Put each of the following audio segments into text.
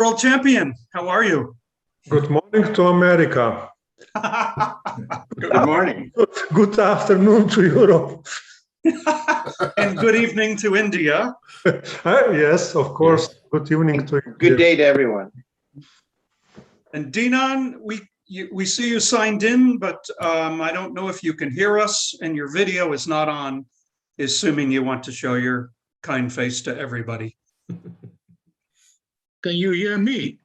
World champion, how are you? Good morning to America. Good morning. Good afternoon to Europe. And good evening to India. Yes, of course. Yes. Good evening to you. Good day to everyone. And Dinan, we see you signed in, but I don't know if you can hear us and your video is not on, assuming you want to show your kind face to everybody. Can you hear me?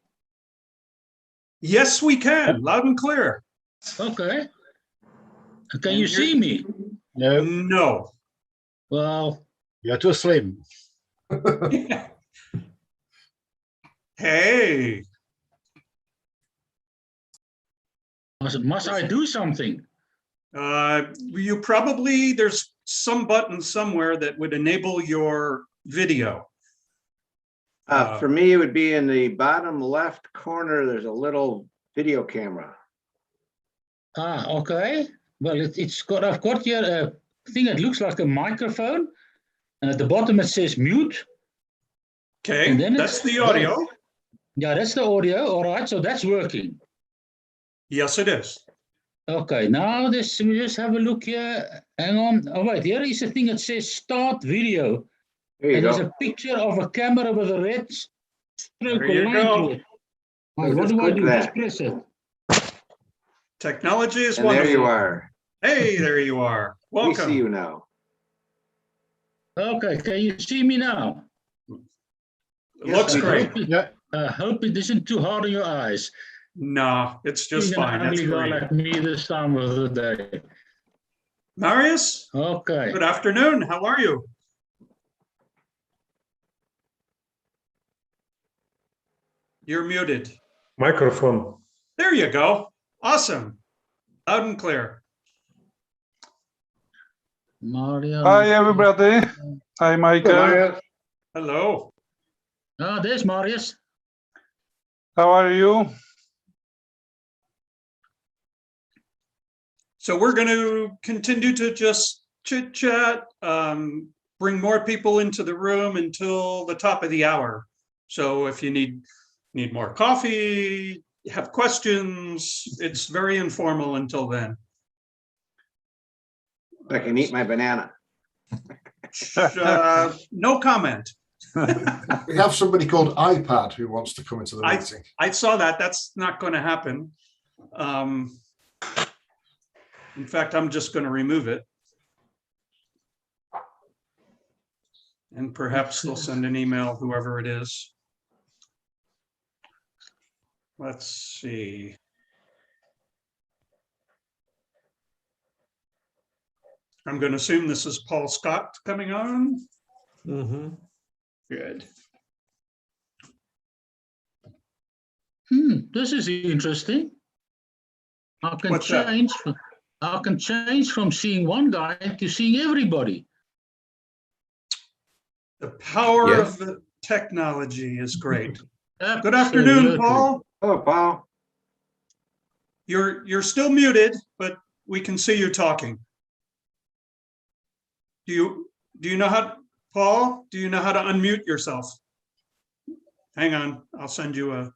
Yes, we can, loud and clear. Okay. Can you see me? No, No. Well, you're too slim. Hey, must I do something? you probably, there's some button somewhere that would enable your video. For me, it would be in the bottom left corner. There's a little video camera. Ah, okay. Well, I've got here a thing that looks like a microphone, and at the bottom it says mute. Okay, And then that's the audio. Yeah, that's the audio. All right, so that's working. Yes, it is. Okay, now this, we just have a look here. Hang on. Oh, wait, here is a thing that says start video. There you And there's go. a picture of a camera with a red stroke There you of go. light. Right, So what just do I click do? that. Just press it. Technology is And wonderful. there you are. Hey, there you are. We see Welcome. you now. Okay, can you see me now? Looks we do. great. Yeah, Hope it isn't too hard on your eyes. No, it's just Being an fine. That's ugly guy great. like me this time of the day. Marius, Okay. good afternoon. How are you? You're muted. Microphone. There you go. Awesome. Loud and clear. Mario. Hi everybody. Hi Michael. Hello. Ah, there's Marius. How are you? So we're going to continue to just chit chat, bring more people into the room until the top of the hour. So if you need more coffee, have questions, it's very informal until then. I can eat my banana. No comment. we have somebody called iPad who wants to come into the meeting. I saw that. That's not going to happen. In fact, I'm just going to remove it. And perhaps they'll send an email, whoever it is. Let's see. I'm going to assume this is Paul Scott coming on. Good. This is interesting. I can What's that? change from seeing one guy to seeing everybody. The power Yeah. of the technology is great. Good Absolutely. afternoon, Paul. Hello, Paul. You're still muted, but we can see you talking. Do you know how, Paul, do you know how to unmute yourself? Hang on, I'll send you a.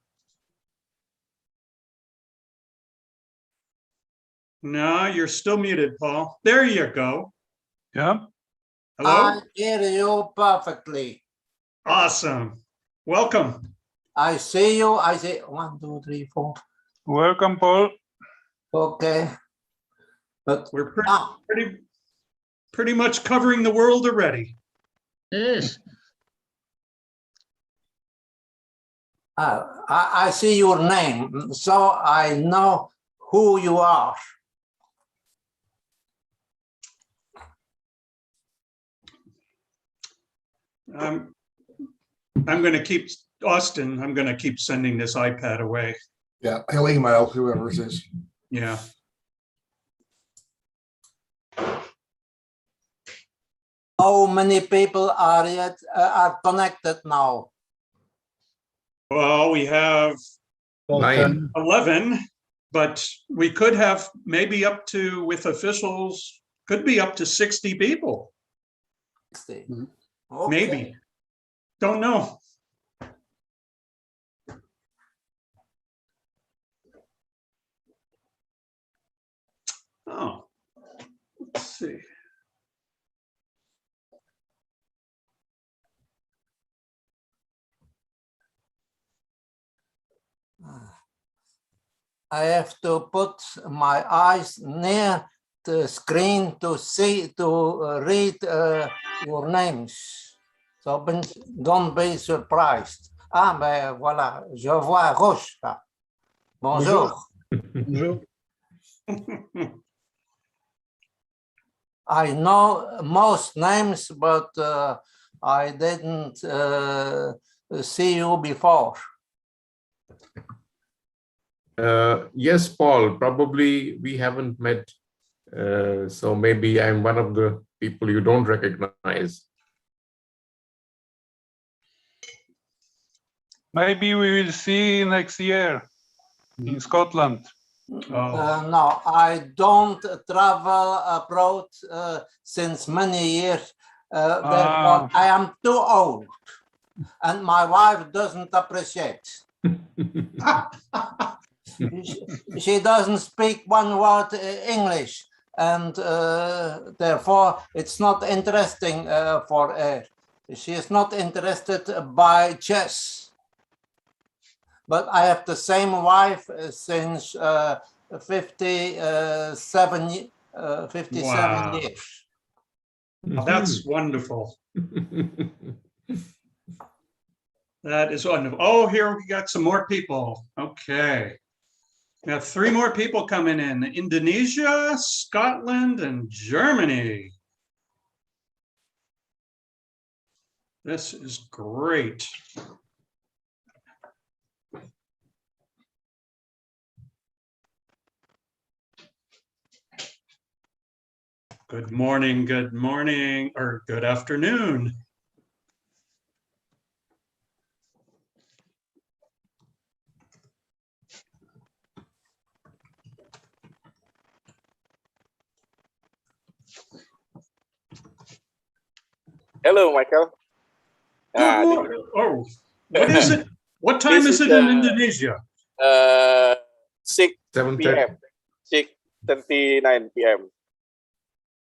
No, you're still muted, Paul. There you go. Yeah. Hello? I hear you perfectly. Awesome. Welcome. I see you. I see 1, 2, 3, 4. Welcome, Paul. Okay. But We're now, pretty much covering the world already. Yes. I see your name, so I know who you are. I'm going to keep, Austin, I'm going to keep sending this iPad away. Yeah, he'll email whoever it is. Yeah. How many people are connected now? Well, we have 11, but we could have maybe up to, with officials, could be up to 60 people. 60. Mhm. Okay. Maybe. Don't know. Oh, let's see. I have to put my eyes near the screen to see, to read your names. So don't be surprised. Ah, ben voilà, je vois Roche là. Bonjour. Bonjour. I know most names, but I didn't see you before. Yes, Paul, probably we haven't met. So maybe I'm one of the people you don't recognize. Maybe we will see next year in Scotland. No, I don't travel abroad since many years. Therefore, I am too old, and my wife doesn't appreciate. She doesn't speak one word English, and therefore it's not interesting for her. She is not interested by chess. But I have the same wife since 57 Wow. years. Well, that's wonderful. That is wonderful. Oh, here we got some more people. Okay. We have 3 more people coming in. Indonesia, Scotland, and Germany. This is great. Good morning, or good afternoon. Hello, Michael. Good morning. Oh, what is it? What time is it in Indonesia? 6 7:30. p.m. 6:39 p.m.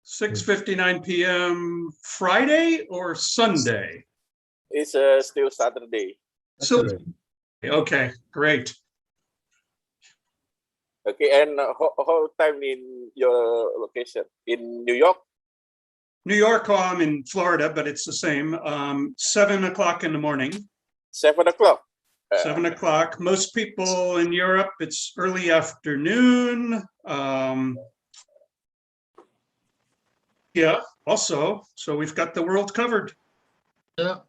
6:59 p.m. Friday or Sunday? It's still Saturday. So, okay, great. Okay, and how time in your location? In New York? New York, oh, I'm in Florida, but it's the same. 7 o'clock in the morning. 7 o'clock. 7 o'clock. Most people in Europe, it's early afternoon. Yeah, also, so we've got the world covered. Yeah.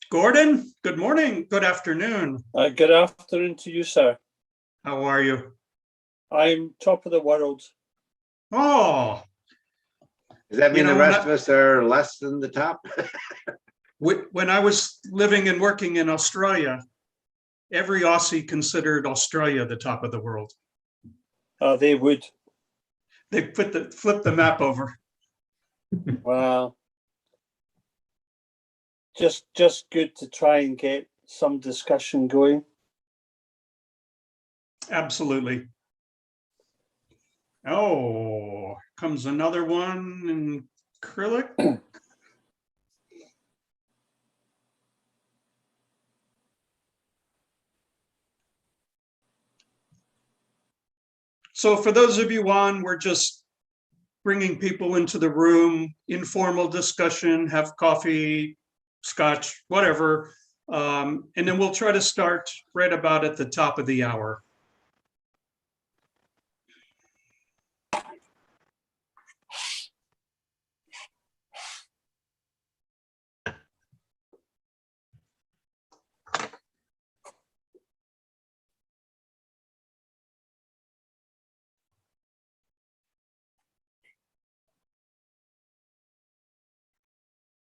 Gordon, good morning, good afternoon. Good afternoon to you, sir. How are you? I'm top of the world. Oh. Does that mean You know, the rest of us are less than the top? When I was living and working in Australia, every Aussie considered Australia the top of the world. They would. They flip the map over. Wow. Just good to try and get some discussion going. Absolutely. Oh, comes another one in acrylic. So for those of you on, we're just bringing people into the room, informal discussion, have coffee, scotch, whatever. And then we'll try to start right about at the top of the hour.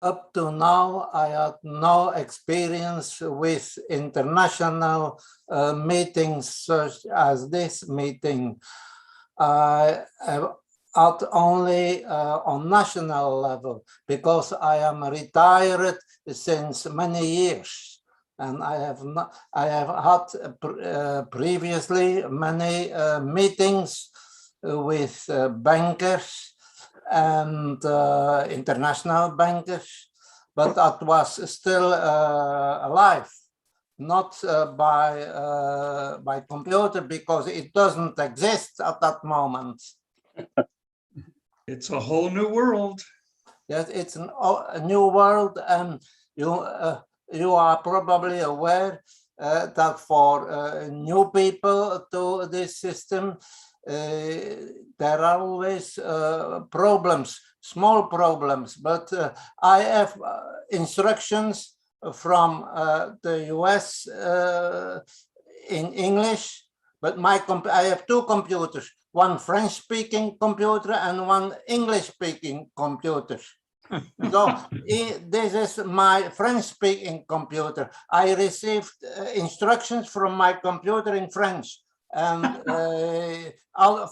Up to now, I had no experience with international meetings such as this meeting. I had only on national level because I am retired since many years. and I have had previously many meetings with bankers and international bankers, but that was still alive, not by computer, because it doesn't exist at that moment. It's a whole new world. Yes, it's a new world, and you are probably aware that for new people to this system, there are always problems, small problems, but I have instructions from the US in English, but I have two computers, one French-speaking computer and one English-speaking computer. So this is my French-speaking computer. I received instructions from my computer in French and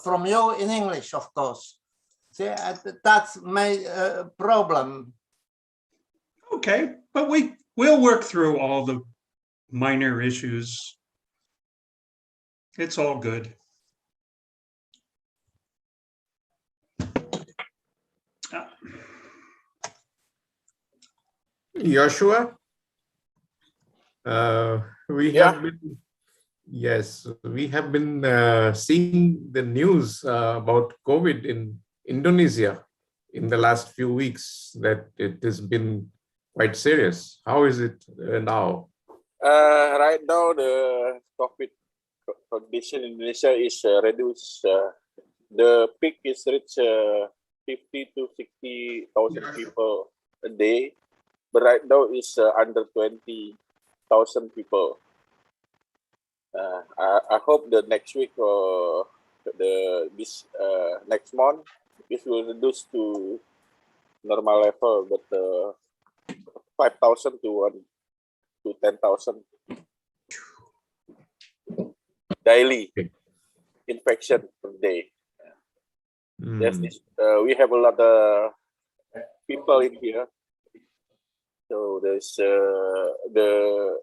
from you in English, of course. See, that's my problem. Okay, but we'll work through all the minor issues. It's all good. Joshua, we have been, yes, we have been seeing the news about COVID in Indonesia in the last few weeks, that it has been quite serious. How is it now? Right now, the COVID condition in Indonesia is reduced. The peak is reached 50 to 60,000 people a day, but right now it's under 20,000 people. I hope the next week or this next month it will reduce to normal level, but 5,000 to 10,000 daily infection per day. Yes, we have a lot of people in here, so there's the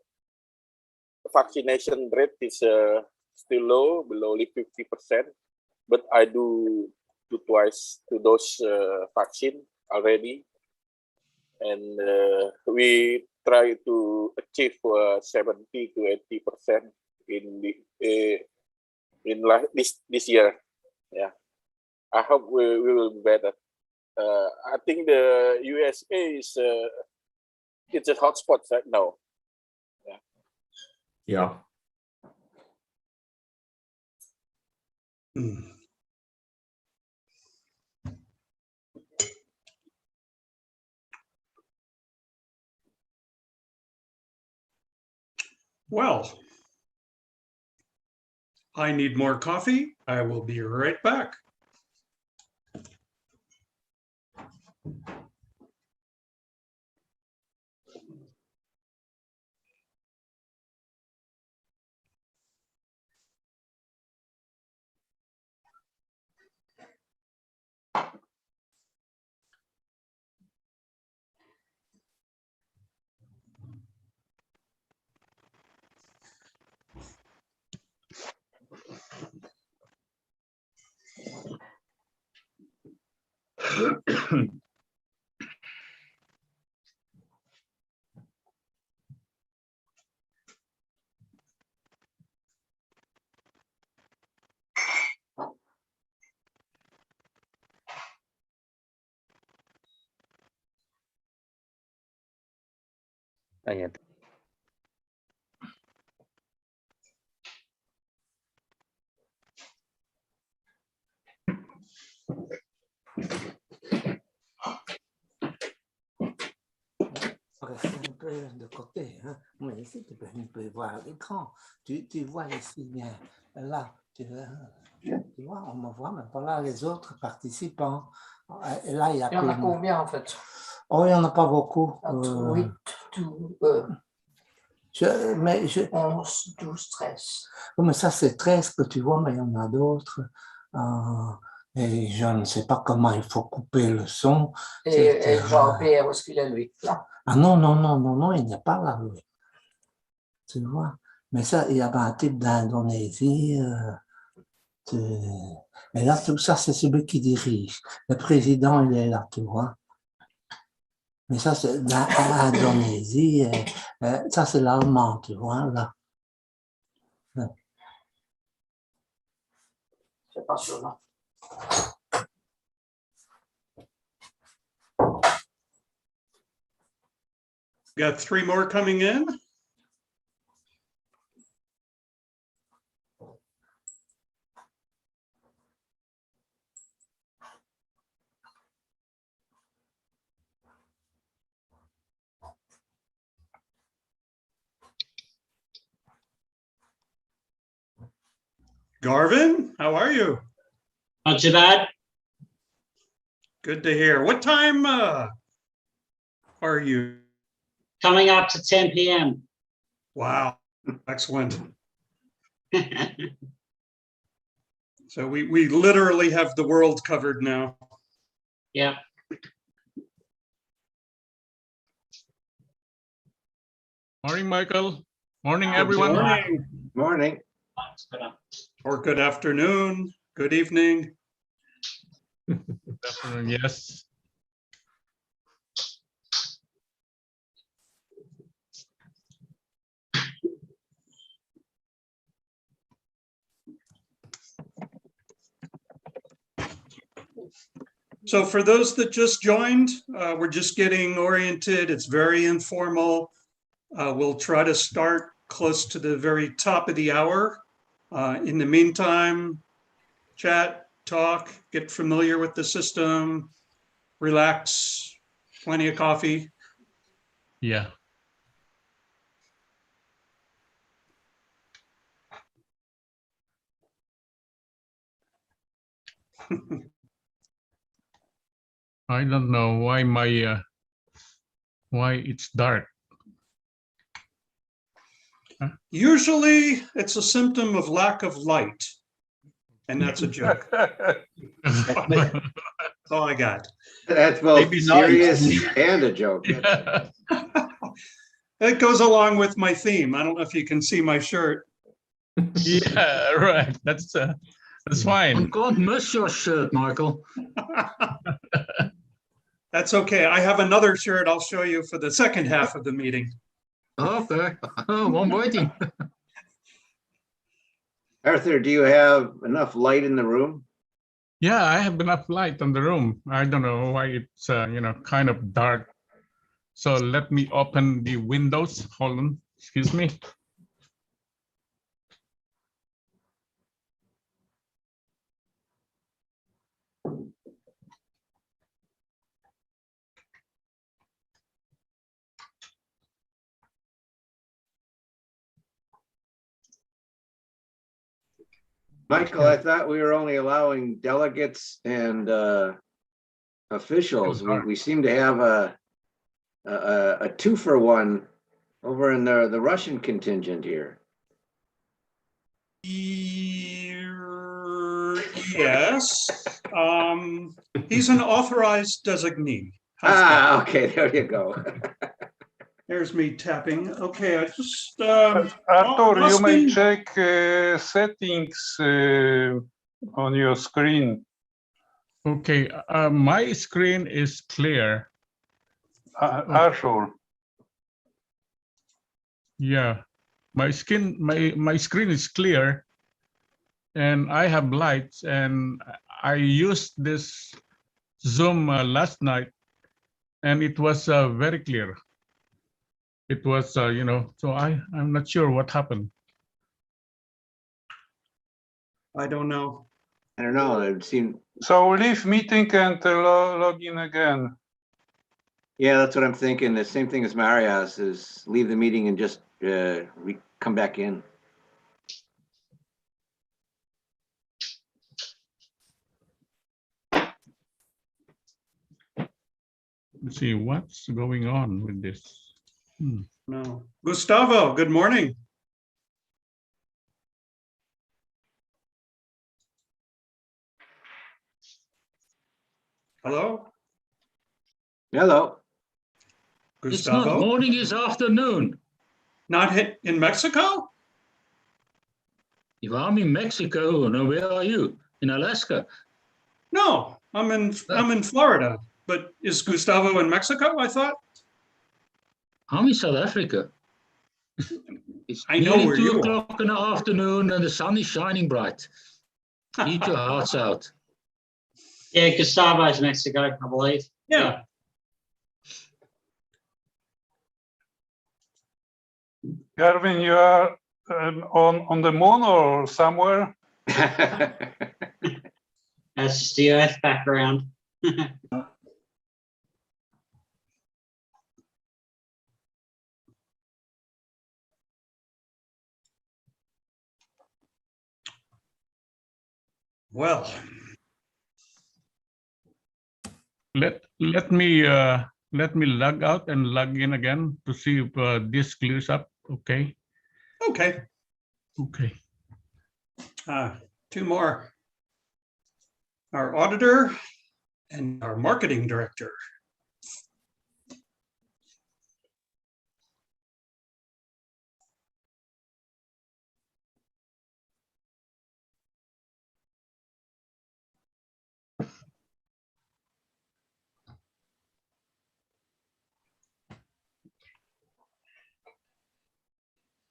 vaccination rate is still low, below only 50%, but I do twice to those vaccine already, and we try to achieve 70 to 80% in this year. Yeah, I hope we will be better. I think the USA is it's a hotspot right now. Yeah. Well, I need more coffee. I will be right back. Reste un peu de côté, hein. Mais ici, tu peux voir l'écran. Tu vois ici bien. Là, tu vois, on me voit, mais voilà les autres participants. Et là, il y a combien en fait? Oh, il n'y en a pas beaucoup. 8, 11, 12, 13. Mais ça, c'est 13 que tu vois, mais il y en a d'autres. Et je ne sais pas comment il faut couper le son. Et Jean-Pierre, où est-ce qu'il est, lui? Là. Ah non, il n'est pas là, lui. tu vois. Mais ça, il y avait un type d'Indonésie. Et là, tout ça, c'est celui qui dirige. Le président, il est là, tu vois. Mais ça, c'est l'Indonésie. Ça, c'est l'allemand, tu vois, là. C'est passionnant. Got 3 more coming in. Garvin, how are you? Not too bad. Good to hear. What time are you? Coming up to 10 p.m. Wow, excellent. So we literally have the world covered now. Yeah. Morning, Michael. Morning, Good everyone. Morning, Morning. or good afternoon, good evening. Good afternoon, yes. So for those that just joined, we're just getting oriented. It's very informal. We'll try to start close to the very top of the hour. In the meantime, chat, talk, get familiar with the system, relax, plenty of coffee. Yeah. I don't know why why it's dark. Usually it's a symptom of lack of light. And that's a joke. That's all I got. That's both Maybe serious nice. and a joke. It goes along with my theme. I don't know if you can see my shirt. Yeah, right. That's fine. You can't miss your shirt, Michael. That's okay. I have another shirt I'll show you for the second half of the meeting. Okay. Oh, I'm waiting. Arthur, do you have enough light in the room? Yeah, I have enough light in the room. I don't know why it's kind of dark. So let me open the windows. Hold on. Excuse me. Michael, I thought we were only allowing delegates and officials. We seem to have a 2-for-1 over in the Russian contingent here. Yes. He's an authorized designee. How's that? Okay, there you go. There's me tapping. Okay, I just Arthur, you may Austin? check settings on your screen. Okay, my screen is clear. Arthur. Yeah, my screen is clear, and I have lights, and I used this Zoom last night, and it was very clear. It was, so I'm not sure what happened. I don't know. I don't know. It seemed. So leave meeting and log in again. Yeah, that's what I'm thinking. The same thing as Marias is leave the meeting and just come back in. Let's see what's going on with this. No. Gustavo, good morning. Hello? Hello. It's not Gustavo? morning, it's afternoon. Not hit in Mexico? If I'm in Mexico, no, where are you? In Alaska? No, I'm in Florida. But is Gustavo in Mexico, I thought? I'm in South Africa. It's I know nearly where 2 you are. o'clock in the afternoon and the sun is shining bright. Eat your hearts out. Yeah, Gustavo's Mexico, I believe. Yeah. Garvin, you are on the moon or somewhere? That's just the Earth background. Well, Let me log out and log in again to see if this clears up. Okay. okay. Okay. Two more. Our auditor and our marketing director.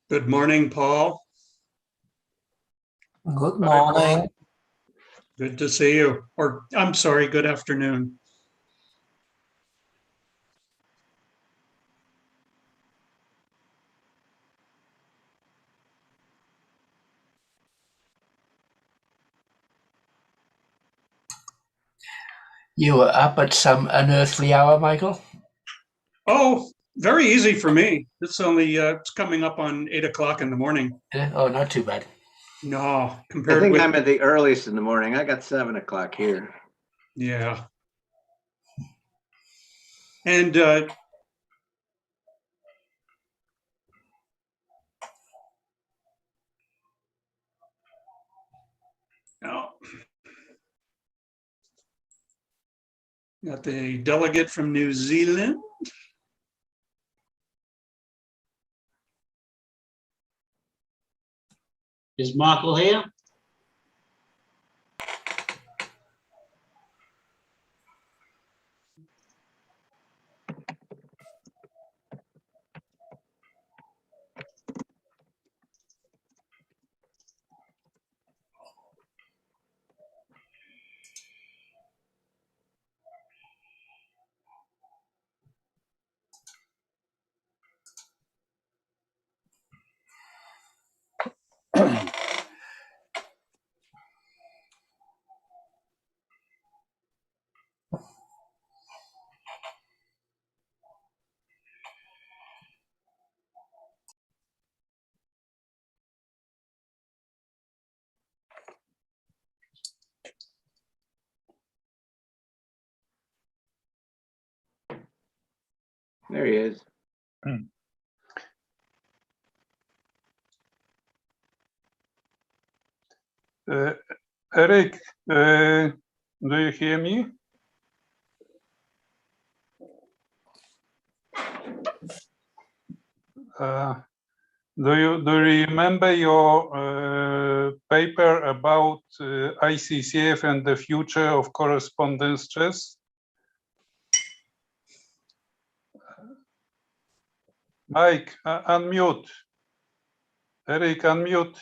Good morning, Paul. Good morning. Good to see you. Or I'm sorry, good afternoon. You were up at some unearthly hour, Michael? Oh, very easy for me. It's only it's coming up on 8 o'clock in the morning. Yeah? Oh, not too bad. No, I compared think with I'm at the earliest in the morning. I got 7 o'clock here. yeah. And oh, got the delegate from New Zealand. Is Michael here? There he is. Eric, do you hear me? Do you remember your paper about ICCF and the future of correspondence chess? Mike, unmute. Eric, unmute.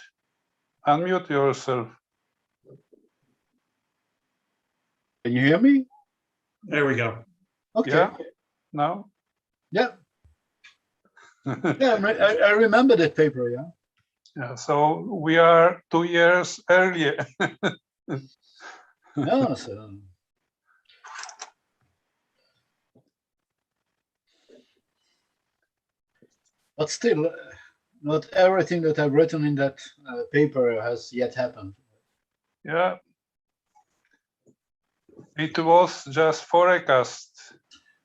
Unmute yourself. Can you hear me? There we go. Okay. Yeah. No. Yeah. Yeah, I remember that paper. Yeah. Yeah. So we are 2 years earlier. No, so. But still, not everything that I've written in that paper has yet happened. Yeah. It was just forecast.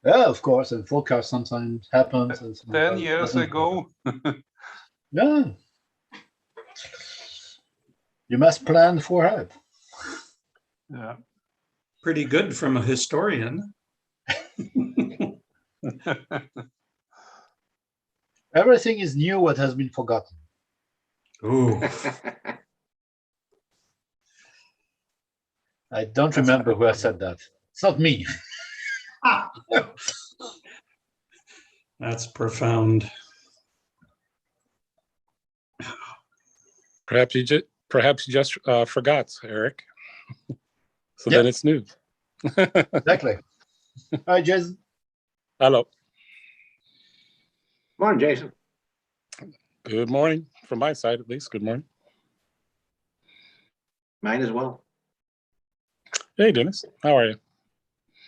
Yeah, of course, and forecast sometimes happens. And 10 years ago. Yeah. You must plan for it. Yeah. Pretty good from a historian. Everything is new what has been forgotten. Ooh, I don't remember who has said that. It's not me. that's profound. Perhaps you just forgot, Eric. So Yep. then it's new. Exactly. Hi, Jason. Hello. Morning, Jason. Good morning from my side, at least. Good morning. Mine as well. Hey, Dennis. How are you?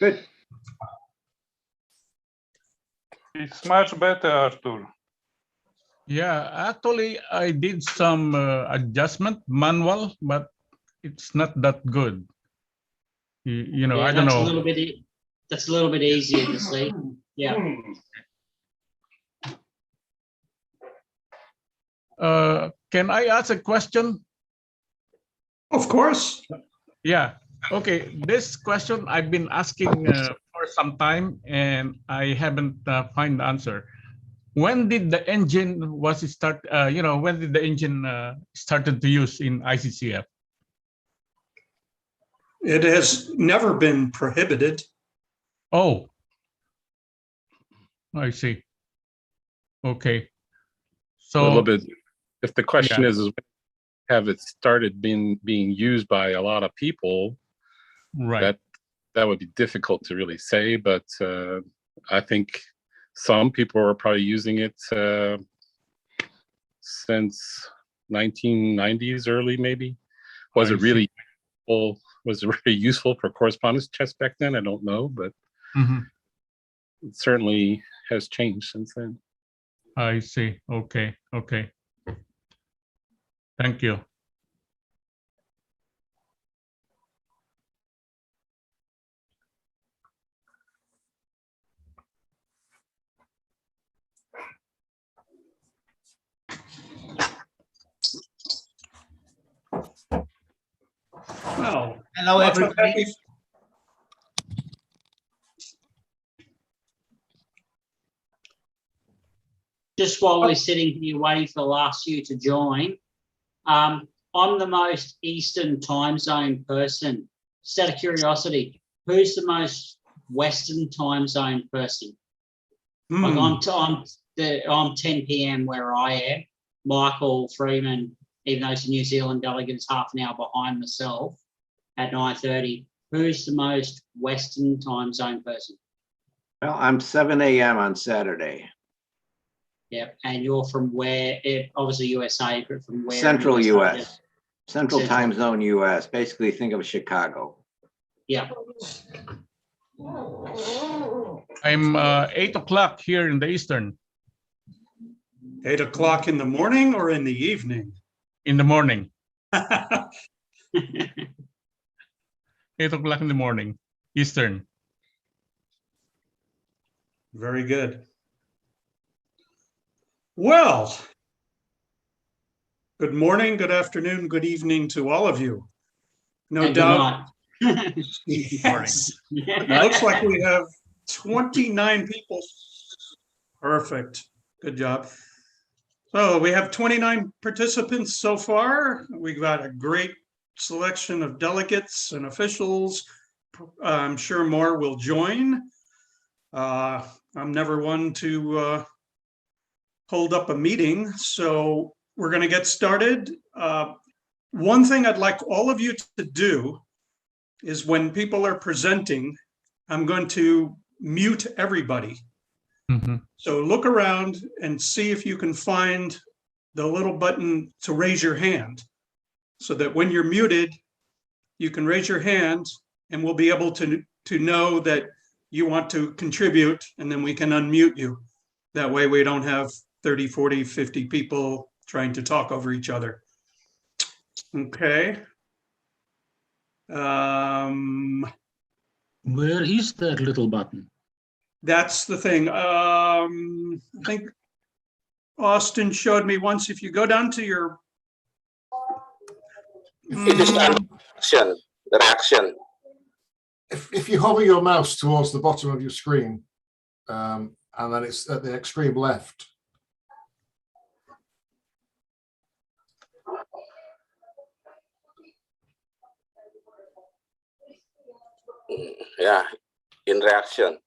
Good. It's much better, Arthur. Yeah, actually, I did some adjustment manual, but it's not that good. You know, Yeah, I don't that's know. that's a little bit easier to see. Yeah. Can I ask a question? Of course. Yeah. Okay. This question I've been asking for some time, and I haven't find the answer. When did the engine was start? When did the engine started to use in ICCF? It has never been prohibited. Oh, I see. Okay. So A little bit. If the question yeah. is have it started being used by a lot of people, Right. that would be difficult to really say. But I think some people are probably using it since 1990s, early maybe. Was I it really useful for correspondence chess back then? I don't know, but it certainly has changed since then. I see. Okay. Okay. Thank you. Well, Hello, lots of everybody. happy- Just while we're sitting here waiting for the last few to join, I'm the most Eastern time zone person. Just out of curiosity, who's the most Western time zone person? Like I'm 10 p.m. where I am. Michael Freeman, even though he's a New Zealand delegate, is half an hour behind myself at 9:30. Who's the most Western time zone person? Well, I'm 7 a.m. on Saturday. Yep. And you're from where? Obviously USA, but from where? Central in USA? US. Central Time Zone US. Basically, think of Chicago. Yeah. I'm 8 o'clock here in the Eastern. 8 o'clock in the morning or in the evening? In the morning. 8 o'clock in the morning, Eastern. Very good. Well, good morning, good afternoon, good evening to all of you. No And doubt. Yes. It looks like we have 29 people. Perfect. Good job. So we have 29 participants so far. We've got a great selection of delegates and officials. I'm sure more will join. I'm never one to hold up a meeting, so we're going to get started. One thing I'd like all of you to do is when people are presenting, I'm going to mute everybody. So look around and see if you can find the little button to raise your hand so that when you're muted, you can raise your hand and we'll be able to know that you want to contribute, and then we can unmute you. That way we don't have 30, 40, 50 people trying to talk over each other. Okay. Where is that little button? That's the thing. I think Austin showed me once, if you go down to your... It is an action. If you hover your mouse towards the bottom of your screen, and then it's at the extreme left, Yeah, in reaction.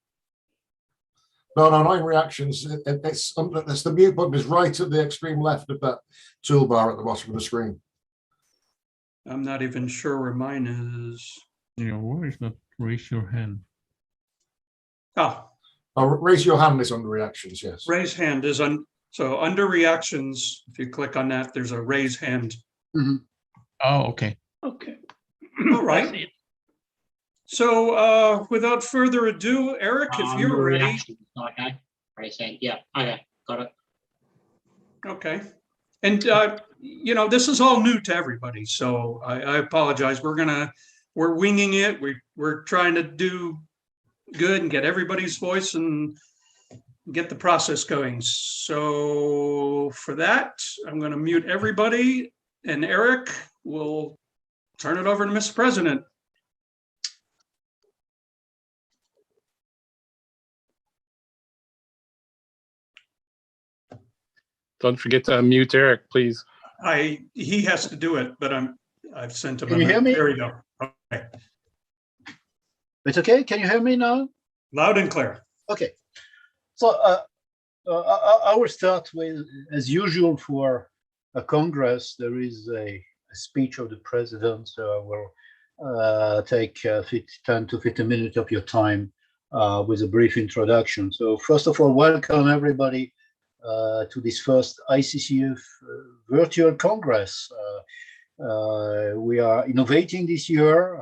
No, not in reactions. It's the mute button is right at the extreme left of that toolbar at the bottom of the screen. I'm not even sure where mine is. Yeah, where is that? Raise your hand. Oh, Raise your hand is under reactions, yes. raise hand is on. So under reactions, if you click on that, there's a raise hand. Oh, okay. Okay. All right. So without further ado, Eric, if you're ready. Reactions, okay. Raise hand. Yeah. Okay. Got it. Okay. And, you know, this is all new to everybody, so I apologize. We're winging it. We're trying to do good and get everybody's voice and get the process going. So for that, I'm going to mute everybody, and Eric will turn it over to Mr. President. Don't forget to unmute Eric, please. He has to do it, but I've sent him. Can you hear me? There we go. Okay. It's okay. Can you hear me now? Loud and clear. Okay. So I will start with, as usual, for a Congress, there is a speech of the president. So I will take 10 to 15 minutes of your time with a brief introduction. So first of all, welcome everybody to this first ICCF virtual Congress. We are innovating this year.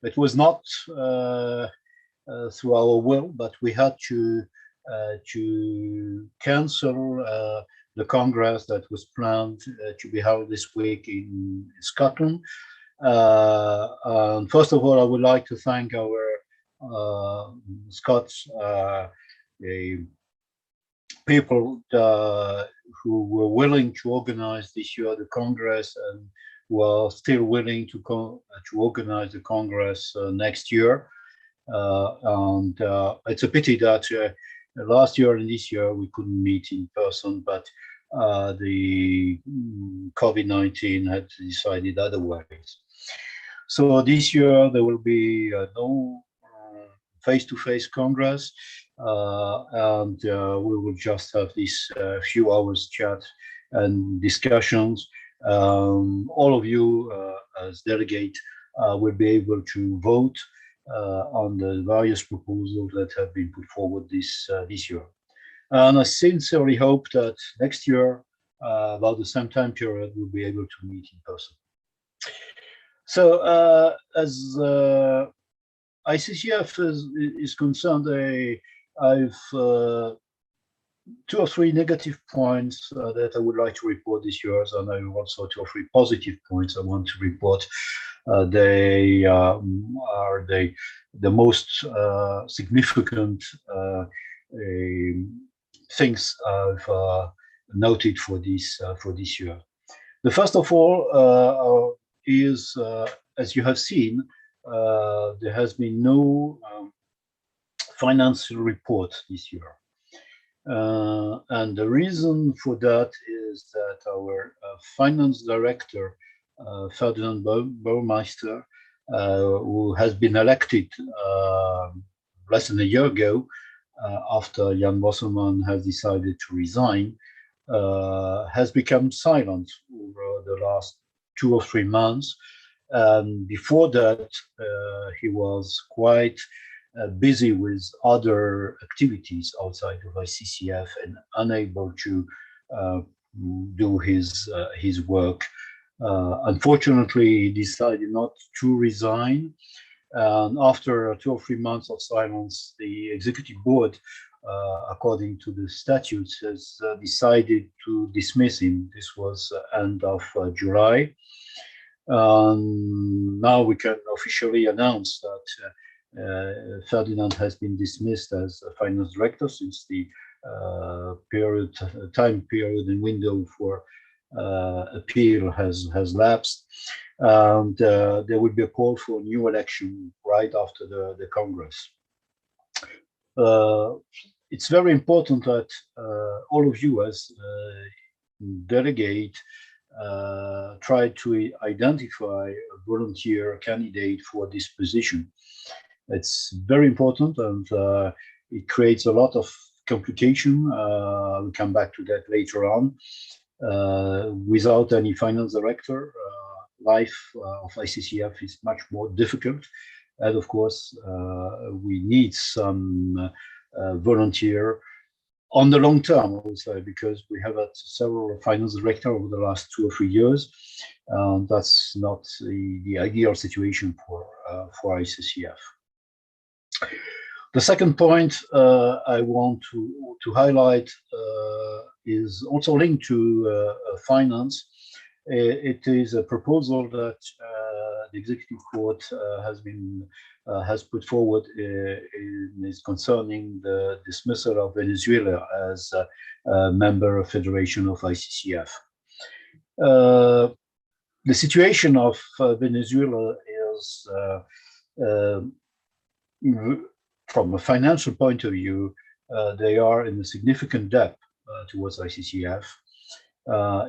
It was not through our will, but we had to cancel the Congress that was planned to be held this week in Scotland. And first of all, I would like to thank our Scots people who were willing to organize this year the Congress and who are still willing to organize the Congress next year. And it's a pity that last year and this year we couldn't meet in person, but the COVID-19 had decided otherwise. So this year there will be no face-to-face Congress, and we will just have these few hours chat and discussions. All of you as delegate will be able to vote on the various proposals that have been put forward this year. And I sincerely hope that next year, about the same time period, we'll be able to meet in person. So as ICCF is concerned, I've 2 or 3 negative points that I would like to report this year, and I also 2 or 3 positive points I want to report. They are the most significant things I've noted for this year. The first of all is, as you have seen, there has been no financial report this year. And the reason for that is that our finance director, Ferdinand Burmeister, who has been elected less than a year ago, after Jan Bosselman has decided to resign, has become silent over the last 2 or 3 months. Before that, he was quite busy with other activities outside of ICCF and unable to do his work. Unfortunately, he decided not to resign. And after 2 or 3 months of silence, the executive board, according to the statutes, has decided to dismiss him. This was end of July. Now we can officially announce that Ferdinand has been dismissed as a finance director since the time period and window for appeal has lapsed. And there will be a call for a new election right after the Congress. It's very important that all of you as delegate tried to identify a volunteer candidate for this position. It's very important, and it creates a lot of complication. We'll come back to that later on. Without any finance director, life of ICCF is much more difficult. And of course, we need some volunteer on the long term, I would say, because we have had several finance directors over the last 2 or 3 years. That's not the ideal situation for ICCF. The second point I want to highlight is also linked to finance. It is a proposal that the executive board has put forward is concerning the dismissal of Venezuela as a member of Federation of ICCF. The situation of Venezuela is, from a financial point of view, they are in a significant debt towards ICCF.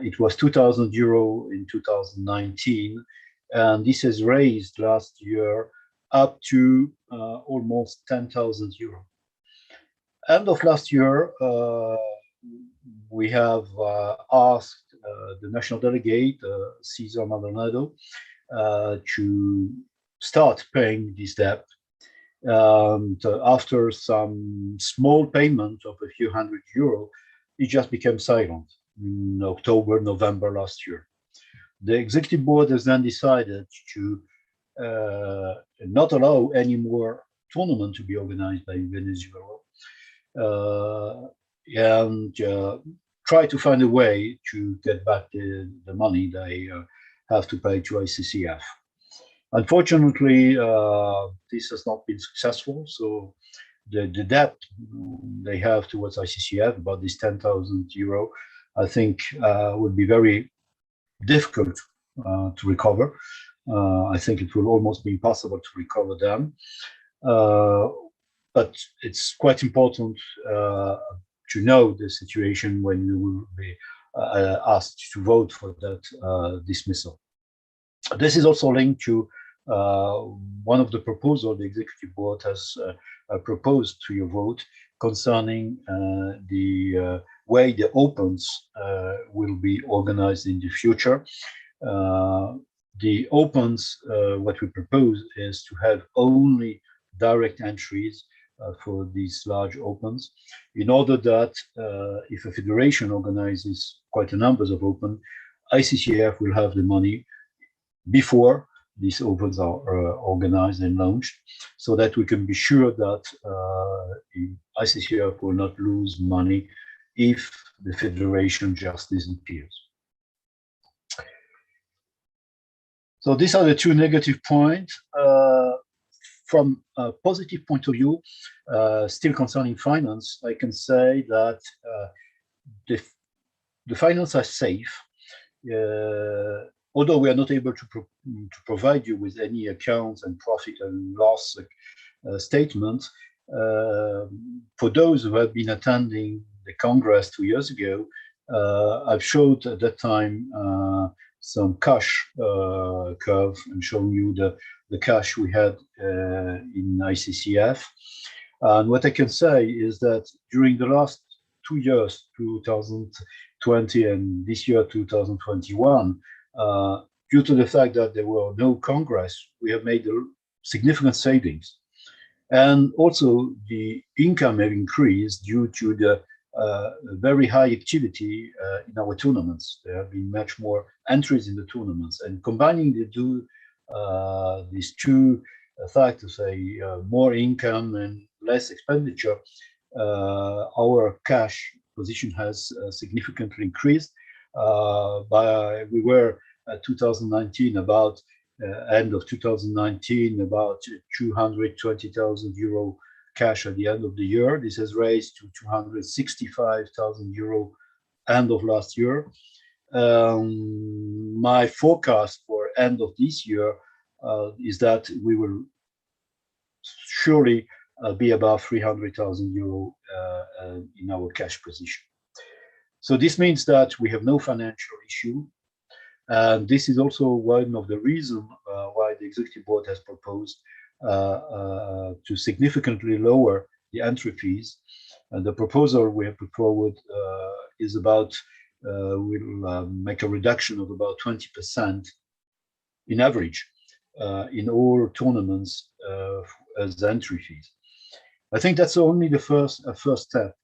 It was 2,000 euro in 2019, and this has raised last year up to almost 10,000 euro. End of last year, we have asked the national delegate, Cesar Maldonado, to start paying this debt. And after some small payment of a few hundred euro, it just became silent in October, November last year. The executive board has then decided to not allow any more tournament to be organized by Venezuela, and try to find a way to get back the money they have to pay to ICCF. Unfortunately, this has not been successful. So the debt they have towards ICCF, about this 10,000 euro, I think would be very difficult to recover. I think it will almost be impossible to recover them. But it's quite important to know the situation when you will be asked to vote for that dismissal. This is also linked to one of the proposals the executive board has proposed to your vote concerning the way the opens will be organized in the future. The opens, what we propose is to have only direct entries for these large opens, in order that if a federation organizes quite a number of open, ICCF will have the money before these opens are organized and launched, so that we can be sure that ICCF will not lose money if the federation just disappears. So these are the two negative points. From a positive point of view, still concerning finance, I can say that the finance are safe. Although we are not able to provide you with any accounts and profit and loss statements, for those who have been attending the Congress 2 years ago, I've showed at that time some cash curve and shown you the cash we had in ICCF. And what I can say is that during the last 2 years, 2020 and this year, 2021, due to the fact that there were no Congress, we have made significant savings. And also the income have increased due to the very high activity in our tournaments. There have been much more entries in the tournaments, and combining these two factors, more income and less expenditure, our cash position has significantly increased. We were at 2019 about end of 2019 about 220,000 euro cash at the end of the year. This has raised to 265,000 euro end of last year. My forecast for end of this year is that we will surely be above 300,000 euro in our cash position. So this means that we have no financial issue. And this is also one of the reasons why the executive board has proposed to significantly lower the entry fees. And the proposal we have put forward is about, we'll make a reduction of about 20% in average in all tournaments as entry fees. I think that's only the first step.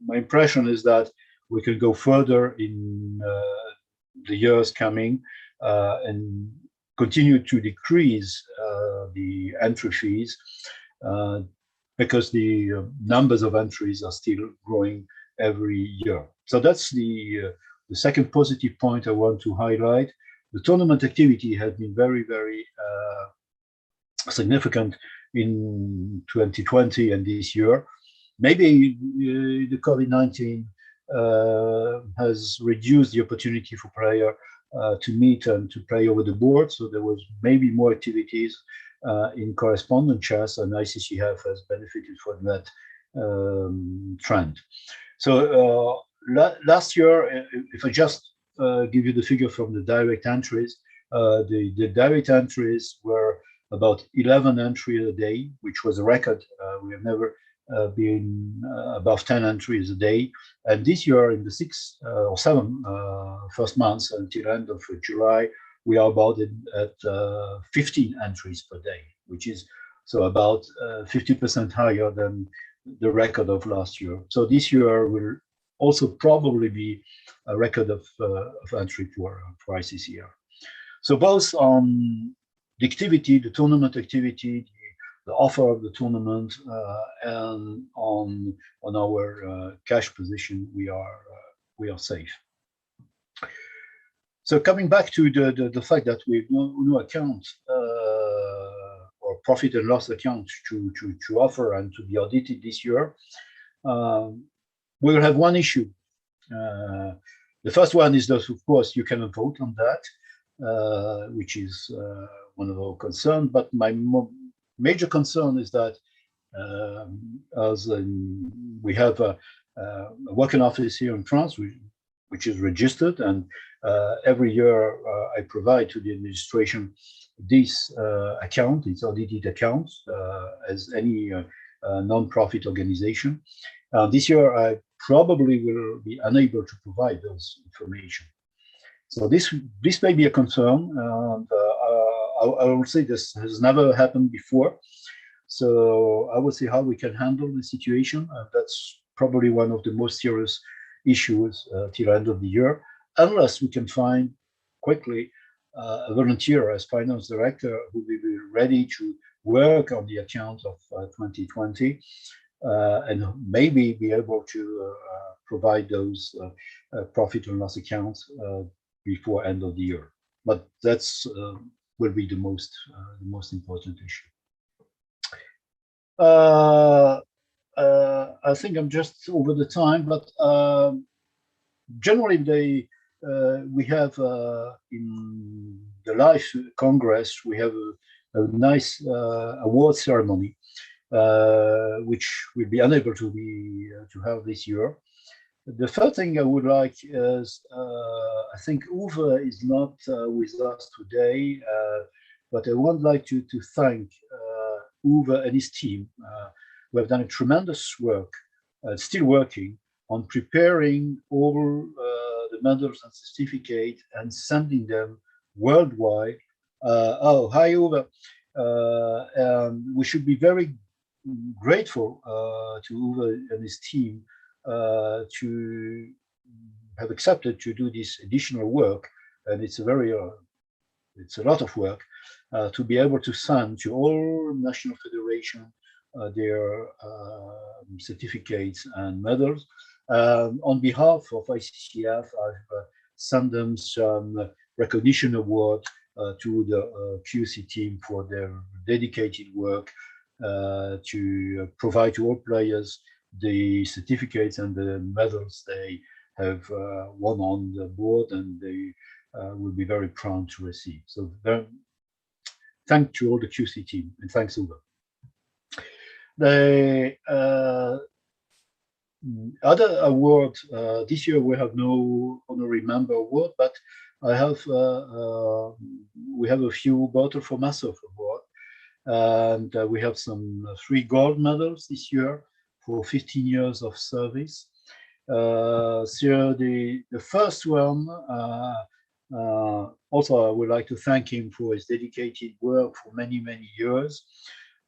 My impression is that we can go further in the years coming and continue to decrease the entry fees because the numbers of entries are still growing every year. So that's the second positive point I want to highlight. The tournament activity has been very, very significant in 2020 and this year. Maybe the COVID-19 has reduced the opportunity for players to meet and to play over the board. So there was maybe more activities in correspondent chess, and ICCF has benefited from that trend. So last year, if I just give you the figure from the direct entries, the direct entries were about 11 entries a day, which was a record. We have never been above 10 entries a day. And this year, in the 6 or 7 first months until end of July, we are about at 15 entries per day, which is so about 50% higher than the record of last year. So this year will also probably be a record of entry for ICCF. So both on the activity, the tournament activity, the offer of the tournament, and on our cash position, we are safe. So coming back to the fact that we have no account or profit and loss account to offer and to be audited this year, we will have one issue. The first one is that, of course, you cannot vote on that, which is one of our concerns. But my major concern is that as we have a working office here in France, which is registered, and every year I provide to the administration this account, this audited account, as any non-profit organization. This year I probably will be unable to provide those information. So this may be a concern. I will say this has never happened before. So I will see how we can handle the situation. That's probably one of the most serious issues till the end of the year, unless we can find quickly a volunteer as finance director who will be ready to work on the account of 2020 and maybe be able to provide those profit and loss accounts before end of the year. But that's will be the most important issue. I think I'm just over the time, but generally we have in the live Congress, we have a nice award ceremony, which we'll be unable to have this year. The first thing I would like is, I think Uwe is not with us today, but I would like to thank Uwe and his team, who have done a tremendous work, still working on preparing all the medals and certificates and sending them worldwide. Oh, hi Uwe. And we should be very grateful to Uwe and his team to have accepted to do this additional work, and it's a lot of work to be able to send to all national federations their certificates and medals. On behalf of ICCF, I've sent them some recognition award to the QC team for their dedicated work to provide to all players the certificates and the medals they have won on the board, and they will be very proud to receive. So thanks to all the QC team, and thanks Uwe. The other award, this year we have no honorary member award, but I have we have a few bottles for Master Award, and we have some 3 gold medals this year for 15 years of service. So the first one, also I would like to thank him for his dedicated work for many years,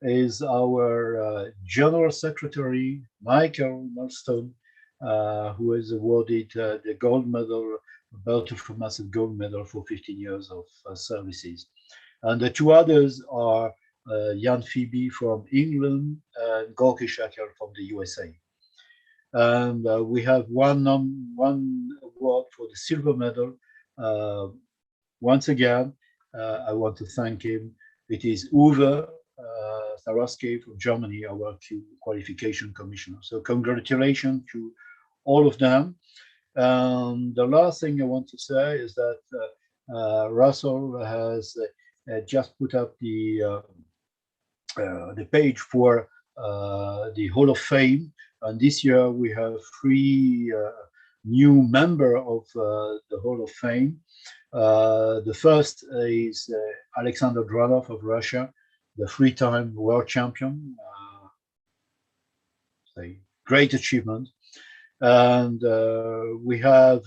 is our General Secretary Michael Milestone, who is awarded the gold medal, Belter for Massive gold medal for 15 years of services. And the 2 others are Jan Phoebe from England and Gorky Shackle from the USA. And we have one award for the silver medal. Once again, I want to thank him. It is Uwe Saraski from Germany, our qualification commissioner. So congratulations to all of them. The last thing I want to say is that Russell has just put up the page for the Hall of Fame, and this year we have 3 new members of the Hall of Fame. The first is Alexander Dranov of Russia, the 3-time world champion. A great achievement. And we have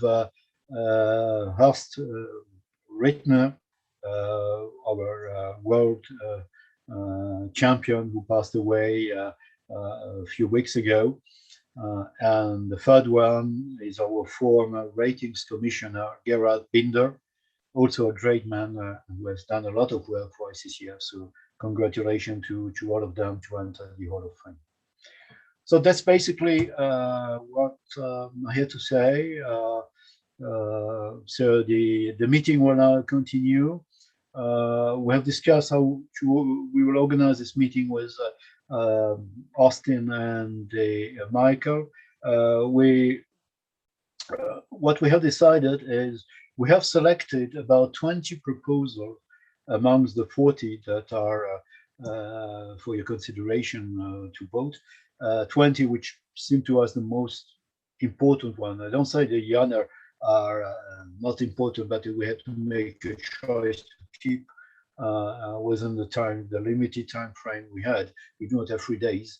Horst Rittner, our world champion, who passed away a few weeks ago. And the third one is our former ratings commissioner, Gerhard Binder, also a great man who has done a lot of work for ICCF. So congratulations to all of them to enter the Hall of Fame. So that's basically what I had to say. So the meeting will now continue. We have discussed how we will organize this meeting with Austin and Michael. What we have decided is we have selected about 20 proposals amongst the 40 that are for your consideration to vote. 20 which seem to us the most important one. I don't say the other are not important, but we had to make a choice to keep within the limited time frame we had. We do not have 3 days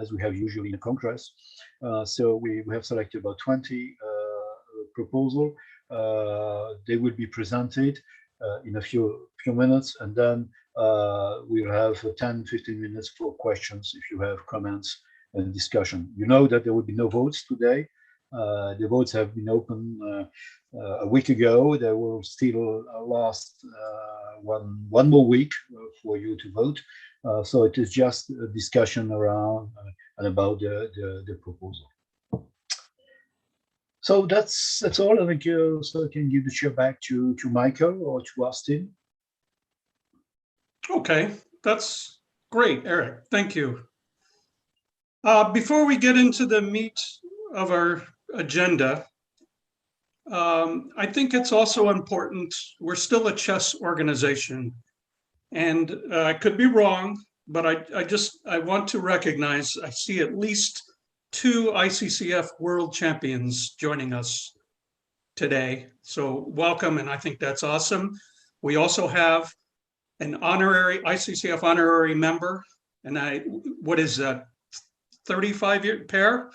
as we have usually in a Congress. So we have selected about 20 proposals. They will be presented in a few minutes, and then we'll have 10-15 minutes for questions if you have comments and discussion. You know that there will be no votes today. The votes have been open a week ago. They will still last one more week for you to vote. So it is just a discussion around and about the proposal. So that's all. I think so I can give the chair back to Michael or to Austin. Okay, that's great, Eric. Thank you. Before we get into the meat of our agenda, I think it's also important, we're still a chess organization, and I could be wrong, but I want to recognize, I see at least 2 ICCF world champions joining us today. So welcome, and I think that's awesome. We also have an honorary ICCF honorary member, and what is that, 35-year pair?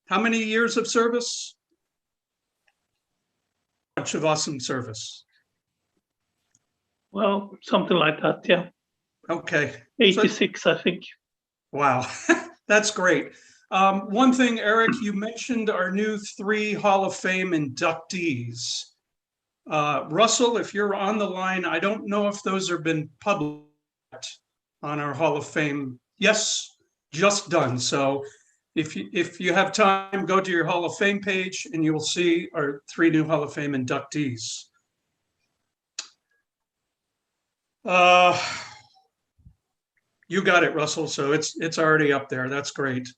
How many years of service? Bunch of awesome service. Well, something like that, yeah. Okay. 86, so, I think. Wow, that's great. One thing, Eric, you mentioned our new 3 Hall of Fame inductees. Russell, if you're on the line, I don't know if those have been published on our Hall of Fame. Yes, just done. So if you have time, go to your Hall of Fame page and you will see our 3 new Hall of Fame inductees. You got it, Russell. So it's already up there. That's great.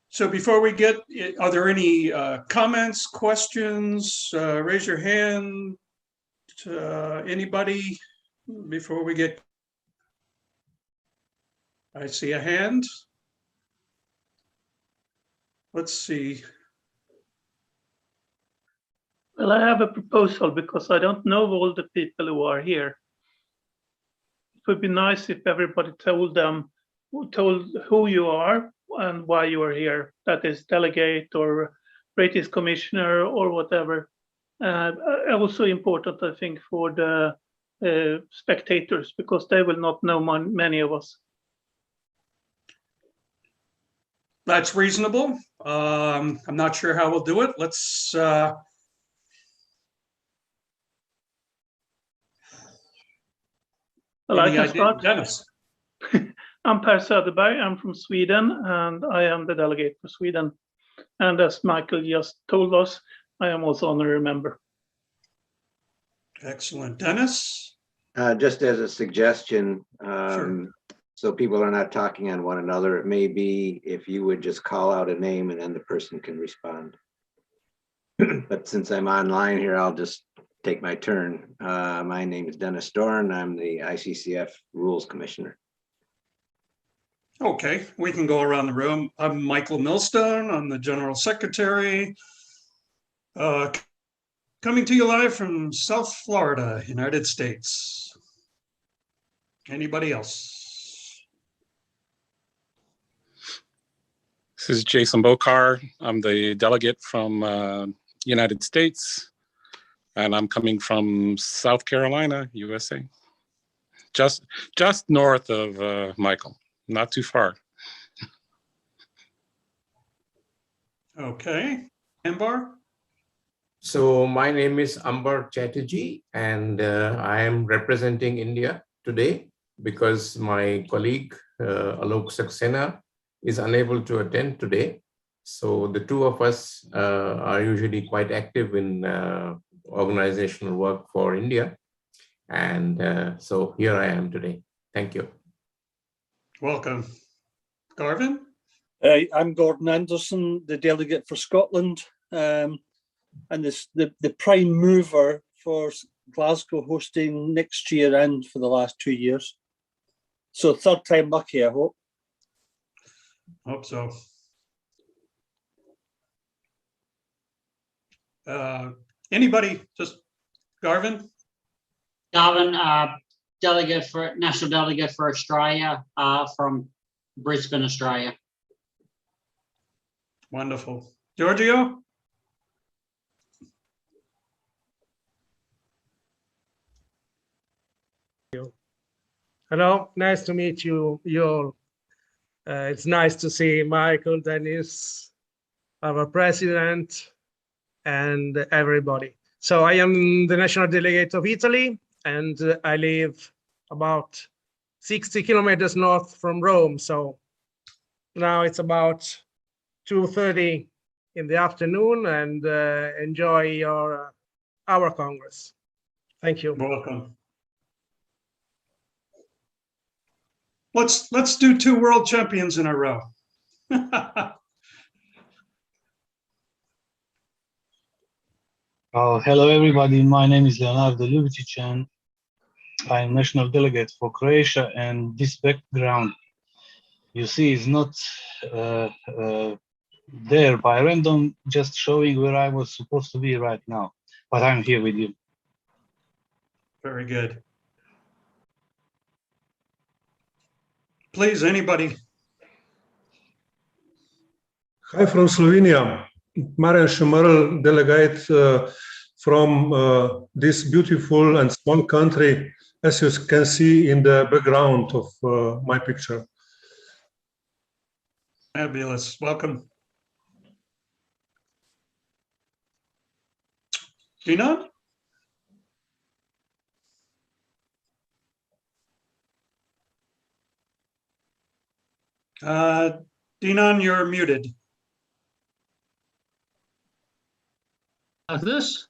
So before we get, are there any comments, questions? Raise your hand. Anybody before we get? I see a hand. Let's see. Well, I have a proposal because I don't know all the people who are here. It would be nice if everybody told who you are and why you are here. That is delegate or British commissioner or whatever. Also important, I think, for the spectators because they will not know many of us. That's reasonable. I'm not sure how we'll do it. Let's Well, I any can idea? start. Dennis. I'm Per Söderberg. I'm from Sweden, and I am the delegate for Sweden. And as Michael just told us, I am also honorary member. Excellent. Dennis? Just as a suggestion, Sure. so people are not talking on one another, it may be if you would just call out a name and then the person can respond. But since I'm online here, I'll just take my turn. My name is Dennis Dorn. I'm the ICCF Rules Commissioner. Okay, we can go around the room. I'm Michael Millstone. I'm the General Secretary. Coming to you live from South Florida, United States. Anybody else? This is Jason Bokar. I'm the delegate from United States, and I'm coming from South Carolina, USA. Just north of Michael, not too far. Okay, Ambar? So my name is Ambar Chatterjee, and I am representing India today because my colleague Alok Saxena is unable to attend today. So the two of us are usually quite active in organizational work for India. And so here I am today. Thank you. Welcome. Garvin? I'm Gordon Anderson, the delegate for Scotland, and the prime mover for Glasgow hosting next year and for the last 2 years. So third time lucky, I hope. Hope so. Anybody? Just Garvin? Garvin, national delegate for Australia, from Brisbane, Australia. Wonderful. Giorgio? Hello, nice to meet you all. It's nice to see Michael, Dennis, our president, and everybody. So I am the national delegate of Italy, and I live about 60 kilometers north from Rome. So now it's about 2:30 in the afternoon, and enjoy our Congress. Thank you. Welcome. Let's do 2 world champions in a row. Hello, everybody. My name is Leonardo Ljubicic, and I'm national delegate for Croatia. And this background you see is not there by random, just showing where I was supposed to be right now. But I'm here with you. Very good. Please, anybody? Hi from Slovenia. Marian Šumerl, delegate from this beautiful and small country, as you can see in the background of my picture. Fabulous. Welcome. Gina? Dinan, you're muted. Like this?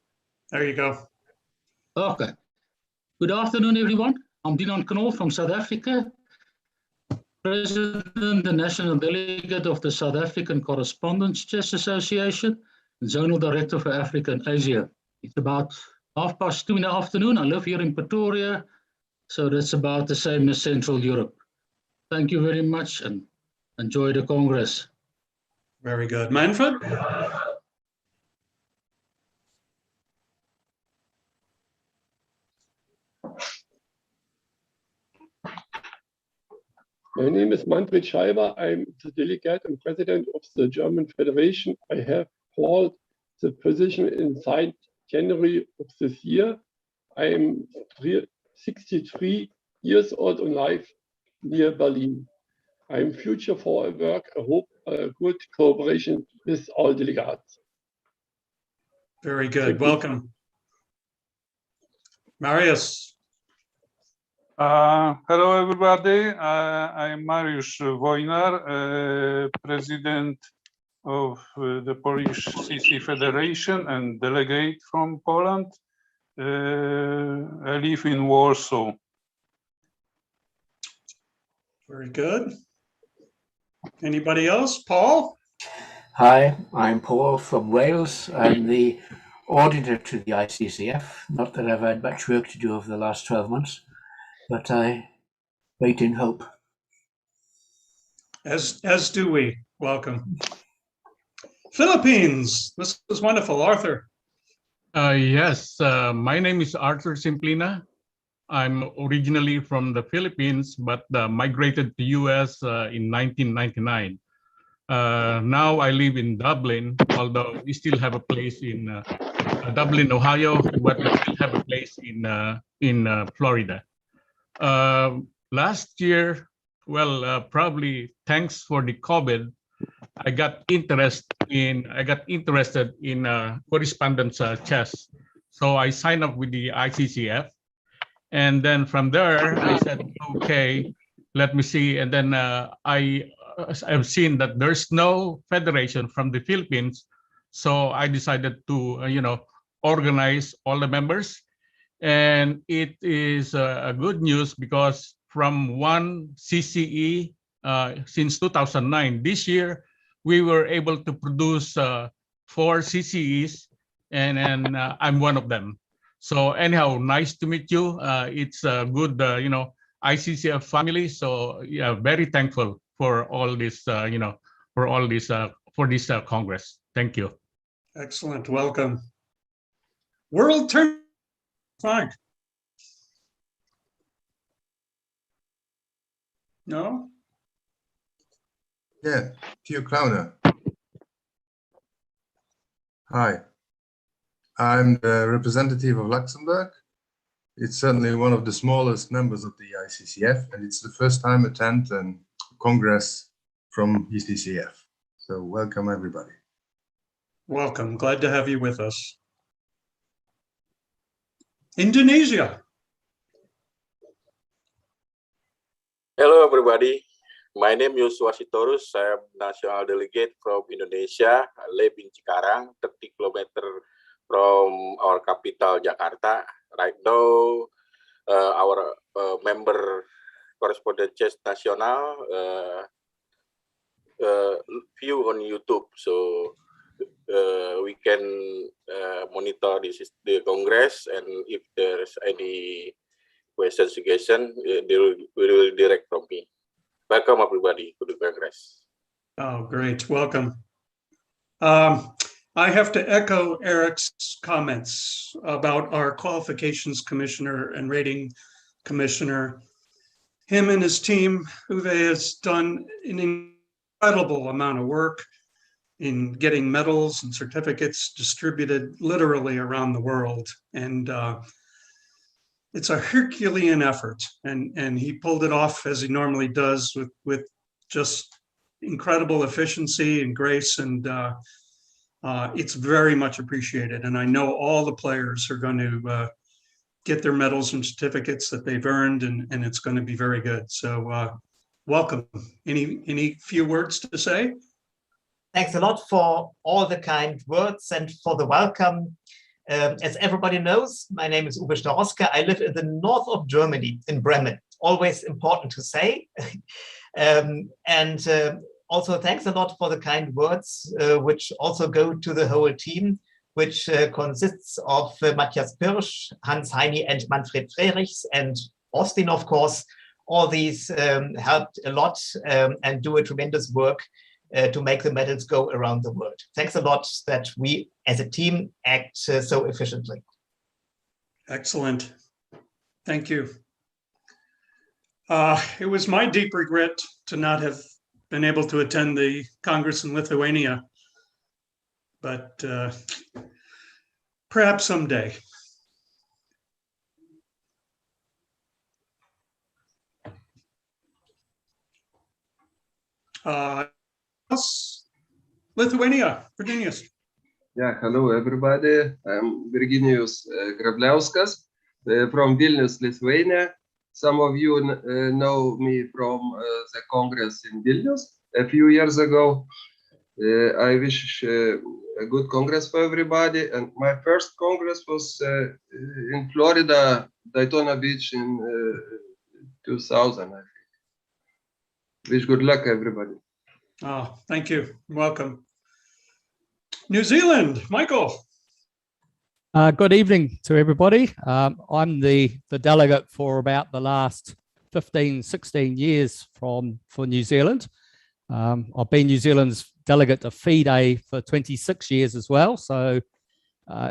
There you go. Okay. Good afternoon, everyone. I'm Dinan Knol from South Africa, President and National Delegate of the South African Correspondence Chess Association, and Zonal Director for Africa and Asia. It's about 2:30 in the afternoon. I live here in Pretoria, so that's about the same as Central Europe. Thank you very much and enjoy the Congress. Very good. Manfred? My name is Manfred Scheiber. I'm the delegate and president of the German Federation. I have held the position inside January of this year. I am 63 years old and live near Berlin. I'm future for work. I hope a good cooperation with all delegates. Very good. Thank you. Welcome. Marius. Hello, everybody. I'm Mariusz Wojnar, president of the Polish CC Federation and delegate from Poland. I live in Warsaw. Very good. Anybody else? Paul? Hi, I'm Paul from Wales. I'm the auditor to the ICCF. Not that I've had much work to do over the last 12 months, but I wait in hope. As do we. Welcome. Philippines. This is wonderful. Arthur. Yes, my name is Arthur Simplina. I'm originally from the Philippines, but migrated to US in 1999. Now I live in Dublin, although we still have a place in Dublin, Ohio, but we still have a place in Florida. Last year, well, probably thanks for the COVID, I got interested in correspondence chess. So I signed up with the ICCF. And then from there, I said, okay, let me see. And then I've seen that there's no federation from the Philippines. So I decided to, organize all the members. And it is a good news because from one CCE since 2009, this year, we were able to produce 4 CCEs, and I'm one of them. So anyhow, nice to meet you. It's a good, ICCF family. So yeah, very thankful for all this, for this Congress. Thank you. Excellent. Welcome. World Tournament flag. No? Yeah, Theo Klauner. Hi, I'm the representative of Luxembourg. It's certainly one of the smallest members of the ICCF, and it's the first time I attend a Congress from ICCF. So welcome, everybody. Welcome. Glad to have you with us. Indonesia. Hello, everybody. My name is Yosua Sitorus. I am national delegate from Indonesia. I live in Cikarang, 30 kilometers from our capital, Jakarta. Right now, our member correspondent chess national view on YouTube, so we can monitor the Congress, and if there's any question, suggestion, they will direct from me. Welcome, everybody, to the Congress. Oh, great. Welcome. I have to echo Eric's comments about our qualifications commissioner and rating commissioner. Him and his team, Uwe, has done an incredible amount of work in getting medals and certificates distributed literally around the world. And it's a Herculean effort. And he pulled it off as he normally does with just incredible efficiency and grace, and it's very much appreciated. And I know all the players are going to get their medals and certificates that they've earned, and it's going to be very good. So welcome. Any few words to say? Thanks a lot for all the kind words and for the welcome. As everybody knows, my name is Uwe Staroska. I live in the north of Germany, in Bremen. Always important to say. Also, thanks a lot for the kind words, which also go to the whole team, which consists of Matthias Pirsch, Hans Heini, and Manfred Frerichs, and Austin, of course. All these helped a lot and do a tremendous work to make the medals go around the world. Thanks a lot that we, as a team, act so efficiently. Excellent. Thank you. It was my deep regret to not have been able to attend the Congress in Lithuania, but perhaps someday. Lithuania, Virginius. Yeah, hello everybody. I'm Virginijus Grabliauskas from Vilnius, Lithuania. Some of you know me from the Congress in Vilnius a few years ago. I wish a good Congress for everybody. And my first Congress was in Florida, Daytona Beach in 2000, I think. Wish good luck, everybody. Oh, thank you. Welcome. New Zealand, Michael. Good evening to everybody. I'm the delegate for about the last 15, 16 years for New Zealand. I've been New Zealand's delegate to FIDE for 26 years as well, so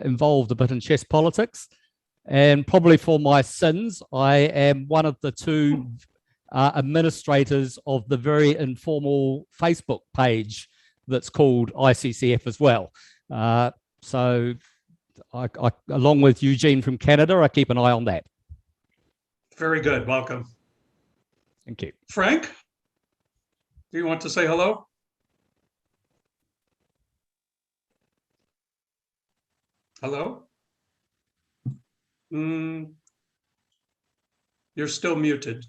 involved a bit in chess politics. And probably for my sins, I am one of the two administrators of the very informal Facebook page that's called ICCF as well. So I, along with Eugene from Canada, I keep an eye on that. Very good. Welcome. Thank you. Frank, do you want to say hello? Hello? You're still muted.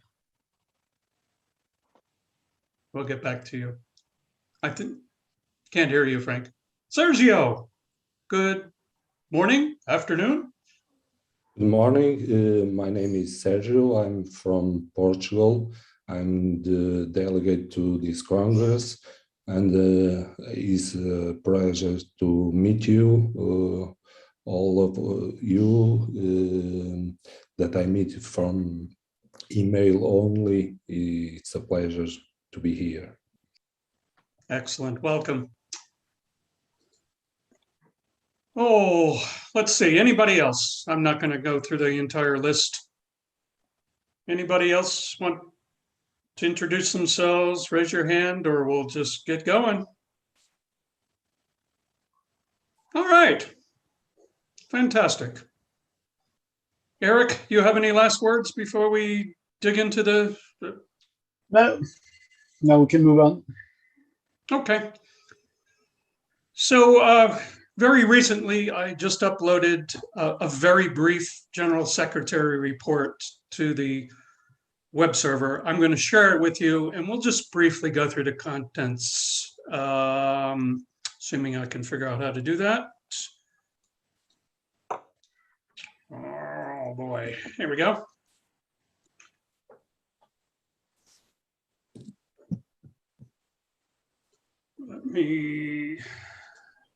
We'll get back to you. I can't hear you, Frank. Sergio, good morning, afternoon. Good morning. My name is Sergio. I'm from Portugal. I'm the delegate to this Congress, and it's a pleasure to meet you, all of you that I meet from email only. It's a pleasure to be here. Excellent. Welcome. Oh, let's see. Anybody else? I'm not going to go through the entire list. Anybody else want to introduce themselves? Raise your hand, or we'll just get going. All right. Fantastic. Eric, you have any last words before we dig into the... No, we can move on. Okay. So very recently, I just uploaded a very brief General Secretary report to the web server. I'm going to share it with you, and we'll just briefly go through the contents, assuming I can figure out how to do that. Oh boy, here we go.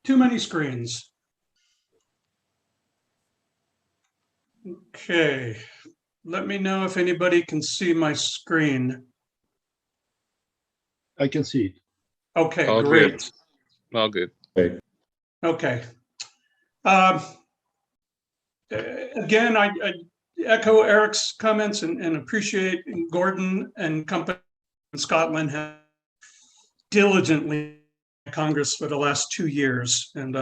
Too many screens. Okay, let me know if anybody can see my screen. I can see it. Okay, All great. Good. All good. Okay. Again, I echo Eric's comments and appreciate Gordon and company in Scotland have diligently Congress for the last 2 years, and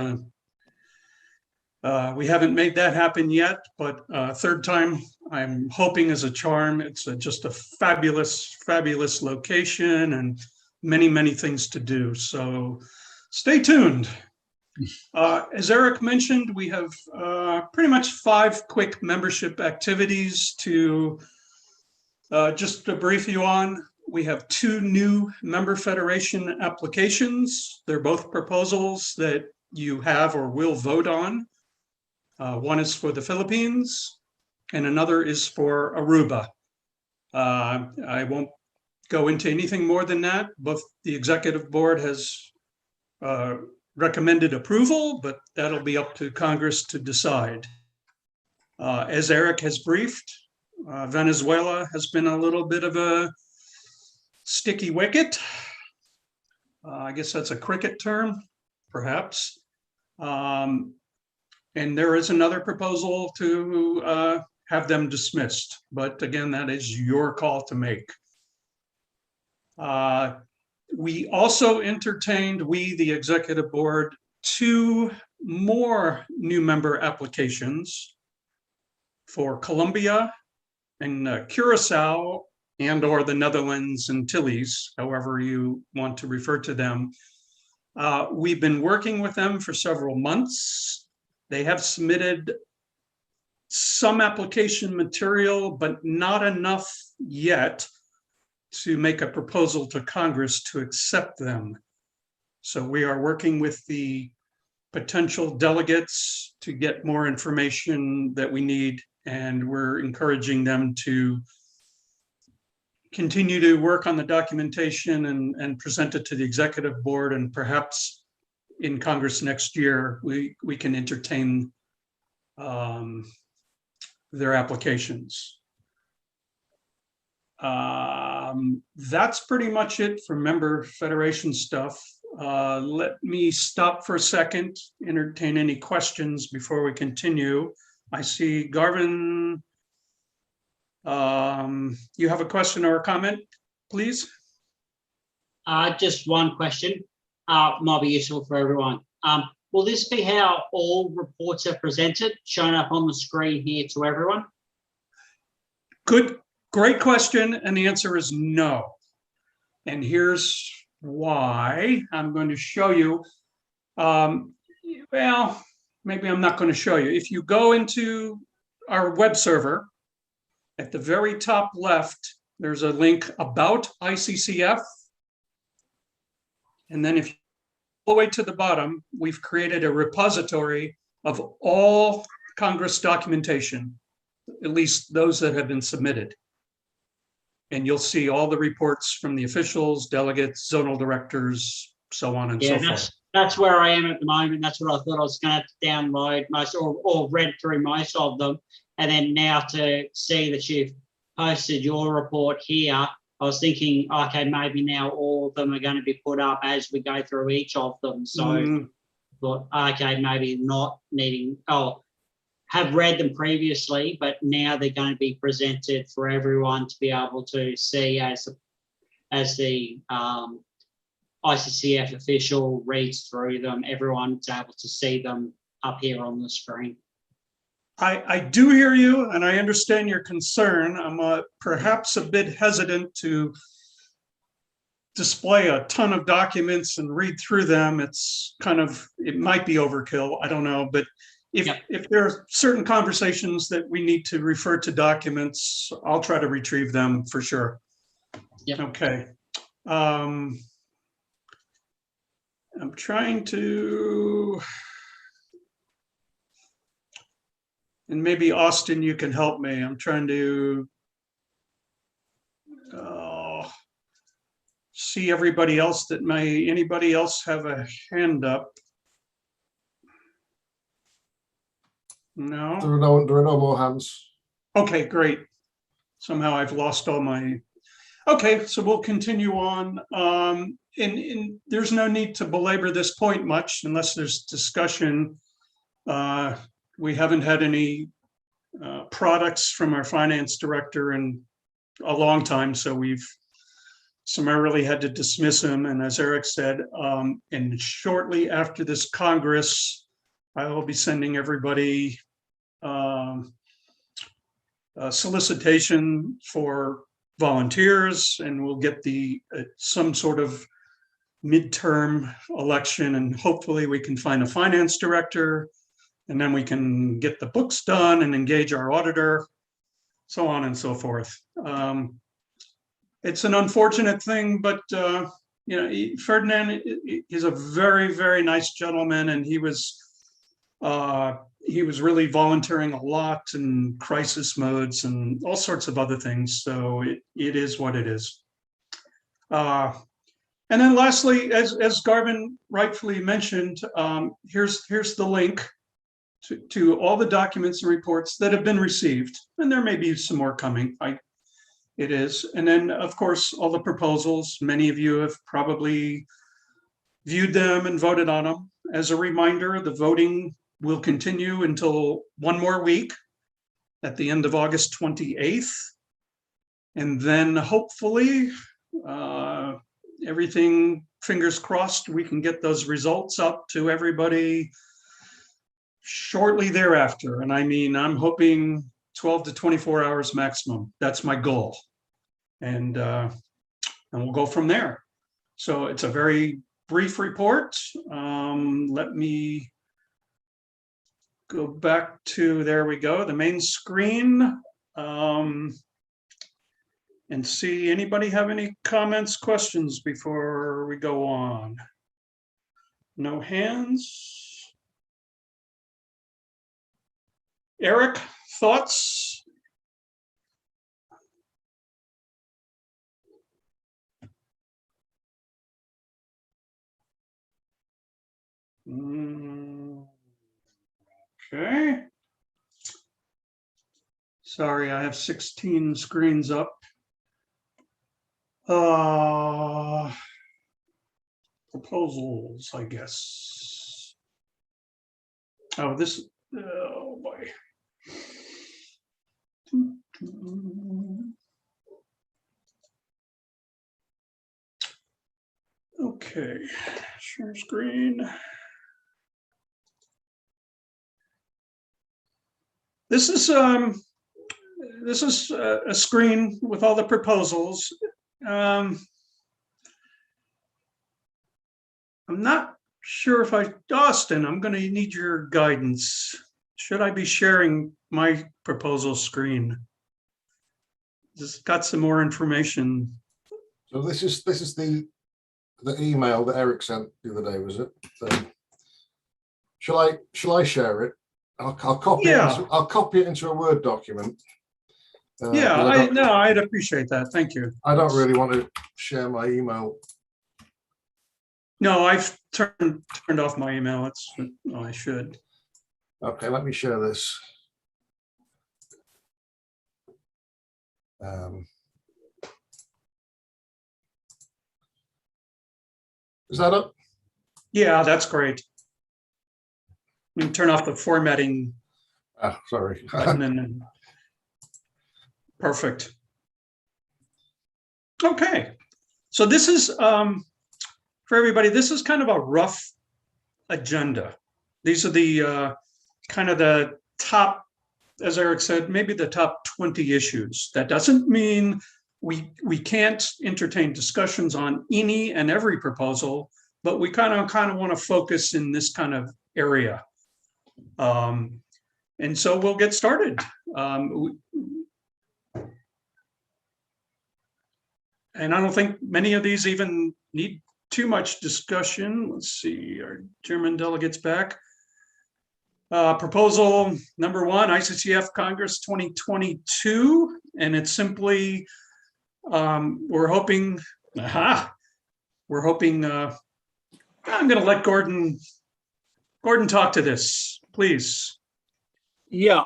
we haven't made that happen yet, but third time I'm hoping is a charm. It's just a fabulous, fabulous location and many, many things to do. So stay tuned. As Eric mentioned, we have pretty much 5 quick membership activities to just to brief you on. We have 2 new member federation applications. They're both proposals that you have or will vote on. One is for the Philippines and another is for Aruba. I won't go into anything more than that. Both the executive board has recommended approval, but that'll be up to Congress to decide. As Eric has briefed, Venezuela has been a little bit of a sticky wicket. I guess that's a cricket term, perhaps. And there is another proposal to have them dismissed. But again, that is your call to make. We also entertained, the executive board, 2 more new member applications for Colombia and Curacao and/or the Netherlands Antilles, however you want to refer to them. We've been working with them for several months. They have submitted some application material, but not enough yet to make a proposal to Congress to accept them. So we are working with the potential delegates to get more information that we need, and we're encouraging them to continue to work on the documentation and present it to the executive board, and perhaps in Congress next year, we can entertain their applications. That's pretty much it for member federation stuff. Let me stop for a second, entertain any questions before we continue. I see Garvin, you have a question or a comment, please? Just one question, might be useful for everyone. Will this be how all reports are presented, shown up on the screen here to everyone? Great question, and the answer is no. And here's why. I'm going to show you. Well, maybe I'm not going to show you. If you go into our web server, at the very top left, there's a link about ICCF. And then if you go all the way to the bottom, we've created a repository of all Congress documentation, at least those that have been submitted. And you'll see all the reports from the officials, delegates, zonal directors, so on and so forth. That's where I am at the moment. That's what I thought I was going to have to download most or read through most of them. And then now to see that you've posted your report here, I was thinking, okay, maybe now all of them are going to be put up as we go through each of them. So thought, okay, maybe not needing, have read them previously, but now they're going to be presented for everyone to be able to see as the ICCF official reads through them. Everyone's able to see them up here on the screen. I do hear you, and I understand your concern. I'm perhaps a bit hesitant to display a ton of documents and read through them. It's kind of, it might be overkill. I don't know, but if there are certain conversations that we need to refer to documents, I'll try to retrieve them for sure. Yeah. Okay. I'm trying to, and maybe Austin, you can help me. I'm trying to see everybody else that may, anybody else have a hand up? No? There are no more hands. Okay, great. Somehow I've lost all my, okay, so we'll continue on. And there's no need to belabor this point much unless there's discussion. We haven't had any products from our finance director in a long time, so we've summarily had to dismiss him. And as Eric said, and shortly after this Congress, I will be sending everybody a solicitation for volunteers, and we'll get the some sort of midterm election, and hopefully we can find a finance director, and then we can get the books done and engage our auditor, so on and so forth. It's an unfortunate thing, but you know, Ferdinand is a very, very nice gentleman, and he was really volunteering a lot in crisis modes and all sorts of other things. So it is what it is. And then lastly, as Garvin rightfully mentioned, here's the link to all the documents and reports that have been received. And there may be some more coming. It is. And then, of course, all the proposals. Many of you have probably viewed them and voted on them. As a reminder, the voting will continue until one more week. at the end of August 28th. And then hopefully, everything, fingers crossed, we can get those results up to everybody shortly thereafter. And I mean, I'm hoping 12 to 24 hours maximum. That's my goal. And we'll go from there. So it's a very brief report. Let me go back to, there we go, the main screen. And see, anybody have any comments, questions before we go on? No hands. Eric, thoughts? Okay. Sorry, I have 16 screens up. Proposals, I guess. Oh, this, oh boy. Okay, share screen. This is a screen with all the proposals. I'm not sure if Austin, I'm going to need your guidance. Should I be sharing my proposal screen? Just got some more information. So this is the email that Eric sent the other day, was it? Shall I share it? I'll copy it. I'll copy it into a Word document. I'd appreciate that. Thank you. I don't really want to share my email. No, I've turned off my email. I should. Okay, let me share this. Is that up? Yeah, that's great. You can turn off the formatting. Sorry. Button perfect. Okay, so this is for everybody. This is kind of a rough agenda. These are the kind of the top, as Eric said, maybe the top 20 issues. That doesn't mean we can't entertain discussions on any and every proposal, but we kind of want to focus in this kind of area. And so we'll get started. And I don't think many of these even need too much discussion. Let's see, our German delegates back. Proposal number 1, ICCF Congress 2022. And it's simply, we're hoping, I'm going to let Gordon talk to this, please. Yeah.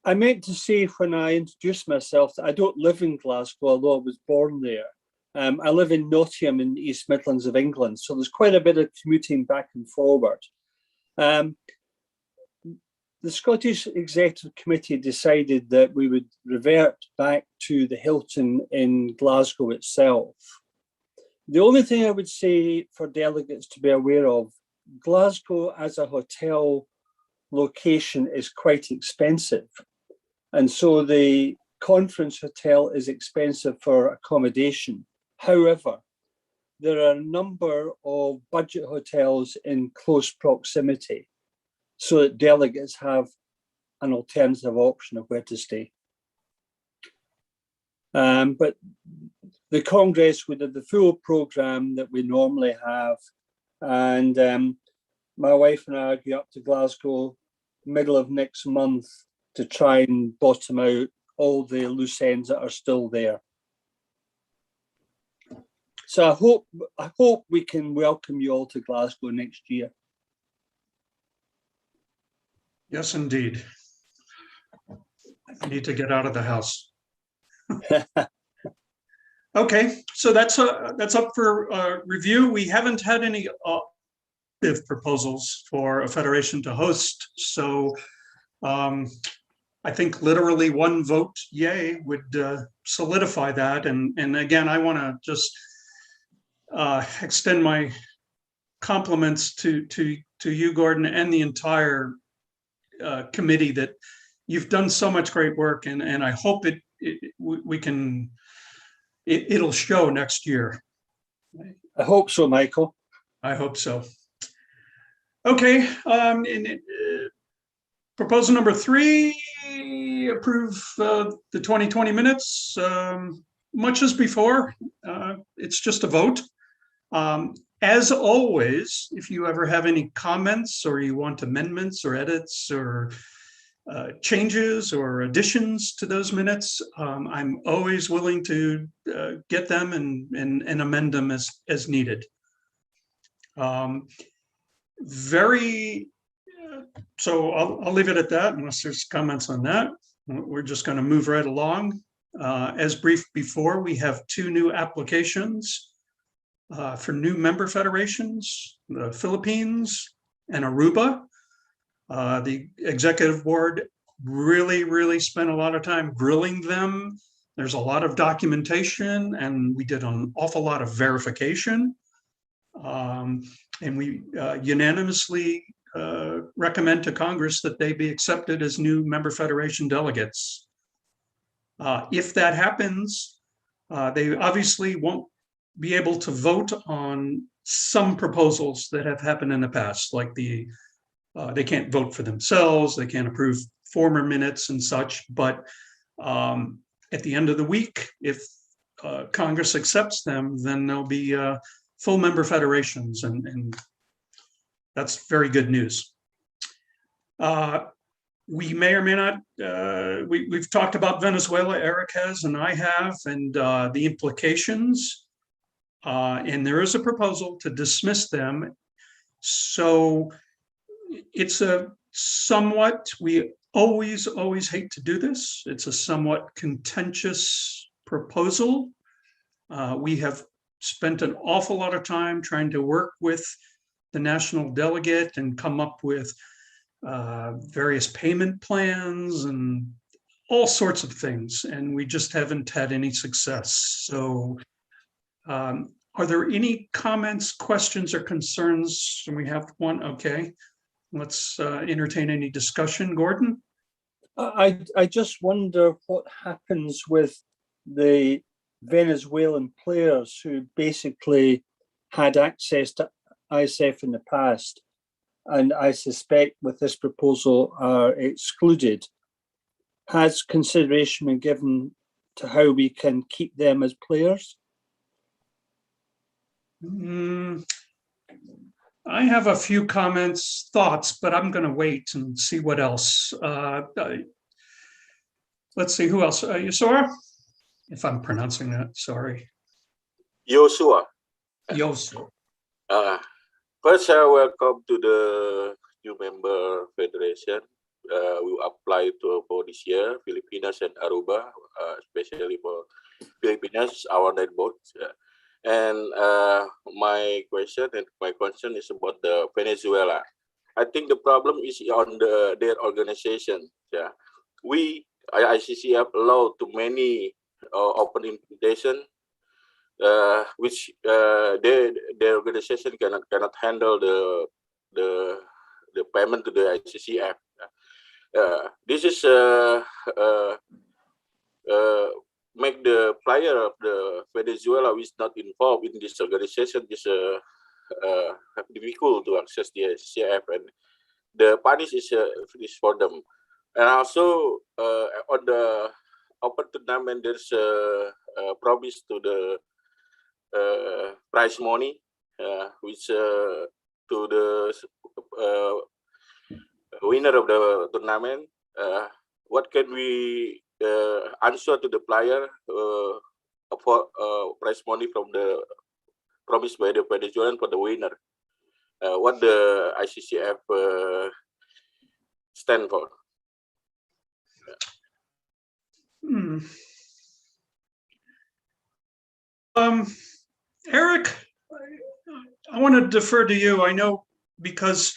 I meant to say when I introduced myself that I don't live in Glasgow, although I was born there. I live in Nottingham in the East Midlands of England, so there's quite a bit of commuting back and forward. The Scottish Executive Committee decided that we would revert back to the Hilton in Glasgow itself. The only thing I would say for delegates to be aware of, Glasgow as a hotel location is quite expensive. And so the conference hotel is expensive for accommodation. However, there are a number of budget hotels in close proximity so that delegates have an alternative option of where to stay. But the Congress would have the full program that we normally have. And my wife and I are going up to Glasgow middle of next month to try and bottom out all the loose ends that are still there. So I hope we can welcome you all to Glasgow next year. Yes, indeed. I need to get out of the house. Okay, so that's up for review. We haven't had any proposals for a federation to host, so I think literally one vote yay would solidify that. And again, I want to just extend my compliments to you, Gordon, and the entire committee, that you've done so much great work, and I hope it'll show next year. I hope so, Michael. I hope so. Okay, proposal number 3, approve the 2020 minutes. Much as before, it's just a vote. As always, if you ever have any comments or you want amendments or edits or changes or additions to those minutes, I'm always willing to get them and amend them as needed. So I'll leave it at that unless there's comments on that. We're just going to move right along. As briefed before, we have 2 new applications for new member federations, the Philippines and Aruba. The executive board really spent a lot of time grilling them. There's a lot of documentation, and we did an awful lot of verification. And we unanimously recommend to Congress that they be accepted as new member federation delegates. If that happens, they obviously won't be able to vote on some proposals that have happened in the past, like they can't vote for themselves, they can't approve former minutes and such, but at the end of the week, if Congress accepts them, then there'll be full member federations, and that's very good news. We may or may not, we've talked about Venezuela, Eric has, and I have, and the implications, and there is a proposal to dismiss them. So it's a somewhat, we always hate to do this. It's a somewhat contentious proposal. We have spent an awful lot of time trying to work with the national delegate and come up with various payment plans and all sorts of things, and we just haven't had any success. So are there any comments, questions, or concerns? And we have one. Okay, let's entertain any discussion. Gordon? I just wonder what happens with the Venezuelan players who basically had access to ICCF in the past, and I suspect with this proposal are excluded. Has consideration been given to how we can keep them as players? I have a few comments, thoughts, but I'm going to wait and see what else. Let's see, who else? Yosua? If I'm pronouncing that, sorry. Yosua. Yosua. First, welcome to the new member federation. We will apply for this year, Filipinas and Aruba, especially for Filipinas, our net boat. And my question and my concern is about the Venezuela. I think the problem is on their organization. Yeah, we ICCF allow too many open invitation, which their organization cannot handle the payment to the ICCF. This is make the player of the Venezuela who is not involved in this organization is difficult to access the ICCF, and the punish is for them. And also on the open tournament, there's a promise to the prize money, which to the winner of the tournament. What can we answer to the player for prize money from the promised by the Venezuelan for the winner? What the ICCF stand for? Eric, I want to defer to you. I know because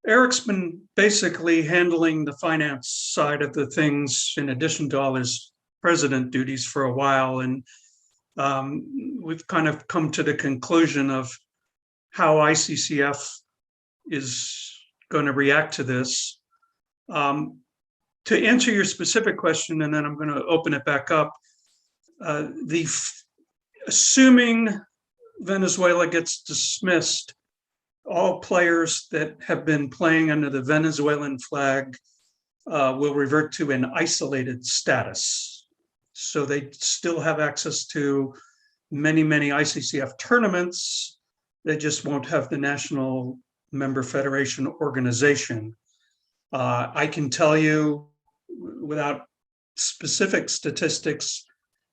Eric's been basically handling the finance side of the things in addition to all his president duties for a while. And we've kind of come to the conclusion of how ICCF is going to react to this. To answer your specific question, and then I'm going to open it back up, assuming Venezuela gets dismissed, all players that have been playing under the Venezuelan flag will revert to an isolated status. So they still have access to many, many ICCF tournaments. They just won't have the national member federation organization. I can tell you, without specific statistics,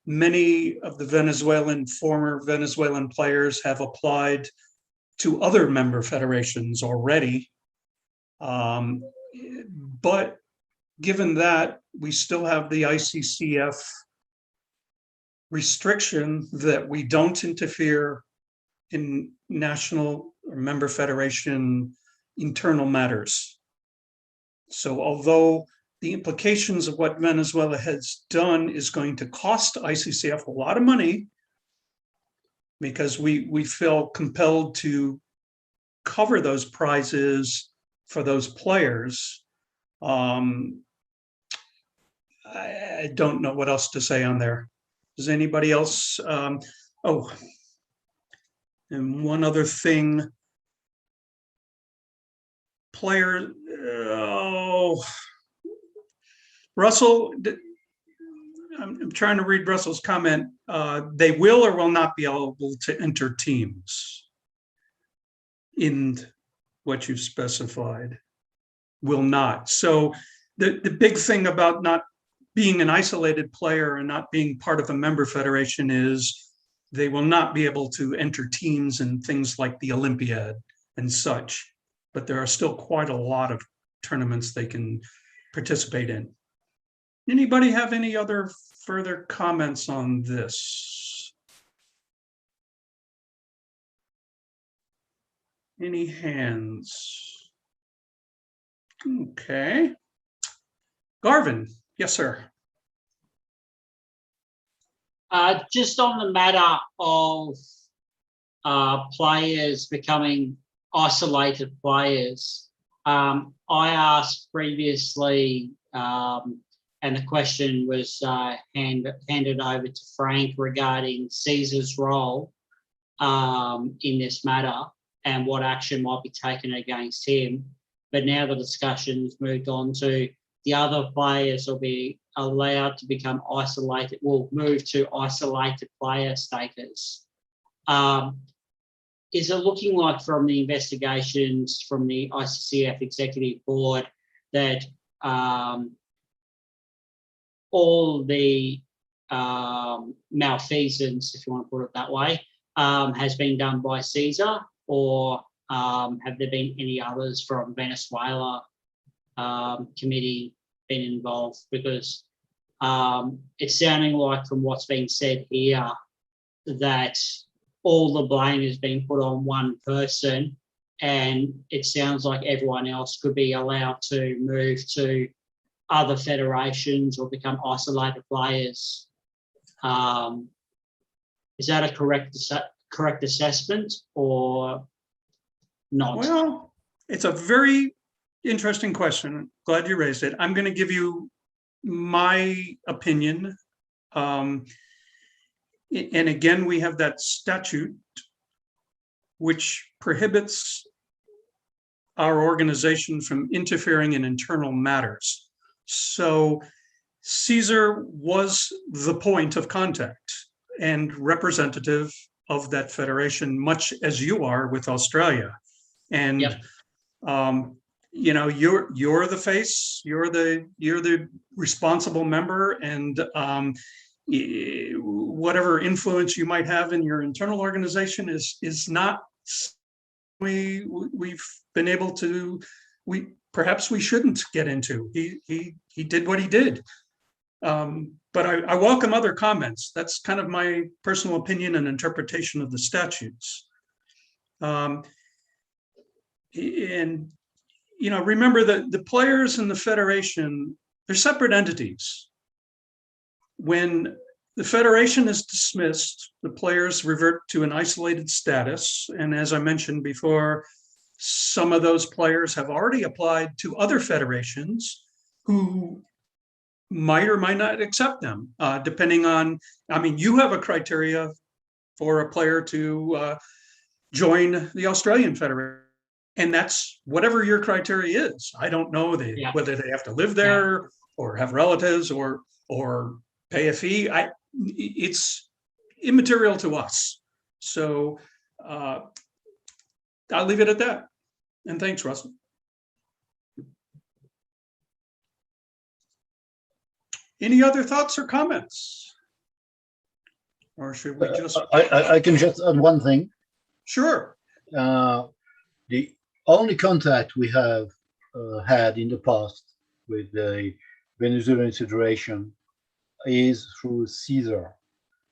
many of the former Venezuelan players have applied to other member federations already. But given that, we still have the ICCF restriction that we don't interfere in national or member federation internal matters. So although the implications of what Venezuela has done is going to cost ICCF a lot of money, because we feel compelled to cover those prizes for those players. I don't know what else to say on there. Does anybody else? Oh, and one other thing. Russell, I'm trying to read Russell's comment. They will or will not be able to enter teams in what you've specified. Will not. So the big thing about not being an isolated player and not being part of a member federation is they will not be able to enter teams and things like the Olympiad and such. But there are still quite a lot of tournaments they can participate in. Anybody have any other further comments on this? Any hands? Okay. Garvin, yes, sir. Just on the matter of players becoming isolated players, I asked previously, and the question was handed over to Frank regarding Caesar's role in this matter and what action might be taken against him. But now the discussion's moved on to the other players will be allowed to become isolated, will move to isolated player status. Is it looking like from the investigations from the ICCF Executive Board that all the malfeasance, if you want to put it that way, has been done by Caesar, or have there been any others from Venezuela committee been involved? Because it's sounding like from what's been said here that all the blame is being put on one person, and it sounds like everyone else could be allowed to move to other federations or become isolated players. Is that a correct assessment or not? Well, it's a very interesting question. Glad you raised it. I'm going to give you my opinion. And again, we have that statute which prohibits our organization from interfering in internal matters. So Caesar was the point of contact and representative of that federation, much as you are with Australia. And yep. You know, you're the face, you're the responsible member, and whatever influence you might have in your internal organization is not we've been able to, perhaps we shouldn't get into. He did what he did. But I welcome other comments. That's kind of my personal opinion and interpretation of the statutes. And remember that the players and the federation, they're separate entities. When the federation is dismissed, the players revert to an isolated status. And as I mentioned before, some of those players have already applied to other federations who might or might not accept them, depending on, you have a criteria for a player to join the Australian Federation. And that's whatever your criteria is. I don't know whether they have to live there or have relatives or pay a fee. It's immaterial to us. So I'll leave it at that. And thanks, Russell. Any other thoughts or comments? Or should we just... I can just add one thing. Sure. The only contact we have had in the past with the Venezuelan Federation is through Caesar.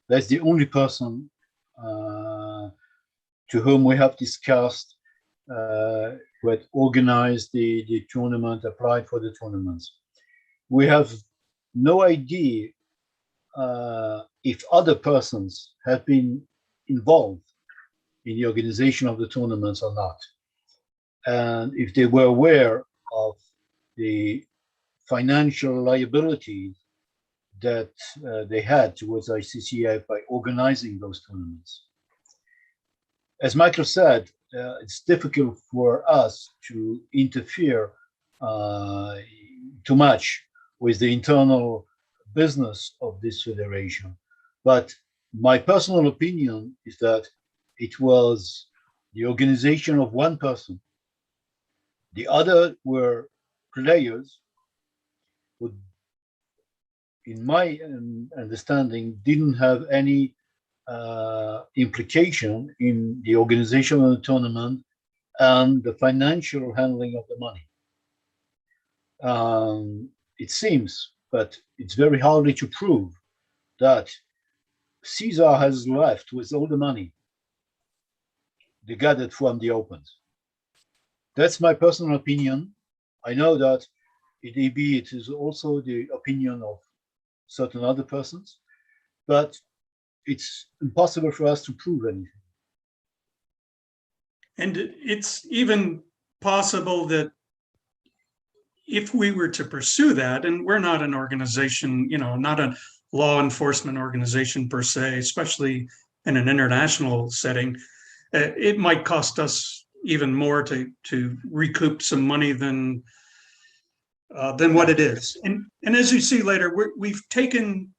That's the only person to whom we have discussed who had organized the tournament, applied for the tournaments. We have no idea if other persons have been involved in the organization of the tournaments or not. And if they were aware of the financial liabilities that they had towards ICCF by organizing those tournaments. As Michael said, it's difficult for us to interfere too much with the internal business of this federation. But my personal opinion is that it was the organization of one person. The other were players who, in my understanding, didn't have any implication in the organization of the tournament and the financial handling of the money. It seems, but it's very hardly to prove, that Caesar has left with all the money they gathered from the Opens. That's my personal opinion. I know that it may be it is also the opinion of certain other persons, but it's impossible for us to prove anything. And it's even possible that if we were to pursue that, and we're not an organization, not a law enforcement organization per se, especially in an international setting, it might cost us even more to recoup some money than what it is. And as you see later, we've taken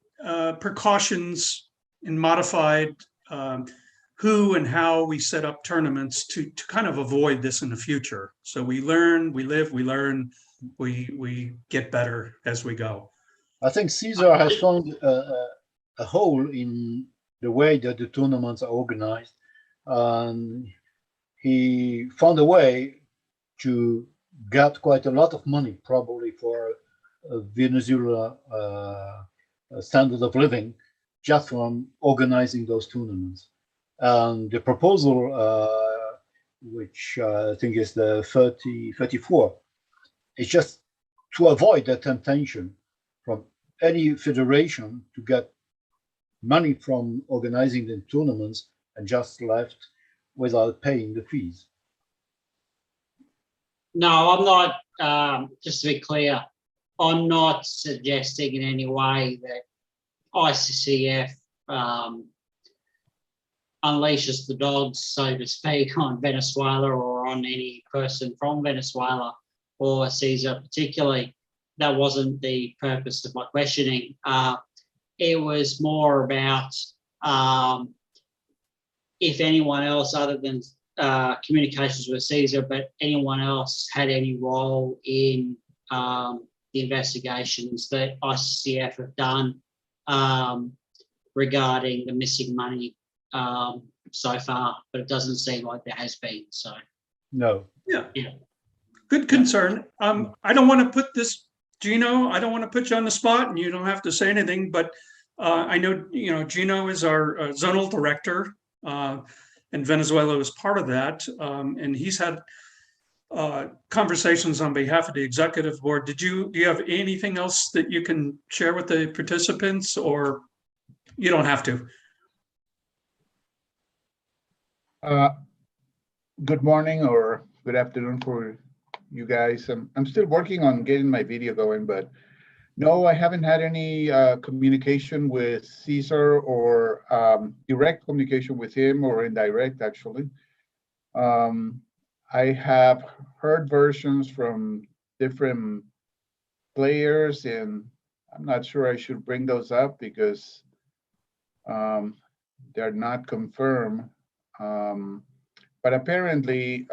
precautions and modified who and how we set up tournaments to kind of avoid this in the future. So we learn, we live, we learn, we get better as we go. I think Caesar has found a hole in the way that the tournaments are organized. He found a way to get quite a lot of money, probably for Venezuela standard of living, just from organizing those tournaments. And the proposal, which I think is the 34, is just to avoid that temptation from any federation to get money from organizing the tournaments and just left without paying the fees. No, I'm not, just to be clear, I'm not suggesting in any way that ICCF unleashes the dogs, so to speak, on Venezuela or on any person from Venezuela or Caesar particularly. That wasn't the purpose of my questioning. It was more about if anyone else other than communications with Caesar, but anyone else had any role in the investigations that ICCF have done regarding the missing money so far, but it doesn't seem like there has been. So no. Yeah. Good concern. I don't want to put this, Gino, I don't want to put you on the spot, and you don't have to say anything, but I know, Gino is our zonal director, and Venezuela was part of that. And he's had conversations on behalf of the executive board. Do you have anything else that you can share with the participants, or you don't have to? Good morning or good afternoon for you guys. I'm still working on getting my video going, but no, I haven't had any communication with Caesar or direct communication with him, or indirect actually. I have heard versions from different players, and I'm not sure I should bring those up because they're not confirmed. But apparently,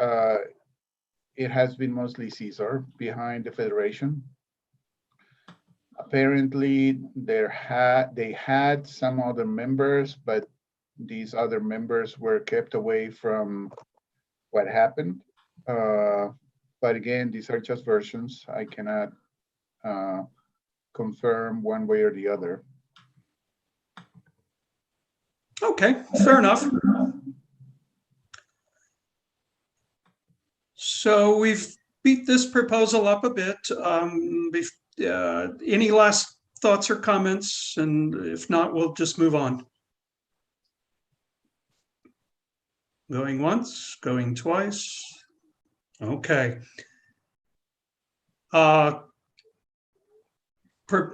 it has been mostly Caesar behind the federation. Apparently, they had some other members, but these other members were kept away from what happened. But again, these are just versions. I cannot confirm one way or the other. Okay, fair enough. So we've beat this proposal up a bit. Any last thoughts or comments? And if not, we'll just move on. Going once, going twice. Okay.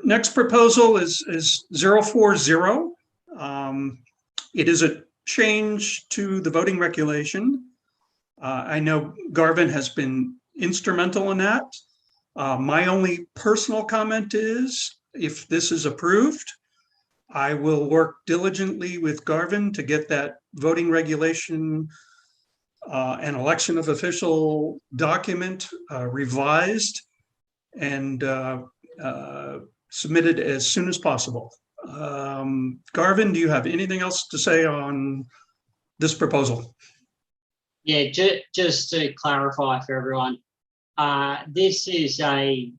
Next proposal is 040. It is a change to the voting regulation. I know Garvin has been instrumental in that. My only personal comment is, if this is approved, I will work diligently with Garvin to get that voting regulation and election of official document revised and submitted as soon as possible. Garvin, do you have anything else to say on this proposal? Yeah, just to clarify for everyone, this is a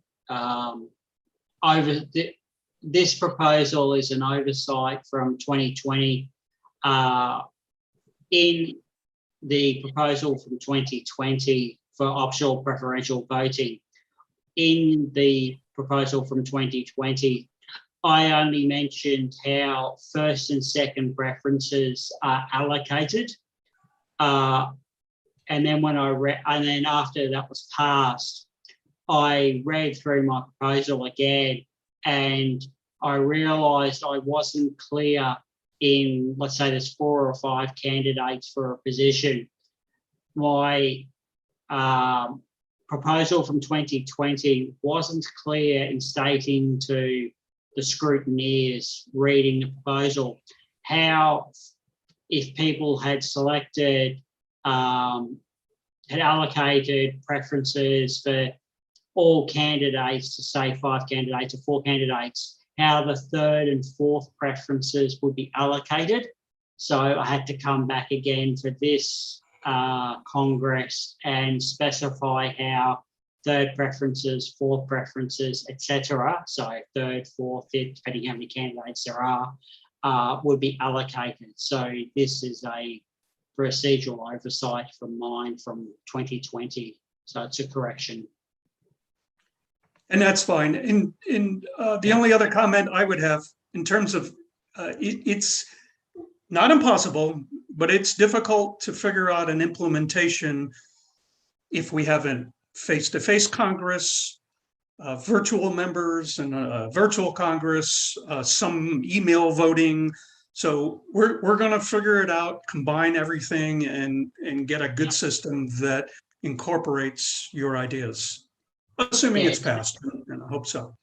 this proposal is an oversight from 2020. In the proposal from 2020 for optional preferential voting, in the proposal from 2020, I only mentioned how first and second preferences are allocated. And then when and then after that was passed, I read through my proposal again, and I realised I wasn't clear in, let's say there's 4 or 5 candidates for a position. My proposal from 2020 wasn't clear in stating to the scrutineers reading the proposal how, if people had selected, had allocated preferences for all candidates to say 5 candidates or 4 candidates, how the third and fourth preferences would be allocated. So I had to come back again for this Congress and specify how third preferences, fourth preferences, etc. So third, fourth, fifth, depending how many candidates there are, would be allocated. So this is a procedural oversight from mine from 2020. So it's a correction. And that's fine. And the only other comment I would have in terms of, it's not impossible, but it's difficult to figure out an implementation if we have a face-to-face Congress, virtual members and a virtual Congress, some email voting. So we're going to figure it out, combine everything, and get a good system that incorporates your ideas, assuming it's passed, and I hope so.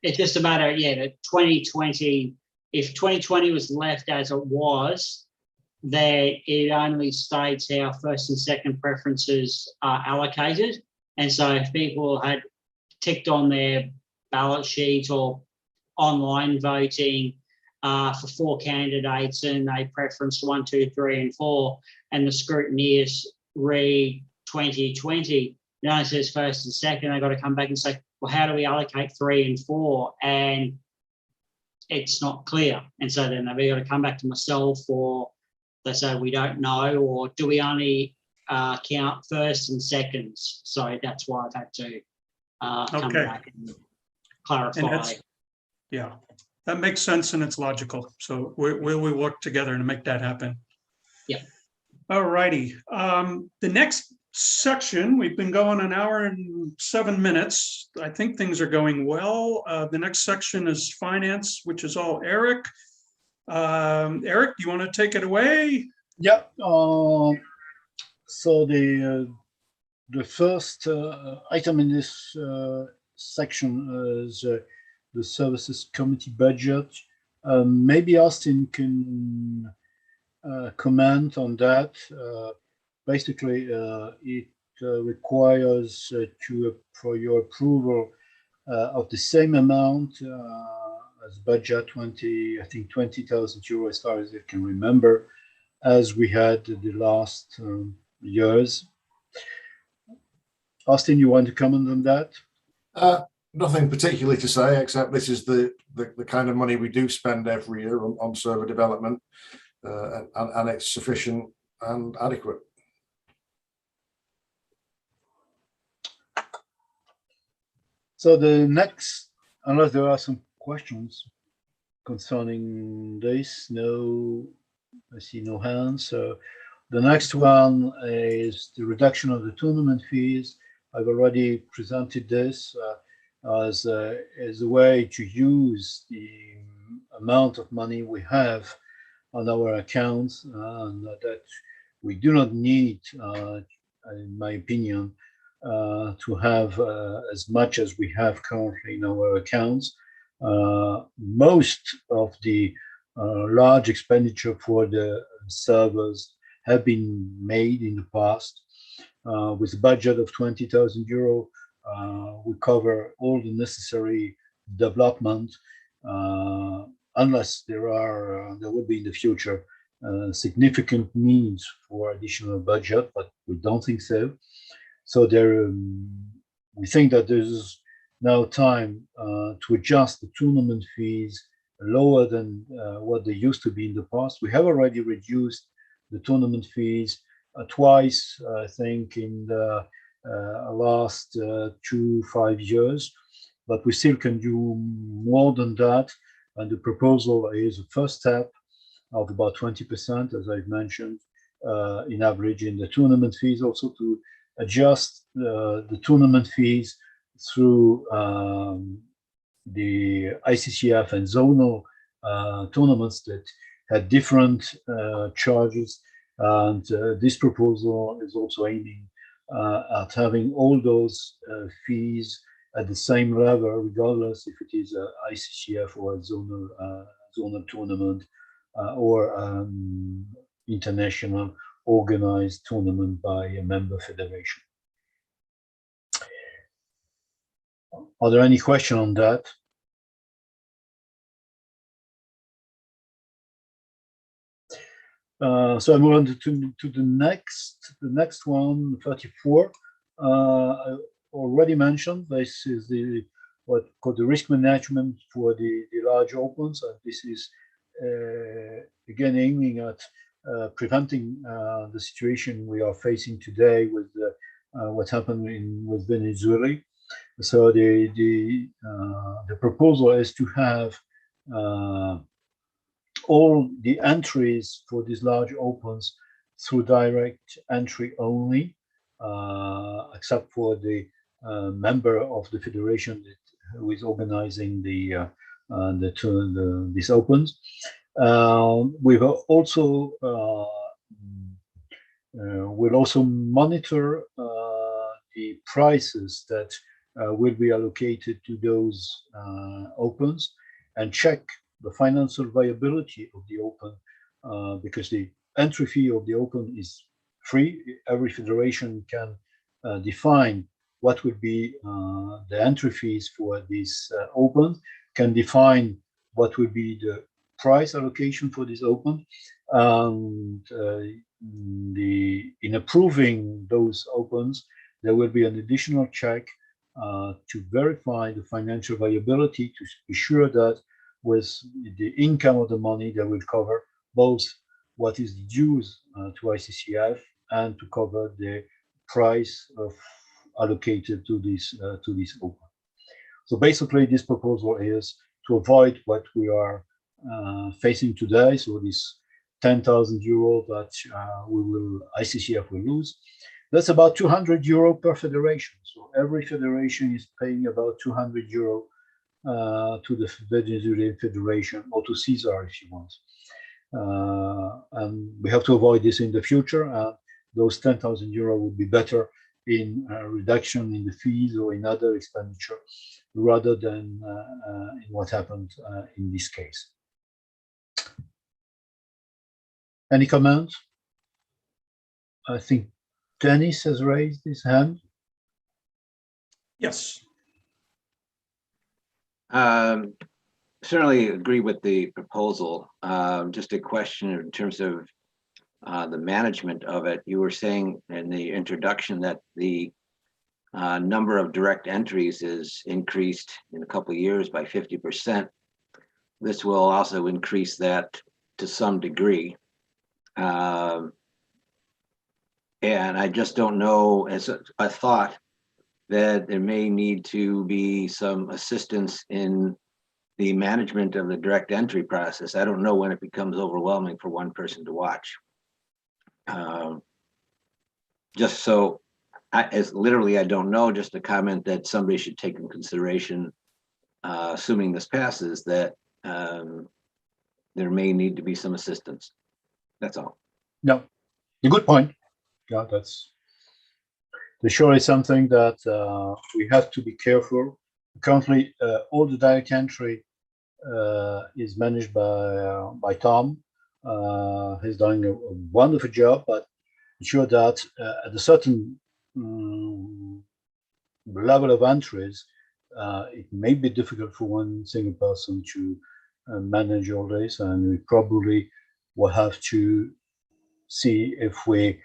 It's just a matter, yeah, that 2020, if 2020 was left as it was, that it only states how first and second preferences are allocated. And so if people had ticked on their ballot sheet or online voting for 4 candidates and they preferenced 1, 2, 3, and 4, and the scrutineers read 2020, it only says first and second, they've got to come back and say, well, how do we allocate 3 and 4? And it's not clear. And so then they've got to come back to myself, or they say, we don't know, or do we only count first and seconds. So that's why I've had to come Okay. back and And clarify. that's, yeah, that makes sense and it's logical. So we work together to make that happen. Yeah. All righty. The next section, we've been going an hour and 7 minutes. I think things are going well. The next section is finance, which is all Eric. Eric, do you want to take it away? Yeah. So the first item in this section is the services committee budget. Maybe Austin can comment on that. Basically, it requires for your approval of the same amount as budget 20, I think 20,000 euros as far as I can remember, as we had the last years. Austin, you want to comment on that? Nothing particularly to say, except this is the kind of money we do spend every year on server development, and it's sufficient and adequate. So the next, unless there are some questions concerning this, no, I see no hands. So the next one is the reduction of the tournament fees. I've already presented this as a way to use the amount of money we have on our accounts, and that we do not need, in my opinion, to have as much as we have currently in our accounts. Most of the large expenditure for the servers have been made in the past. With a budget of 20,000 euro, we cover all the necessary development, unless there will be in the future significant needs for additional budget, but we don't think so. So we think that there's now time to adjust the tournament fees lower than what they used to be in the past. We have already reduced the tournament fees twice, I think, in the last 5 years, but we still can do more than that. And the proposal is a first step of about 20%, as I've mentioned, in average in the tournament fees, also to adjust the tournament fees through the ICCF and zonal tournaments that had different charges. And this proposal is also aiming at having all those fees at the same level, regardless if it is a ICCF or a zonal tournament or international organized tournament by a member federation. Are there any questions on that? So I move on to the next one, 34. I already mentioned this is what called the risk management for the large opens, and this is again aiming at preventing the situation we are facing today with what happened with Venezuela. So the proposal is to have all the entries for these large opens through direct entry only, except for the member of the federation who is organizing these opens. We've also we'll also monitor the prices that will be allocated to those opens and check the financial viability of the open, because the entry fee of the open is free. Every federation can define what would be the entry fees for this open, can define what would be the price allocation for this open, and in approving those opens, there will be an additional check to verify the financial viability, to be sure that with the income of the money, they will cover both what is due to ICCF and to cover the price of allocated to this open. So basically, this proposal is to avoid what we are facing today. So this 10,000 euro that ICCF will lose. That's about 200 euro per federation. So every federation is paying about 200 euro to the Venezuelan Federation, or to Caesar if you want. And we have to avoid this in the future. Those 10,000 euro would be better in reduction in the fees or in other expenditure, rather than in what happened in this case. Any comments? I think Dennis has raised his hand. Yes. Certainly agree with the proposal. Just a question in terms of the management of it. You were saying in the introduction that the number of direct entries is increased in a couple of years by 50%. This will also increase that to some degree. And I just don't know, as a thought, that there may need to be some assistance in the management of the direct entry process. I don't know when it becomes overwhelming for one person to watch. Just so, as literally I don't know, just a comment that somebody should take in consideration, assuming this passes, that there may need to be some assistance. That's all. No, a good point. Yeah, that's sure is something that we have to be careful. Currently, all the direct entry is managed by Tom. He's doing a wonderful job, but ensure that at a certain level of entries, it may be difficult for one single person to manage all this, and we probably will have to see if we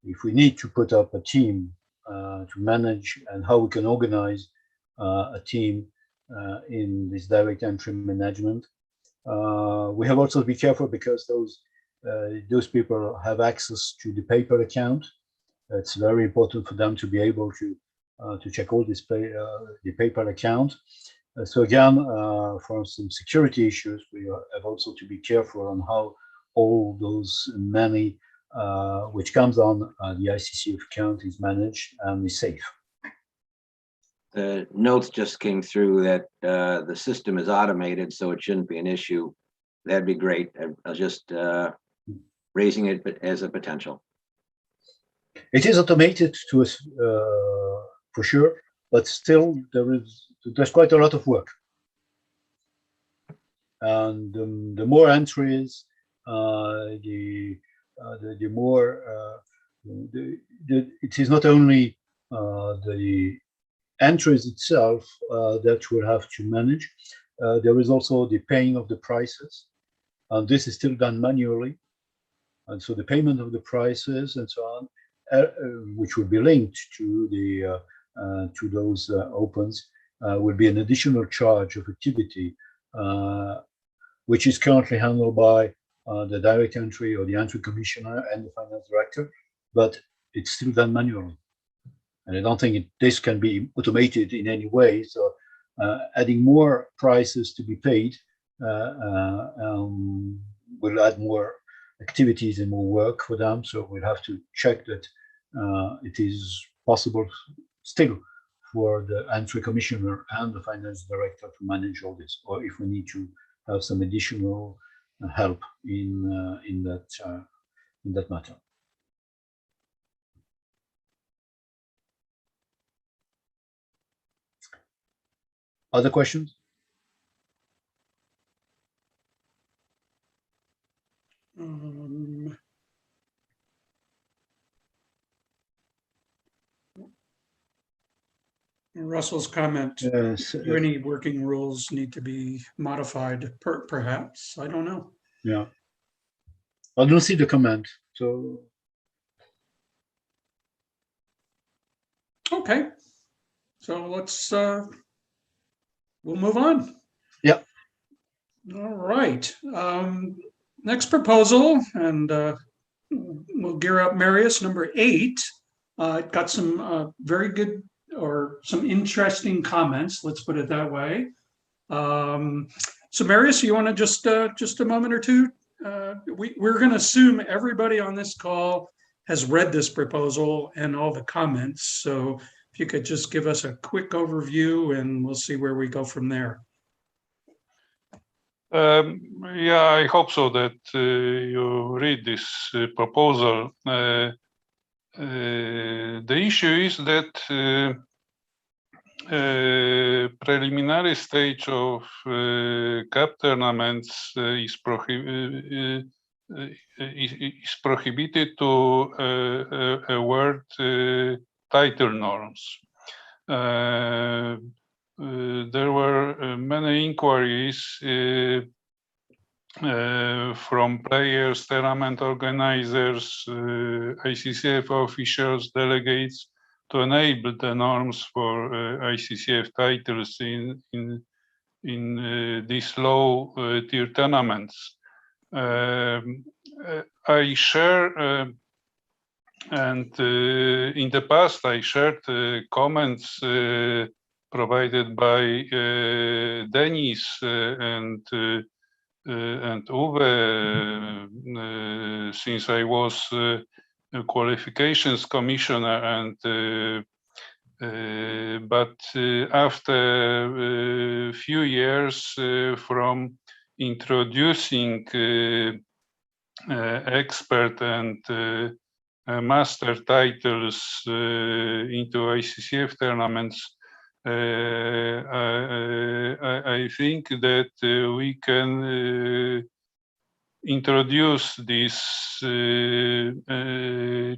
if we need to put up a team to manage, and how we can organize a team in this direct entry management. We have also to be careful because those people have access to the paper account. It's very important for them to be able to check all this the paper account. So again, for some security issues, we have also to be careful on how all those money which comes on the ICCF account is managed and is safe. The notes just came through that the system is automated, so it shouldn't be an issue. That'd be great. I was just raising it as a potential. It is automated to us for sure, but still there's quite a lot of work. And the more entries, the more it is not only the entries itself that we'll have to manage. There is also the paying of the prices, and this is still done manually. And so the payment of the prices and so on, which will be linked to the to those opens, will be an additional charge of activity, which is currently handled by the direct entry or the entry commissioner and the finance director, but it's still done manually. And I don't think this can be automated in any way. So adding more prices to be paid will add more activities and more work for them. So we'll have to check that it is possible still for the entry commissioner and the finance director to manage all this, or if we need to have some additional help in that matter. Other questions? Russell's comment, do any working rules need to be modified? Perhaps, I don't know. Yeah, I don't see the comment, so. Okay, so let's, we'll move on. Yeah. All right, next proposal, and we'll gear up Marius, number 8. Got some very good or some interesting comments. Let's put it that way. So Marius, you want to just a moment or two? We're going to assume everybody on this call has read this proposal and all the comments. So if you could just give us a quick overview and we'll see where we go from there. Yeah, I hope so that you read this proposal. The issue is that preliminary stage of cup tournaments is prohibited to award title norms. There were many inquiries from players, tournament organizers, ICCF officials, delegates, to enable the norms for ICCF titles in these low tier tournaments. I share, and in the past I shared comments provided by Denis and Uwe, since I was qualifications commissioner, and but after a few years from introducing expert and master titles into ICCF tournaments, I think that we can introduce this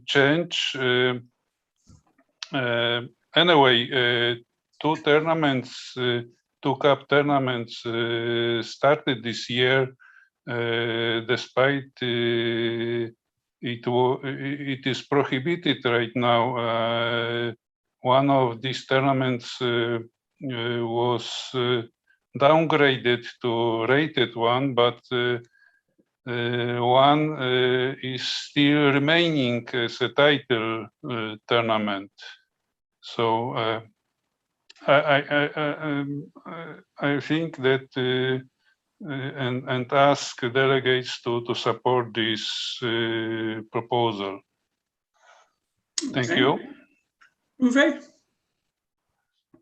change. Anyway, two cup tournaments started this year, despite it is prohibited right now. One of these tournaments was downgraded to rated one, but one is still remaining as a title tournament. So I think that and ask delegates to support this proposal. Thank you. Uwe?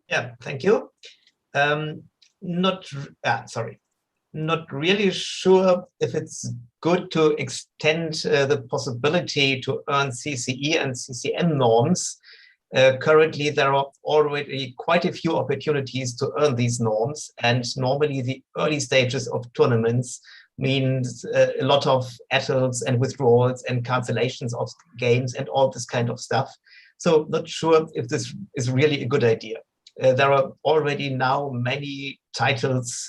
Yeah, thank you. Not really sure if it's good to extend the possibility to earn CCE and CCM norms. Currently, there are already quite a few opportunities to earn these norms, and normally the early stages of tournaments means a lot of attles and withdrawals and cancellations of games and all this kind of stuff. So not sure if this is really a good idea. There are already now many titles,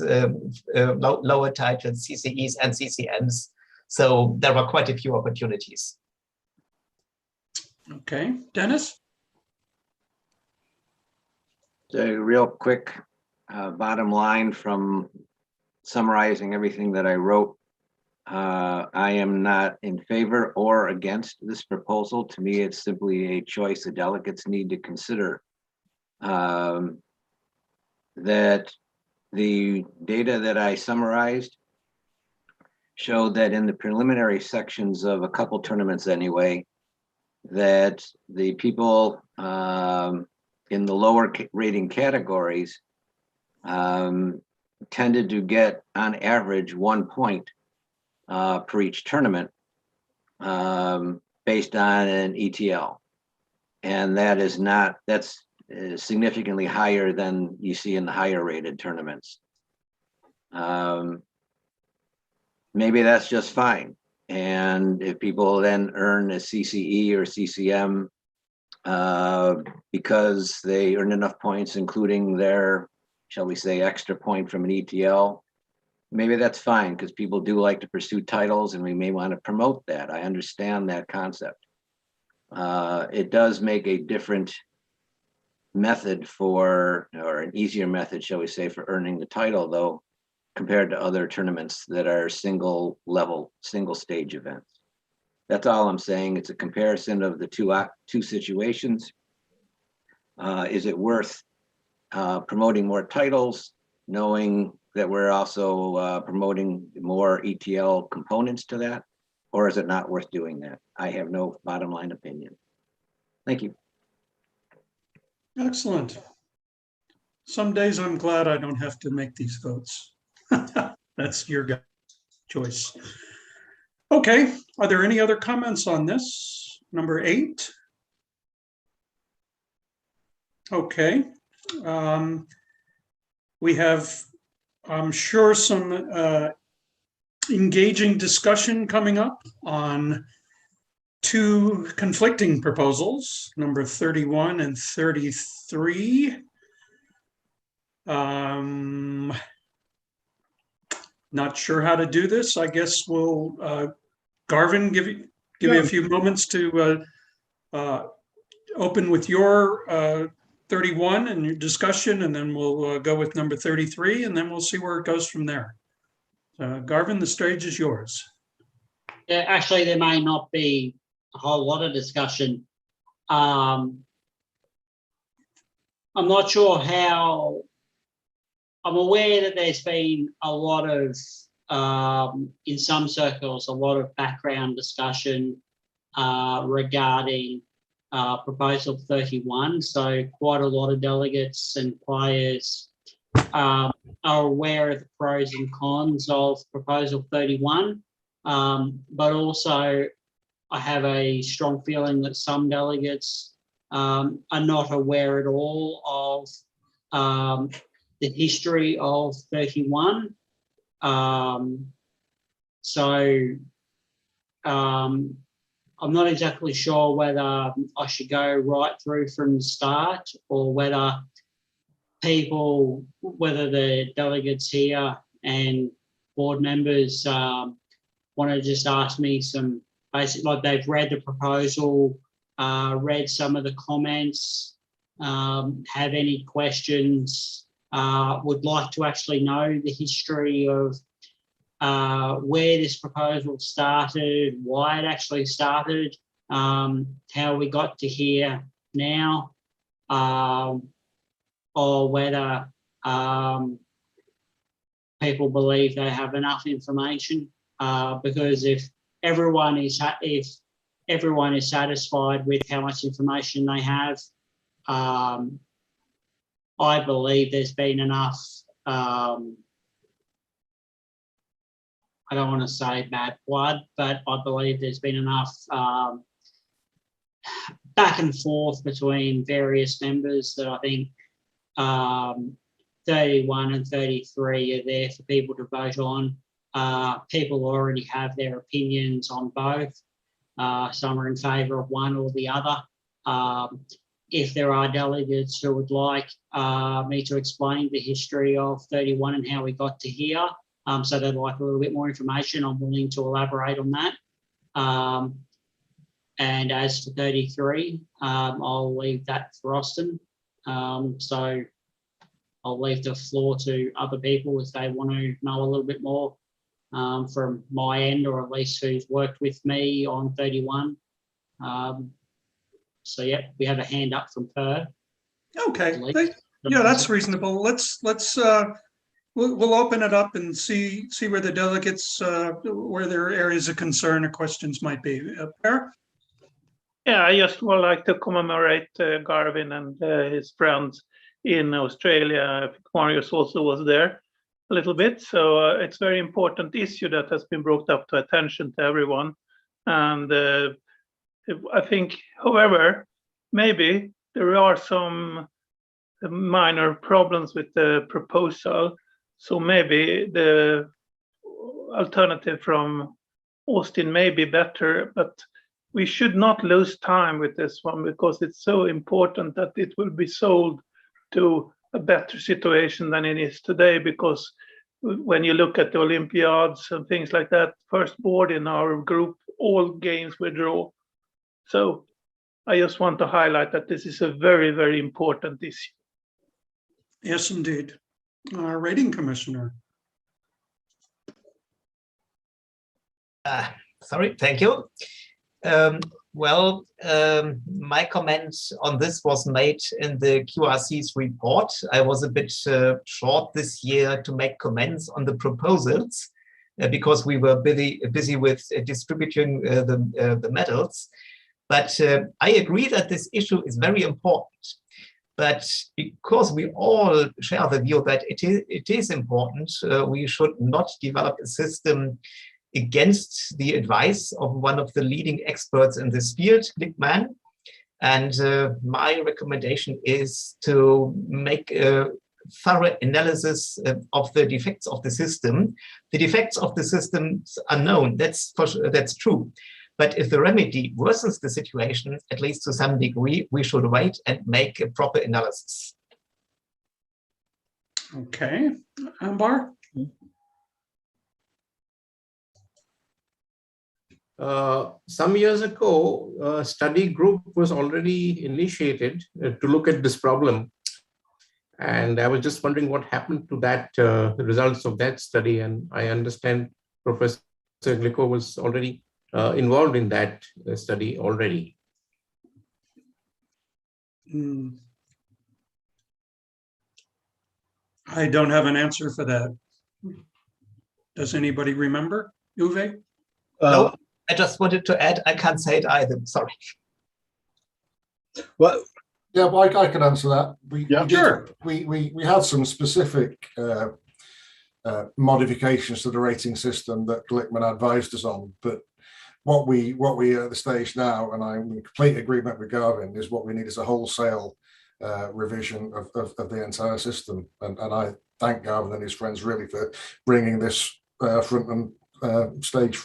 lower titles, CCEs and CCMs. So there are quite a few opportunities. Okay, Dennis? A real quick bottom line from summarizing everything that I wrote. I am not in favor or against this proposal. To me, it's simply a choice the delegates need to consider. That the data that I summarized showed that in the preliminary sections of a couple tournaments anyway, that the people in the lower rating categories tended to get on average 1 point per each tournament based on an ETL. And that is not, that's significantly higher than you see in the higher rated tournaments. Maybe that's just fine. And if people then earn a CCE or CCM because they earn enough points, including their, shall we say, extra point from an ETL, maybe that's fine, because people do like to pursue titles and we may want to promote that. I understand that concept. It does make a different method for, or an easier method, shall we say, for earning the title, though, compared to other tournaments that are single level, single stage events. That's all I'm saying. It's a comparison of the two situations. Is it worth promoting more titles, knowing that we're also promoting more ETL components to that? Or is it not worth doing that? I have no bottom line opinion. Thank you. Excellent. Some days I'm glad I don't have to make these votes. That's your choice. Okay, are there any other comments on this? Number 8. Okay. We have, I'm sure, some engaging discussion coming up on 2 conflicting proposals, number 31 and 33. Not sure how to do this. I guess we'll, Garvin, give you a few moments to open with your 31 and your discussion, and then we'll go with number 33, and then we'll see where it goes from there. Garvin, the stage is yours. Yeah, actually, there may not be a whole lot of discussion. I'm not sure how. I'm aware that there's been a lot of, in some circles, a lot of background discussion regarding Proposal 31. So quite a lot of delegates and players are aware of the pros and cons of Proposal 31. But also, I have a strong feeling that some delegates are not aware at all of the history of 31. I'm not exactly sure whether I should go right through from the start, or whether the delegates here and board members want to just ask me some basic, like they've read the proposal, read some of the comments, have any questions, would like to actually know the history of where this proposal started, why it actually started, how we got to here now, or whether people believe they have enough information. Because if everyone is satisfied with how much information they have, I believe there's been enough, I don't want to say bad blood, but I believe there's been enough back and forth between various members that I think 31 and 33 are there for people to vote on. People already have their opinions on both. Some are in favour of one or the other. If there are delegates who would like me to explain the history of 31 and how we got to here, so they'd like a little bit more information, I'm willing to elaborate on that. And as for 33, I'll leave that for Austin. So I'll leave the floor to other people if they want to know a little bit more from my end, or at least who's worked with me on 31. So yeah, we have a hand up from Per. Okay, yeah, that's reasonable. We'll open it up and see where the delegates, where their areas of concern or questions might be. Per? Yeah, I just would like to commemorate Garvin and his friends in Australia. Marius also was there a little bit. So it's a very important issue that has been brought up to attention to everyone. And I think, however, maybe there are some minor problems with the proposal. So maybe the alternative from Austin may be better, but we should not lose time with this one, because it's so important that it will be sold to a better situation than it is today. Because when you look at the Olympiads and things like that, first board in our group, all games were draw. So I just want to highlight that this is a very, very important issue. Yes, indeed. Rating Commissioner. Sorry, thank you. My comment on this was made in the QRC's report. I was a bit short this year to make comments on the proposals because we were busy with distributing the medals. But I agree that this issue is very important. But because we all share the view that it is important, we should not develop a system against the advice of one of the leading experts in this field, Glickman. And my recommendation is to make a thorough analysis of the defects of the system. The defects of the system are known, that's true. But if the remedy worsens the situation, at least to some degree, we should wait and make a proper analysis. Okay, Ambar? Some years ago, a study group was already initiated to look at this problem. And I was just wondering what happened to that, the results of that study. And I understand Professor Glico was already involved in that study already. I don't have an answer for that. Does anybody remember? Uwe? No, I just wanted to add, I can't say it either, sorry. Well, yeah, well, I can answer that. Sure. We had some specific modifications to the rating system that Glickman advised us on, but what we are at the stage now, and I'm in complete agreement with Garvin, is what we need is a wholesale revision of the entire system. And I thank Garvin and his friends really for bringing this front and stage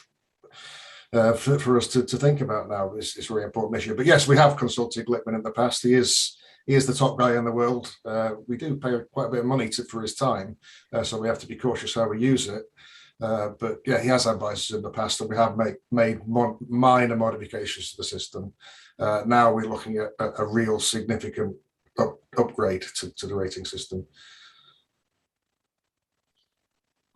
for us to think about now. It's a very important issue. But yes, we have consulted Glickman in the past. He is the top guy in the world. We do pay quite a bit of money for his time, so we have to be cautious how we use it. But yeah, he has advised us in the past, and we have made minor modifications to the system. Now we're looking at a real significant upgrade to the rating system.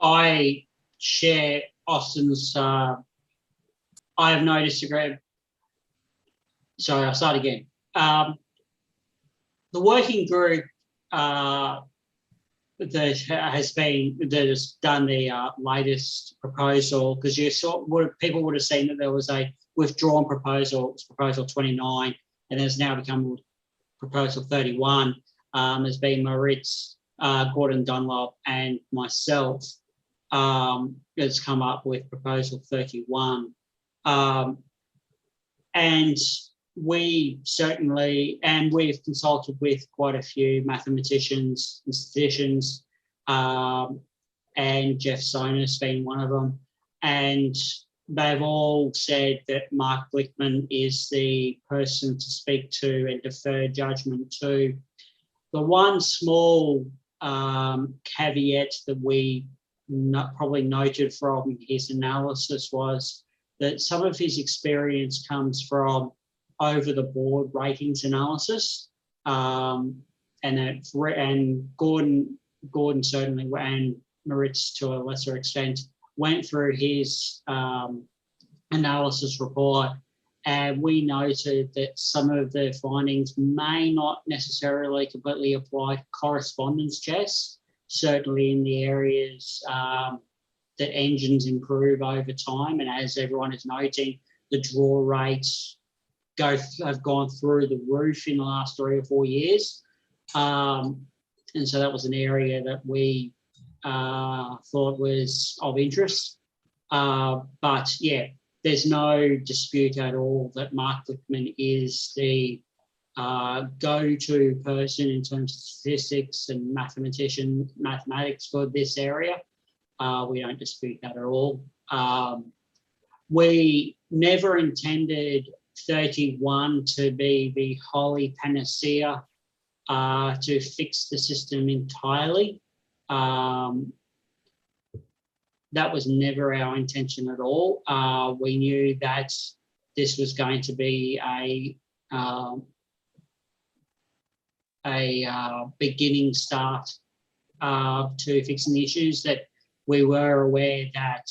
I share Austin's. I have no disagreement. Sorry, I'll start again. The working group that has done the latest proposal, because people would have seen that there was a withdrawn proposal, it's proposal 29, and has now become proposal 31. Has been Maritz, Gordon Dunlop, and myself has come up with proposal 31. And we certainly, and we've consulted with quite a few mathematicians and statisticians, and Jeff Sonus being one of them, and they've all said that Mark Glickman is the person to speak to and defer judgment to. The one small caveat that we probably noted from his analysis was that some of his experience comes from over-the-board ratings analysis, and Gordon certainly, and Maritz to a lesser extent, went through his analysis report, and we noted that some of the findings may not necessarily completely apply to correspondence chess, certainly in the areas that engines improve over time, and as everyone is noting, the draw rates have gone through the roof in the last 3 or 4 years. And so that was an area that we thought was of interest. But yeah, there's no dispute at all that Mark Glickman is the go-to person in terms of statistics and mathematics for this area. We don't dispute that at all. We never intended 31 to be the holy panacea to fix the system entirely. That was never our intention at all. We knew that this was going to be a beginning start to fixing the issues, that we were aware that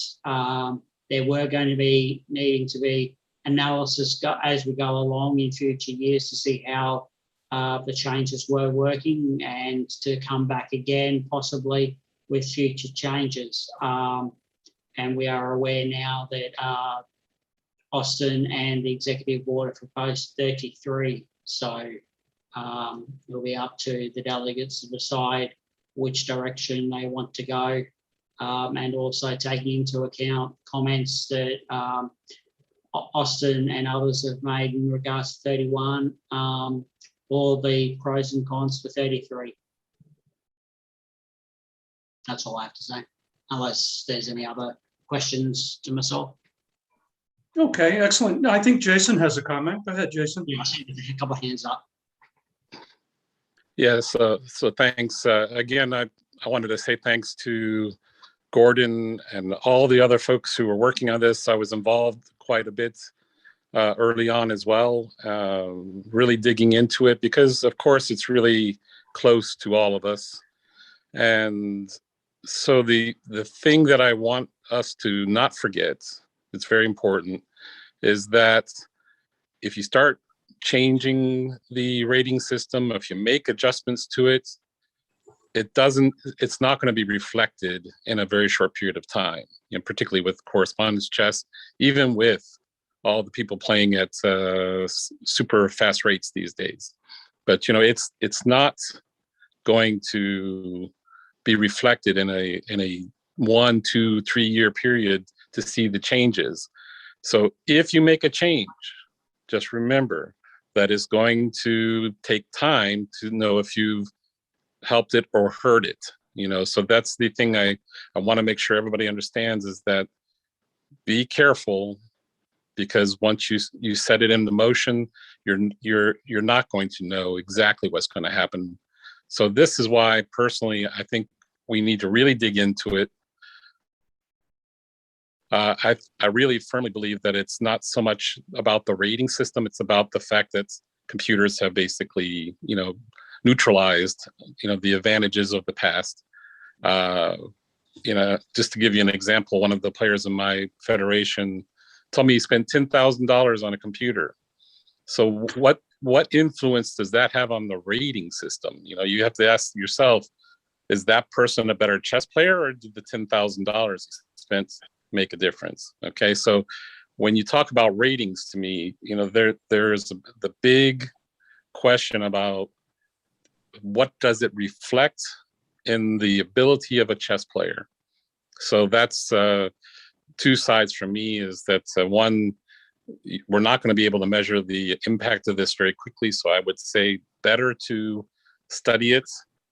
there were going to be needing to be analysis as we go along in future years to see how the changes were working and to come back again possibly with future changes. And we are aware now that Austin and the executive board have proposed 33. So it'll be up to the delegates to decide which direction they want to go, and also taking into account comments that Austin and others have made in regards to 31, all the pros and cons for 33. That's all I have to say, unless there's any other questions to myself. Okay, excellent. I think Jason has a comment. Go ahead, Jason. Yeah, I see a couple of hands up. Yes, so thanks. Again, I wanted to say thanks to Gordon and all the other folks who were working on this. I was involved quite a bit early on as well, really digging into it because, of course, it's really close to all of us. And so the thing that I want us to not forget, it's very important, is that if you start changing the rating system, if you make adjustments to it, it's not going to be reflected in a very short period of time, particularly with correspondence chess, even with all the people playing at super fast rates these days. But it's not going to be reflected in a 1, 2, 3 year period to see the changes. So if you make a change, just remember that it's going to take time to know if you've helped it or hurt it. So that's the thing I want to make sure everybody understands, is that be careful, because once you set it into motion, you're not going to know exactly what's going to happen. So this is why personally I think we need to really dig into it. I really firmly believe that it's not so much about the rating system, it's about the fact that computers have basically, neutralized, the advantages of the past. Just to give you an example, one of the players in my federation told me he spent $10,000 on a computer. So what influence does that have on the rating system? You have to ask yourself, is that person a better chess player, or did the $10,000 spent make a difference? Okay, so when you talk about ratings, to me, there's the big question about what does it reflect in the ability of a chess player. So that's two sides for me, is that one, we're not going to be able to measure the impact of this very quickly. So I would say better to study it.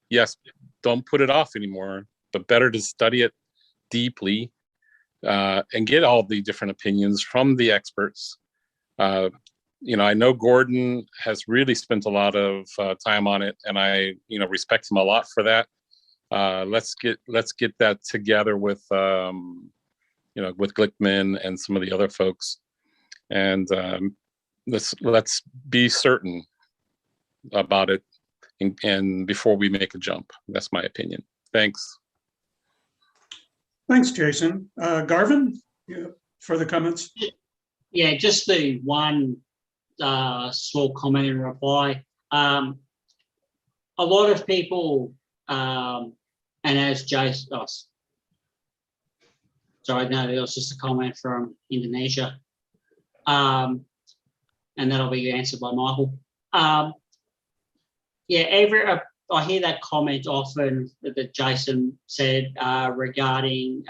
Yes, don't put it off anymore, but better to study it deeply and get all the different opinions from the experts. I know Gordon has really spent a lot of time on it, and I, respect him a lot for that. Let's get that together with, with Glickman and some of the other folks, and let's be certain about it, and before we make a jump. That's my opinion. Thanks. Thanks, Jason. Garvin, further comments? Yeah, just the one small comment in reply. A lot of people, and as Jason, sorry, no, it was just a comment from Indonesia, and that'll be answered by Michael. Yeah, I hear that comment often that Jason said regarding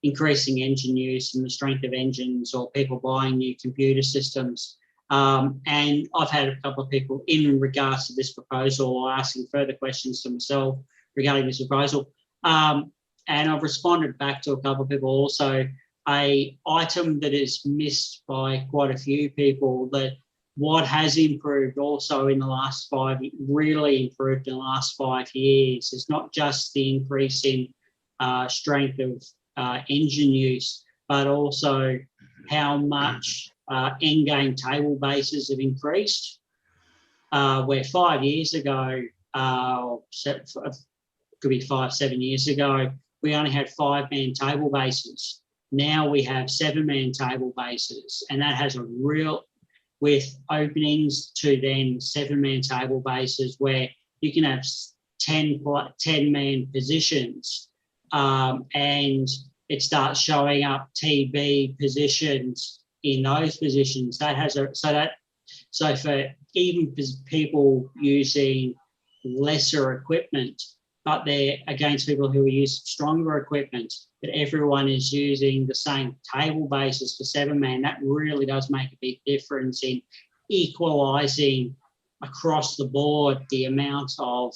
increasing engine use and the strength of engines, or people buying new computer systems. And I've had a couple of people in regards to this proposal or asking further questions to myself regarding this proposal. And I've responded back to a couple of people also. An item that is missed by quite a few people, that what has improved also in the last really improved in the last 5 years, is not just the increase in strength of engine use, but also how much endgame table bases have increased. Where 5 years ago, could be 5, 7 years ago, we only had 5-man table bases. Now we have 7-man table bases, and that has a real, with openings to then 7-man table bases where you can have 10-man positions, and it starts showing up TB positions in those positions. That has a, so for even people using lesser equipment, but they're against people who are using stronger equipment, but everyone is using the same table bases for 7-man, that really does make a big difference in equalising across the board the amount of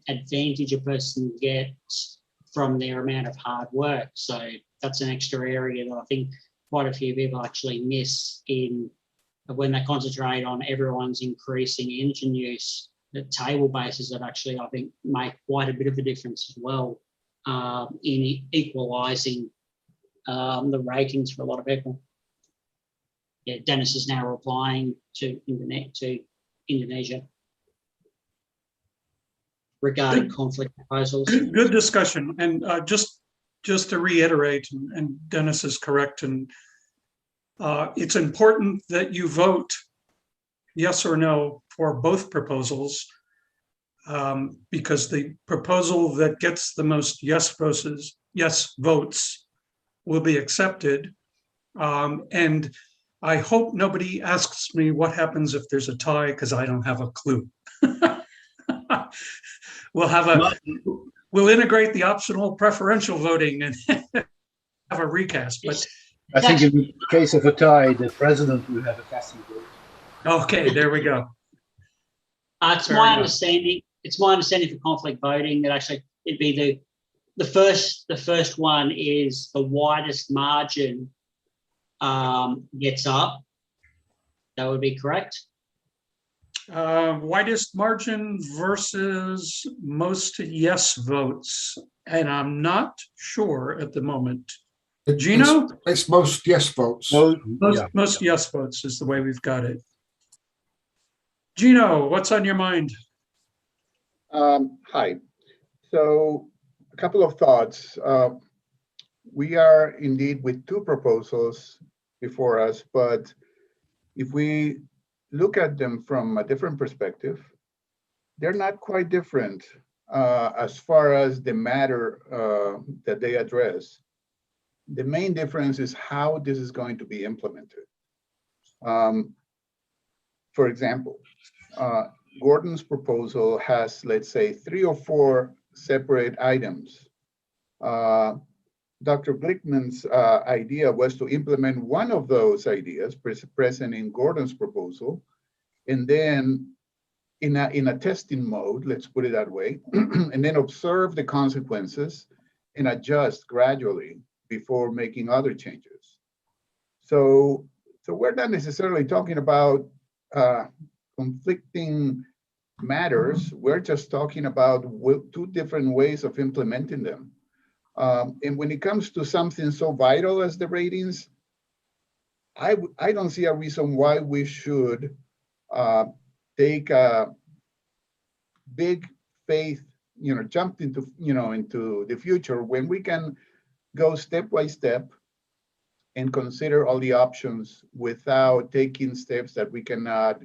advantage a person gets from their amount of hard work. So that's an extra area that I think quite a few people actually miss in when they concentrate on everyone's increasing engine use. The table bases that actually, I think, make quite a bit of a difference as well in equalising the ratings for a lot of people. Yeah, Dennis is now replying to Indonesia regarding conflict proposals. Good discussion. And just to reiterate, and Dennis is correct, and it's important that you vote yes or no for both proposals, because the proposal that gets the most yes votes will be accepted. And I hope nobody asks me what happens if there's a tie, because I don't have a clue. We'll integrate the optional preferential voting and have a recast. But I think in the case of a tie, the president will have a casting vote. Okay, there we go. It's my understanding. It's my understanding for conflict voting that actually it'd be the first one is the widest margin gets up. That would be correct. Widest margin versus most yes votes, and I'm not sure at the moment. Gino? It's most yes votes. Most yes votes is the way we've got it. Gino, what's on your mind? Hi. So a couple of thoughts. We are indeed with two proposals before us, but if we look at them from a different perspective, they're not quite different as far as the matter that they address. The main difference is how this is going to be implemented. For example, Gordon's proposal has, let's say, 3 or 4 separate items. Dr. Glickman's idea was to implement one of those ideas present in Gordon's proposal, and then in a testing mode, let's put it that way, and then observe the consequences and adjust gradually before making other changes. So we're not necessarily talking about conflicting matters. We're just talking about 2 different ways of implementing them. And when it comes to something so vital as the ratings, I don't see a reason why we should take a big faith, jump into the future when we can go step by step and consider all the options without taking steps that we cannot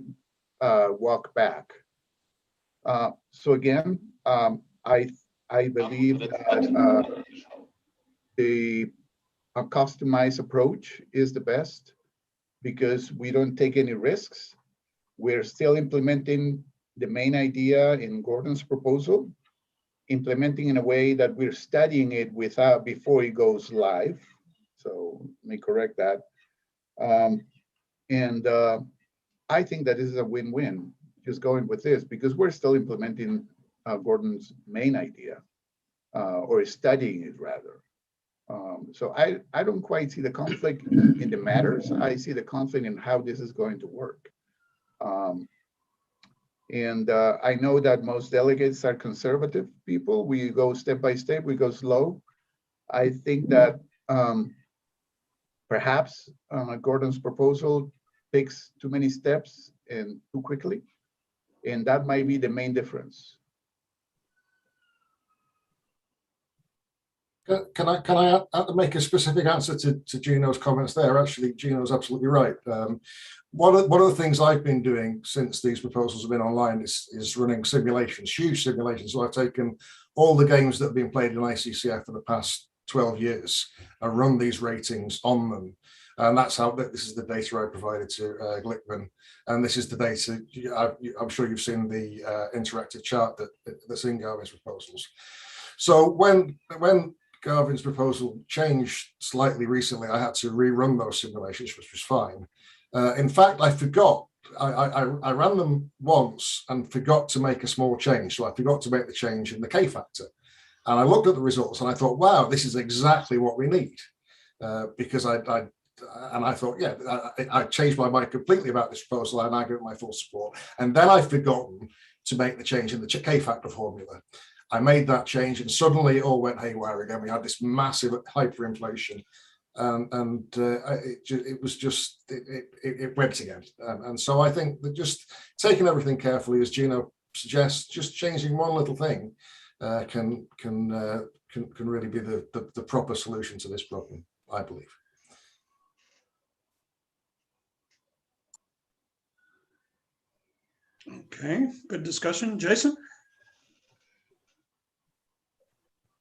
walk back. So again, I believe that a customized approach is the best because we don't take any risks. We're still implementing the main idea in Gordon's proposal, implementing in a way that we're studying it before it goes live. So let me correct that. And I think that this is a win-win, just going with this, because we're still implementing Gordon's main idea, or studying it rather. So I don't quite see the conflict in the matters. I see the conflict in how this is going to work. And I know that most delegates are conservative people. We go step by step, we go slow. I think that perhaps Gordon's proposal takes too many steps and too quickly. And that might be the main difference. Can I make a specific answer to Gino's comments there? Actually, Gino's absolutely right. One of the things I've been doing since these proposals have been online is running simulations, huge simulations. So I've taken all the games that have been played in ICCF for the past 12 years and run these ratings on them. And that's how, this is the data I provided to Glickman. And this is the data, I'm sure you've seen the interactive chart that's in Garvin's proposals. So when Garvin's proposal changed slightly recently, I had to rerun those simulations, which was fine. In fact, I forgot, I ran them once and forgot to make a small change. So I forgot to make the change in the K factor. And I looked at the results and I thought, wow, this is exactly what we need. Because I thought, yeah, I changed my mind completely about this proposal and I give it my full support. And then I've forgotten to make the change in the K factor formula. I made that change and suddenly it all went haywire again. We had this massive hyperinflation. It was just, it went again. And so I think that just taking everything carefully, as Gino suggests, just changing one little thing can really be the proper solution to this problem, I believe. Okay, good discussion. Jason?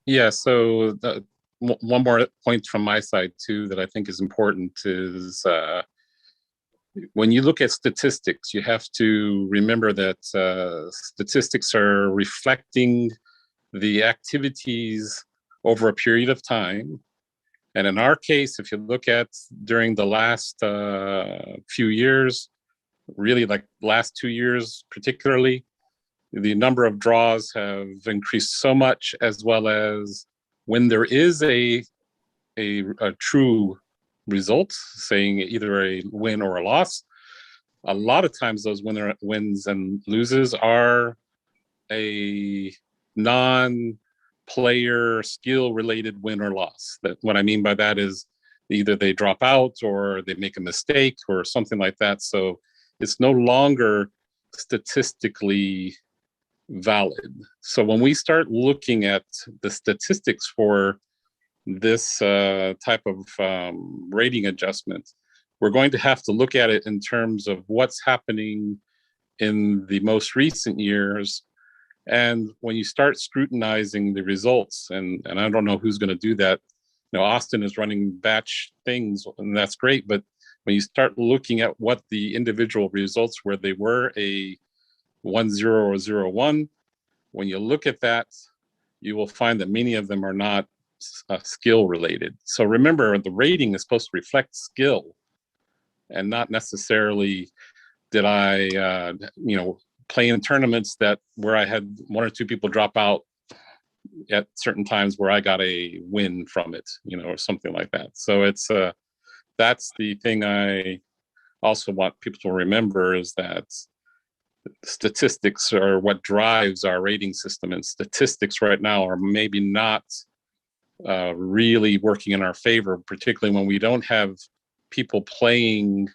Yeah, so one more point from my side too that I think is important is when you look at statistics, you have to remember that statistics are reflecting the activities over a period of time. And in our case, if you look at during the last few years, really like last 2 years particularly, the number of draws have increased so much, as well as when there is a true result, saying either a win or a loss, a lot of times those wins and loses are a non-player skill related win or loss. That what I mean by that is either they drop out or they make a mistake or something like that. So it's no longer statistically valid. So when we start looking at the statistics for this type of rating adjustment, we're going to have to look at it in terms of what's happening in the most recent years. And when you start scrutinizing the results, and I don't know who's going to do that. You know, Austin is running batch things, and that's great. But when you start looking at what the individual results where they were a 1-0 or 0-1, when you look at that, you will find that many of them are not skill related. So remember, the rating is supposed to reflect skill and not necessarily did I, play in tournaments where I had 1 or 2 people drop out at certain times where I got a win from it, or something like that. So it's that's the thing I also want people to remember, is that statistics are what drives our rating system, and statistics right now are maybe not really working in our favor, particularly when we don't have people playing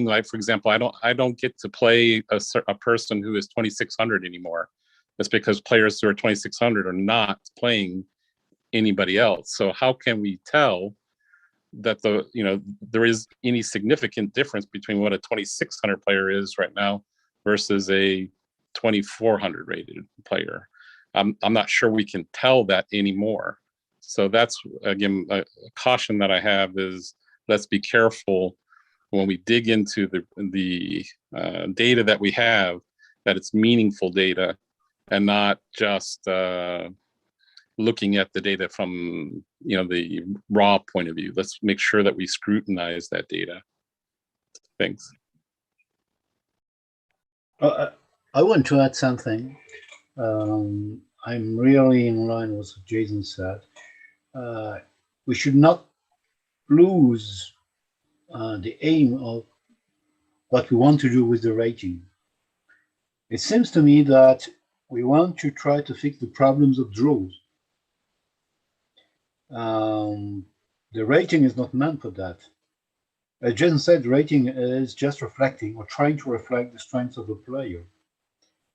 like, for example, I don't get to play a person who is 2600 anymore. That's because players who are 2600 are not playing anybody else. So how can we tell that there is any significant difference between what a 2600 player is right now versus a 2400 rated player? I'm not sure we can tell that anymore. So that's, again, a caution that I have is, let's be careful when we dig into the data that we have, that it's meaningful data and not just looking at the data from the raw point of view. Let's make sure that we scrutinize that data. Thanks. I want to add something. I'm really in line with what Jason said. We should not lose the aim of what we want to do with the rating. It seems to me that we want to try to fix the problems of draws. The rating is not meant for that. As Jason said, rating is just reflecting or trying to reflect the strengths of the player.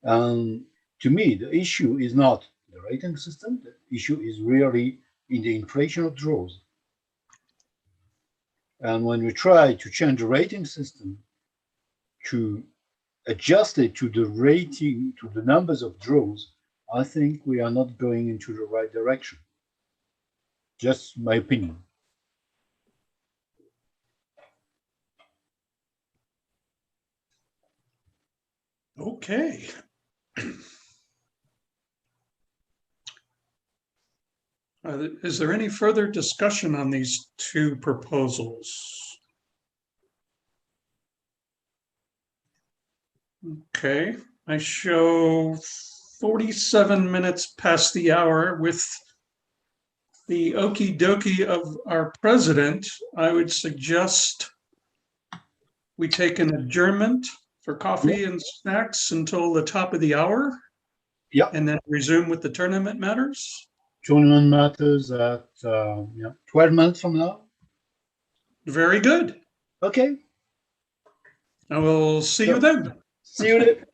To me, the issue is not the rating system. The issue is really in the inflation of draws. And when we try to change the rating system to adjust it to the rating, to the numbers of draws, I think we are not going into the right direction. Just my opinion. Okay. Is there any further discussion on these two proposals? Okay, I show 47 minutes past the hour. With the okey dokey of our president, I would suggest we take an adjournment for coffee and snacks until the top of the hour. Yeah. And then resume with the tournament matters. Tournament matters at 12 months from now. Very good. Okay. I will see you then. See you then.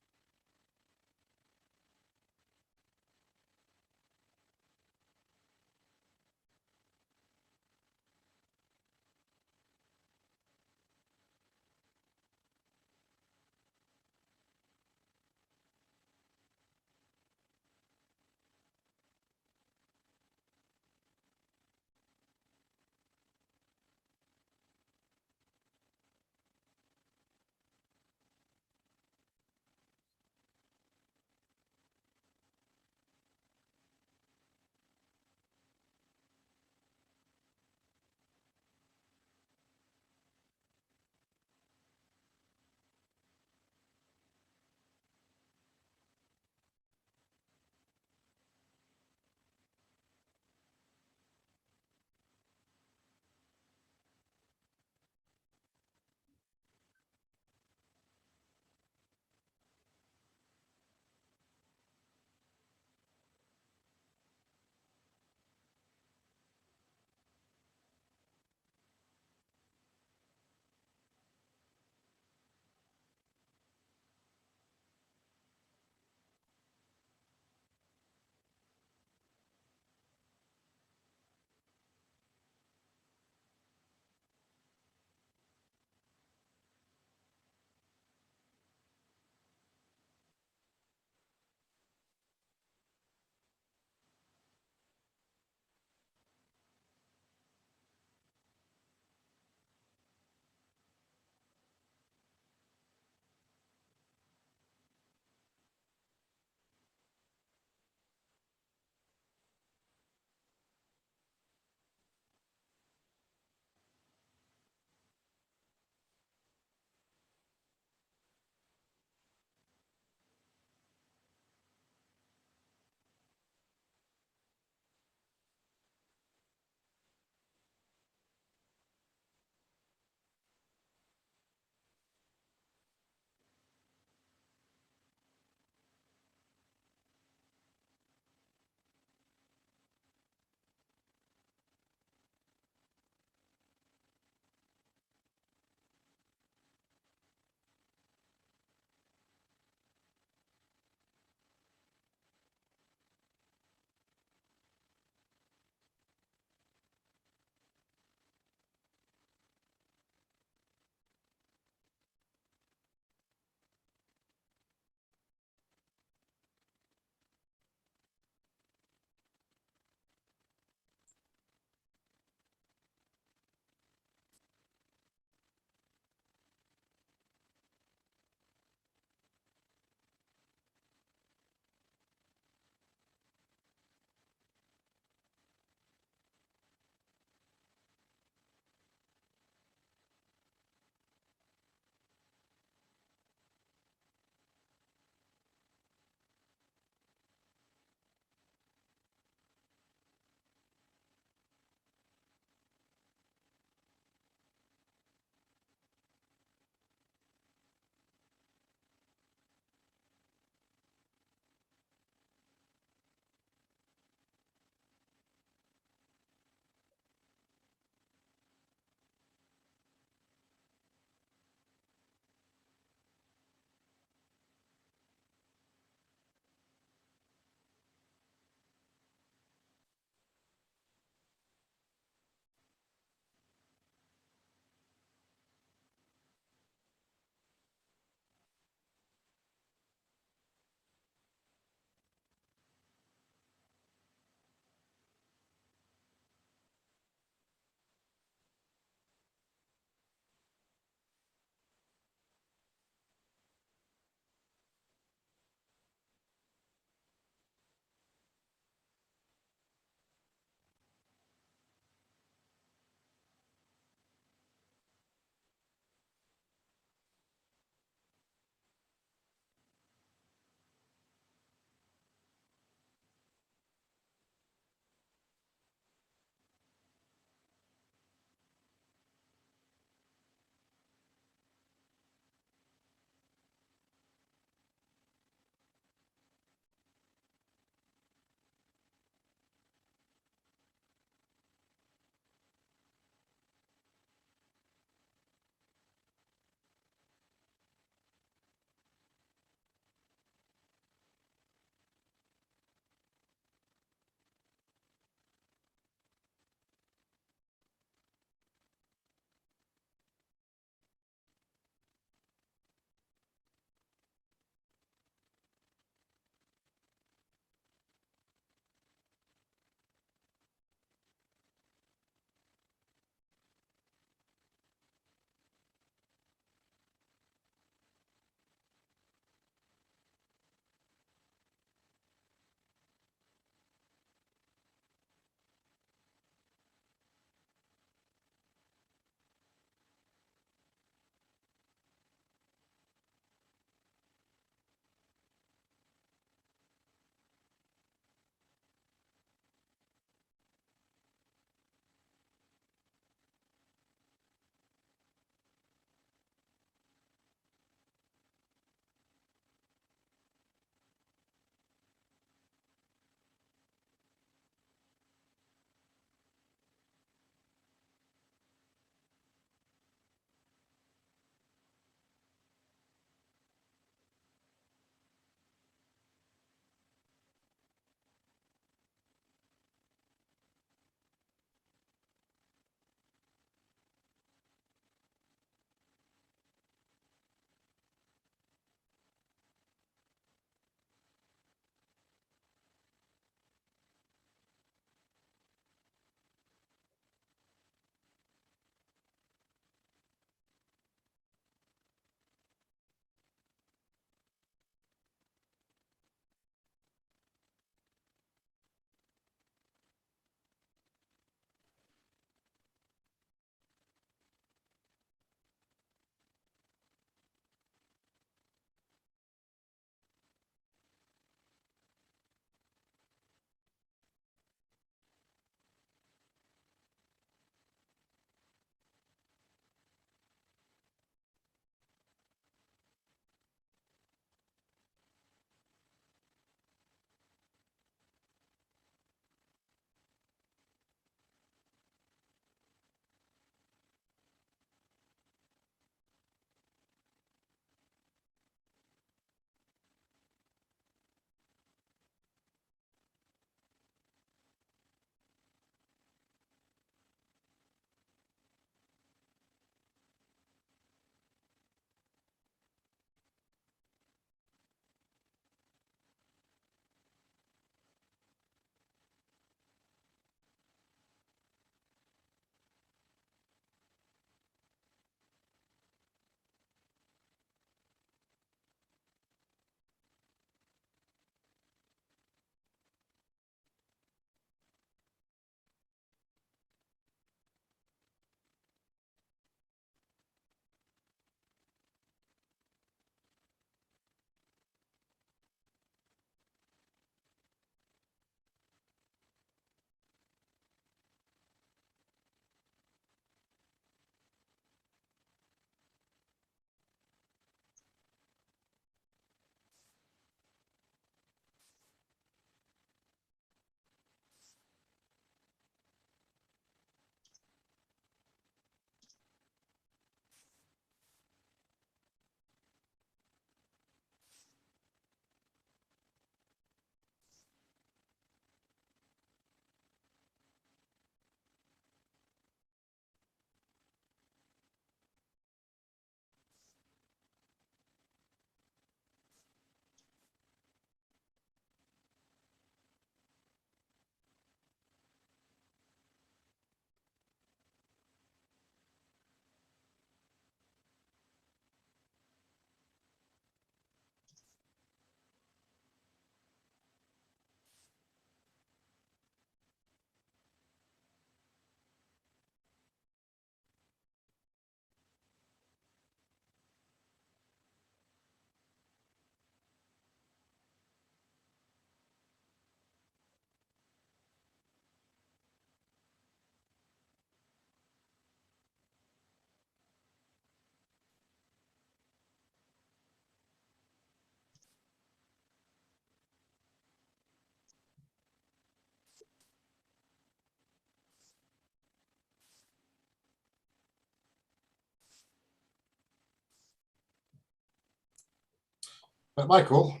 Michael?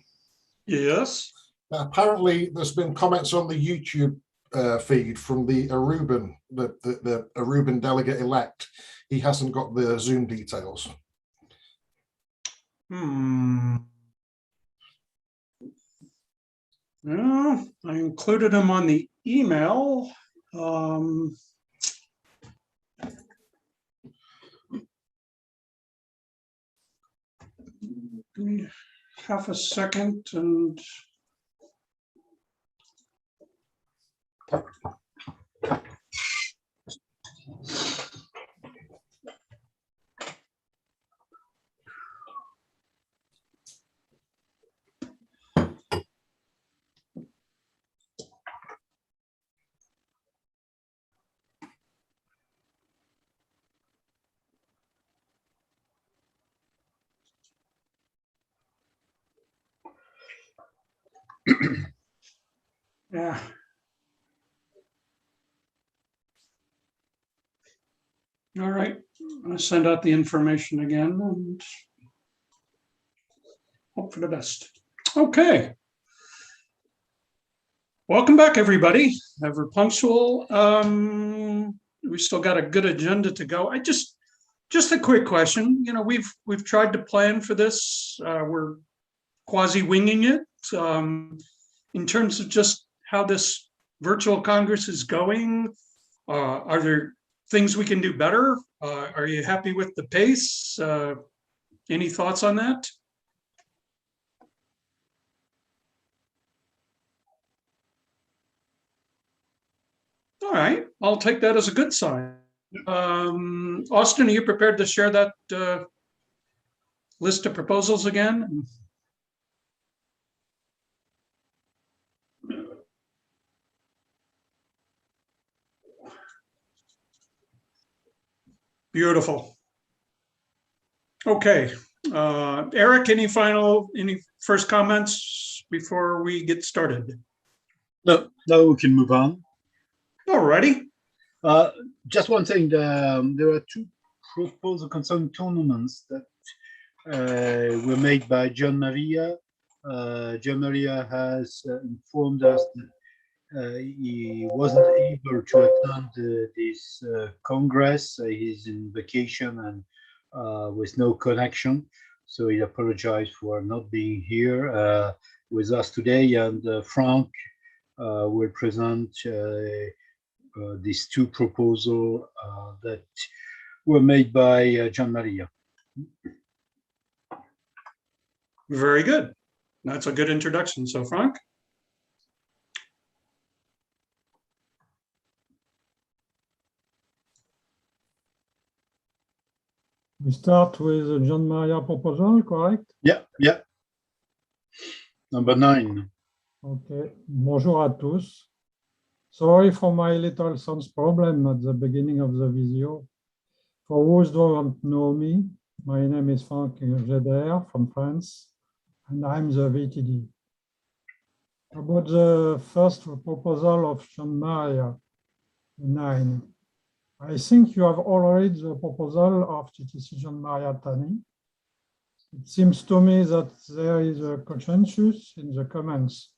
Yes? Apparently, there's been comments on the YouTube feed from the Aruban delegate-elect. He hasn't got the Zoom details. No, I included him on the email. Give me half a second and yeah. All right, I'm gonna send out the information again and hope for the best. Okay. Welcome back, everybody. Ever punctual. We still got a good agenda to go. Just a quick question. You know, we've tried to plan for this. We're quasi winging it. In terms of just how this virtual Congress is going, are there things we can do better? Are you happy with the pace? Any thoughts on that? All right, I'll take that as a good sign. Austin, are you prepared to share that list of proposals again? Beautiful. Okay, Eric, any first comments before we get started? No, we can move on. All righty. Just one thing, there are two proposals concerning tournaments that were made by John Maria. John Maria has informed us that he wasn't able to attend this Congress. He's in vacation and with no connection. So he apologized for not being here with us today. And Frank will present these two proposals that were made by John Maria. Very good. That's a good introduction. So, Frank? We start with the John Maria proposal, correct? Yeah. Number 9. Okay. Bonjour à tous. Sorry for my little sound problem at the beginning of the video. For those who don't know me, my name is Frank Geder from France, and I'm the VTD. About the first proposal of John Maria, 9. I think you have all read the proposal of TTC John Maria Tani. It seems to me that there is a consensus in the comments.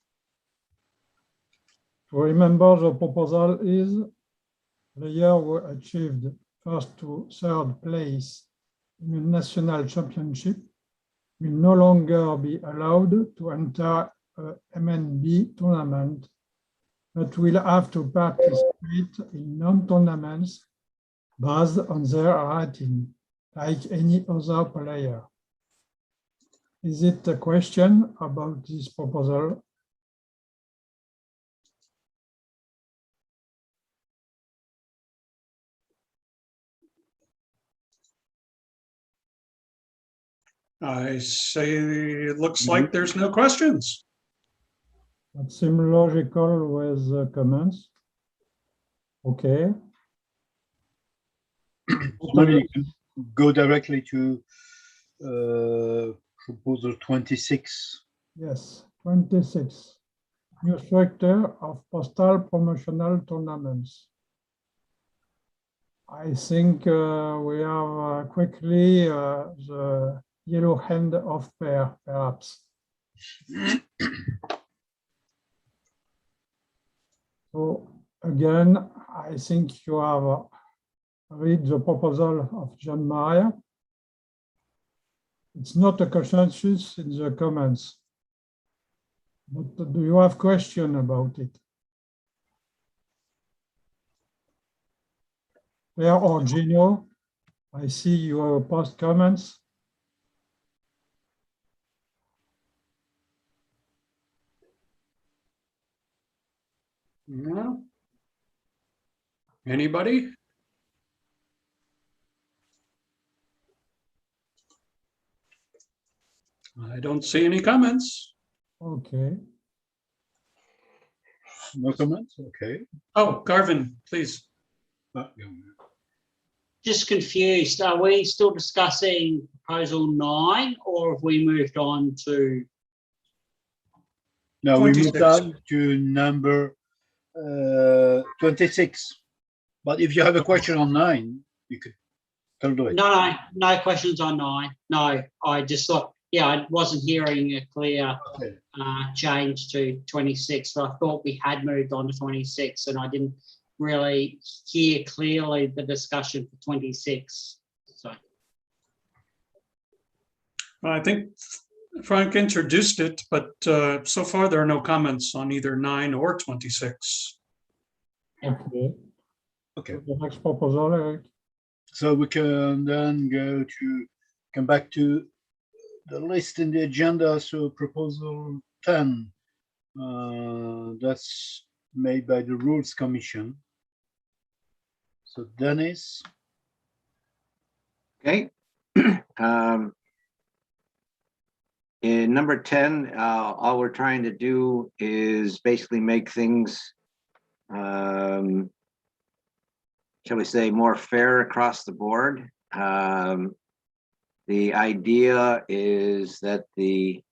To remember, the proposal is the year we achieved first to third place in a national championship will no longer be allowed to enter a MNB tournament, but will have to participate in non-tournaments based on their rating, like any other player. Is it a question about this proposal? I say it looks like there's no questions. That seems logical with the comments. Okay. Maybe you can go directly to proposal 26. Yes, 26. New structure of postal promotional tournaments. I think we have quickly the yellow hand of pair, perhaps. So again, I think you have read the proposal of John Maria. It's not a consensus in the comments. But do you have question about it? There or Gino, I see your post comments. No? Anybody? I don't see any comments. Okay. No comments? Okay. Oh, Garvin, please. Just confused. Are we still discussing proposal 9, or have we moved on to? No, we moved 26. on to number 26. But if you have a question on 9, you could still do it. No questions on 9. No, I just thought, yeah, I wasn't hearing a clear change to 26. So I thought we had moved on to 26, and I didn't really hear clearly the discussion for 26. So I think Frank introduced it, but so far there are no comments on either 9 or 26. Okay. Okay. So the next proposal, Eric. So we can then come back to the list in the agenda. So proposal 10, that's made by the Rules Commission. So Dennis. Okay. In number 10, all we're trying to do is basically make things, shall we say, more fair across the board. The idea is that the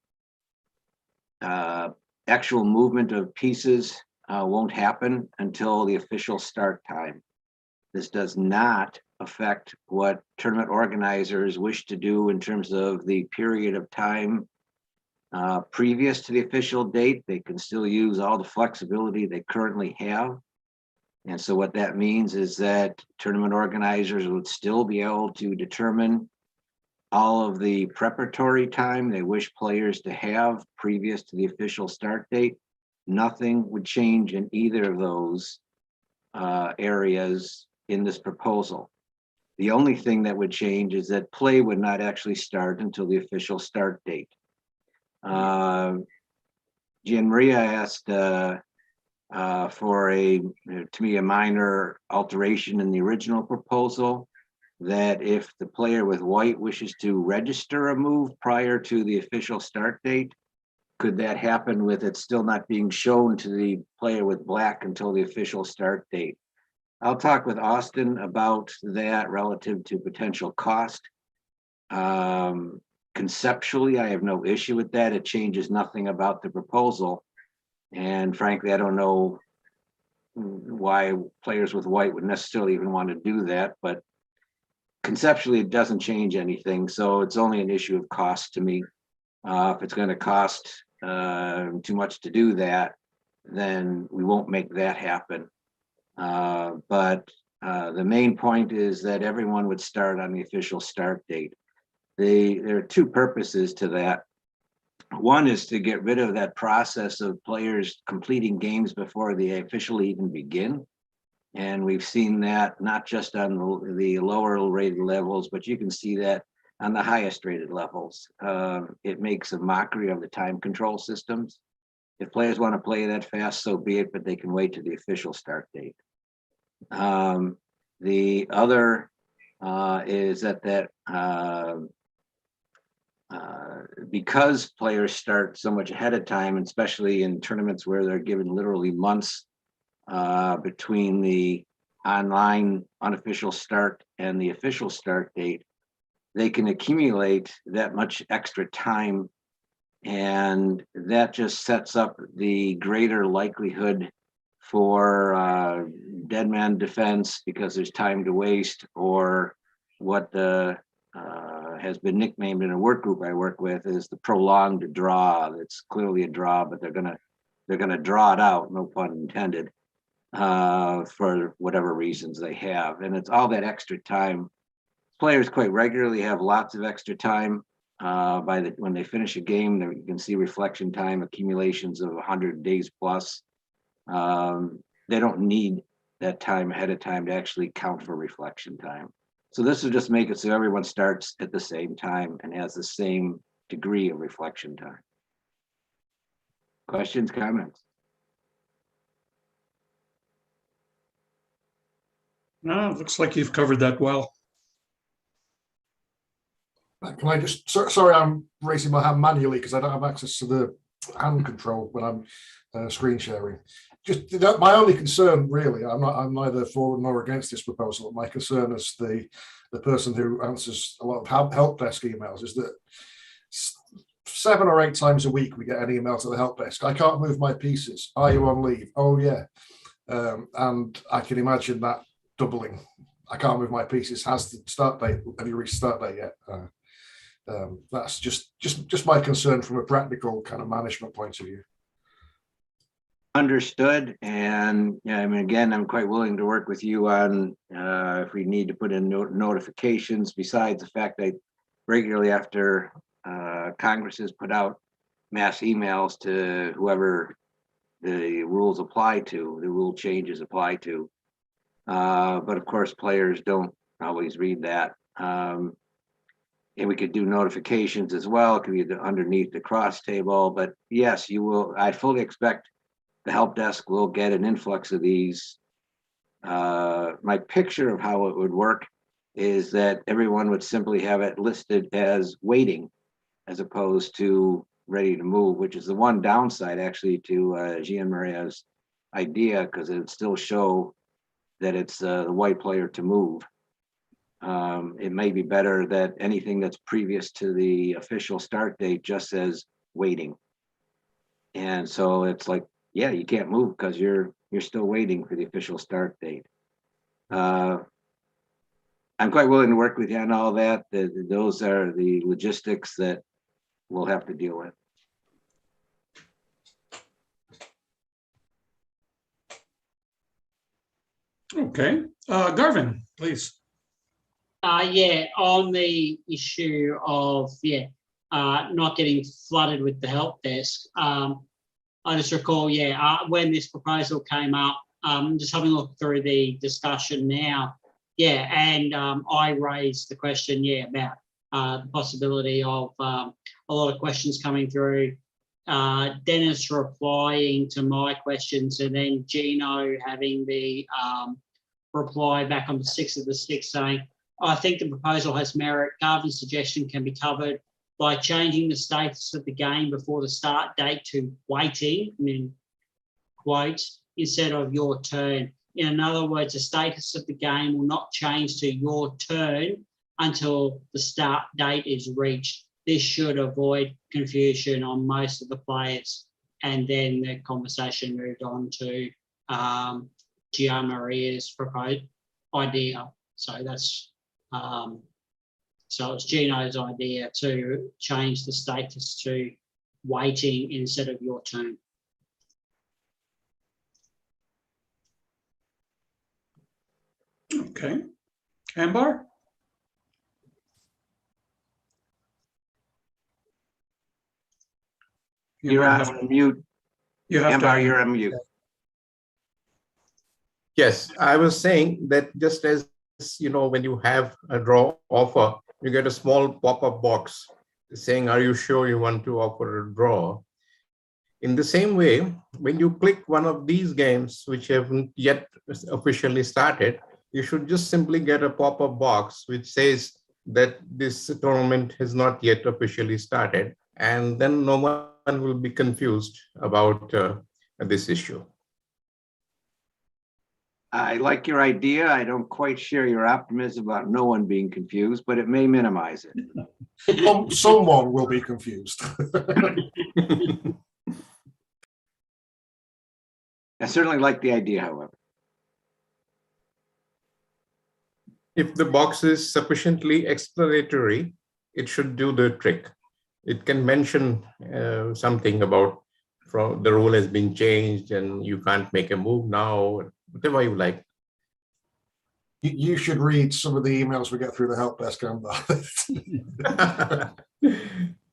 actual movement of pieces won't happen until the official start time. This does not affect what tournament organizers wish to do in terms of the period of time previous to the official date. They can still use all the flexibility they currently have. And so what that means is that tournament organizers would still be able to determine all of the preparatory time they wish players to have previous to the official start date. Nothing would change in either of those areas in this proposal. The only thing that would change is that play would not actually start until the official start date. Gian Maria asked for to me, a minor alteration in the original proposal, that if the player with white wishes to register a move prior to the official start date, could that happen with it still not being shown to the player with black until the official start date? I'll talk with Austin about that relative to potential cost. Conceptually, I have no issue with that. It changes nothing about the proposal. And frankly, I don't know why players with white would necessarily even want to do that, but conceptually, it doesn't change anything. So it's only an issue of cost to me. If it's going to cost too much to do that, then we won't make that happen. But the main point is that everyone would start on the official start date. There are two purposes to that. One is to get rid of that process of players completing games before they officially even begin. And we've seen that not just on the lower rated levels, but you can see that on the highest rated levels. It makes a mockery of the time control systems. If players want to play that fast, so be it, but they can wait to the official start date. The other is that because players start so much ahead of time, and especially in tournaments where they're given literally months between the online unofficial start and the official start date, they can accumulate that much extra time, and that just sets up the greater likelihood for dead man defense because there's time to waste, or what the has been nicknamed in a work group I work with is the prolonged draw. It's clearly a draw, but they're gonna draw it out, no pun intended, for whatever reasons they have. And it's all that extra time. Players quite regularly have lots of extra time. When they finish a game, you can see reflection time accumulations of 100 days plus. They don't need that time ahead of time to actually count for reflection time. So this will just make it so everyone starts at the same time and has the same degree of reflection time. Questions, comments? No, it looks like you've covered that well. Can I just, sorry, I'm raising my hand manually because I don't have access to the hand control when I'm screen sharing. Just my only concern, really, I'm neither for nor against this proposal. My concern as the person who answers a lot of help desk emails is that 7 or 8 times a week we get an email to the help desk. I can't move my pieces. Are you on leave? Oh yeah, and I can imagine that doubling. I can't move my pieces. Has the start date? Have you reached start date yet? That's just my concern from a practical kind of management point of view. Understood. And yeah, I mean, again, I'm quite willing to work with you on if we need to put in notifications, besides the fact that regularly after Congress has put out mass emails to whoever the rules apply to, the rule changes apply to. But of course, players don't always read that. And we could do notifications as well. It could be underneath the cross table. But yes, you will. I fully expect the help desk will get an influx of these. My picture of how it would work is that everyone would simply have it listed as waiting, as opposed to ready to move, which is the one downside actually to Gian Maria's idea, because it would still show that it's the white player to move. It may be better that anything that's previous to the official start date just says waiting. And so it's like, yeah, you can't move because you're still waiting for the official start date. I'm quite willing to work with you on all that. Those are the logistics that we'll have to deal with. Okay, Garvin, please. Yeah, on the issue of not getting flooded with the help desk. I just recall, when this proposal came up, just having a look through the discussion now, and I raised the question, about the possibility of a lot of questions coming through, Dennis replying to my questions, and then Gino having the reply back on the 6th of the 6th saying, I think the proposal has merit. Garvin's suggestion can be covered by changing the status of the game before the start date to waiting, quotes, instead of your turn. In other words, the status of the game will not change to your turn until the start date is reached. This should avoid confusion on most of the players. And then the conversation moved on to Gian Maria's proposed idea. So that's so it's Gino's idea to change the status to waiting instead of your turn. Okay, Ambar? You're on mute. Ambar, you're on mute. Yes, I was saying that just as when you have a draw offer, you get a small pop-up box saying, are you sure you want to offer a draw? In the same way, when you click one of these games, which haven't yet officially started, you should just simply get a pop-up box which says that this tournament has not yet officially started. And then no one will be confused about this issue. I like your idea. I don't quite share your optimism about no one being confused, but it may minimize it. Someone will be confused. I certainly like the idea, however. If the box is sufficiently explanatory, it should do the trick. It can mention something about from the rule has been changed and you can't make a move now, whatever you like. You should read some of the emails we get through the help desk.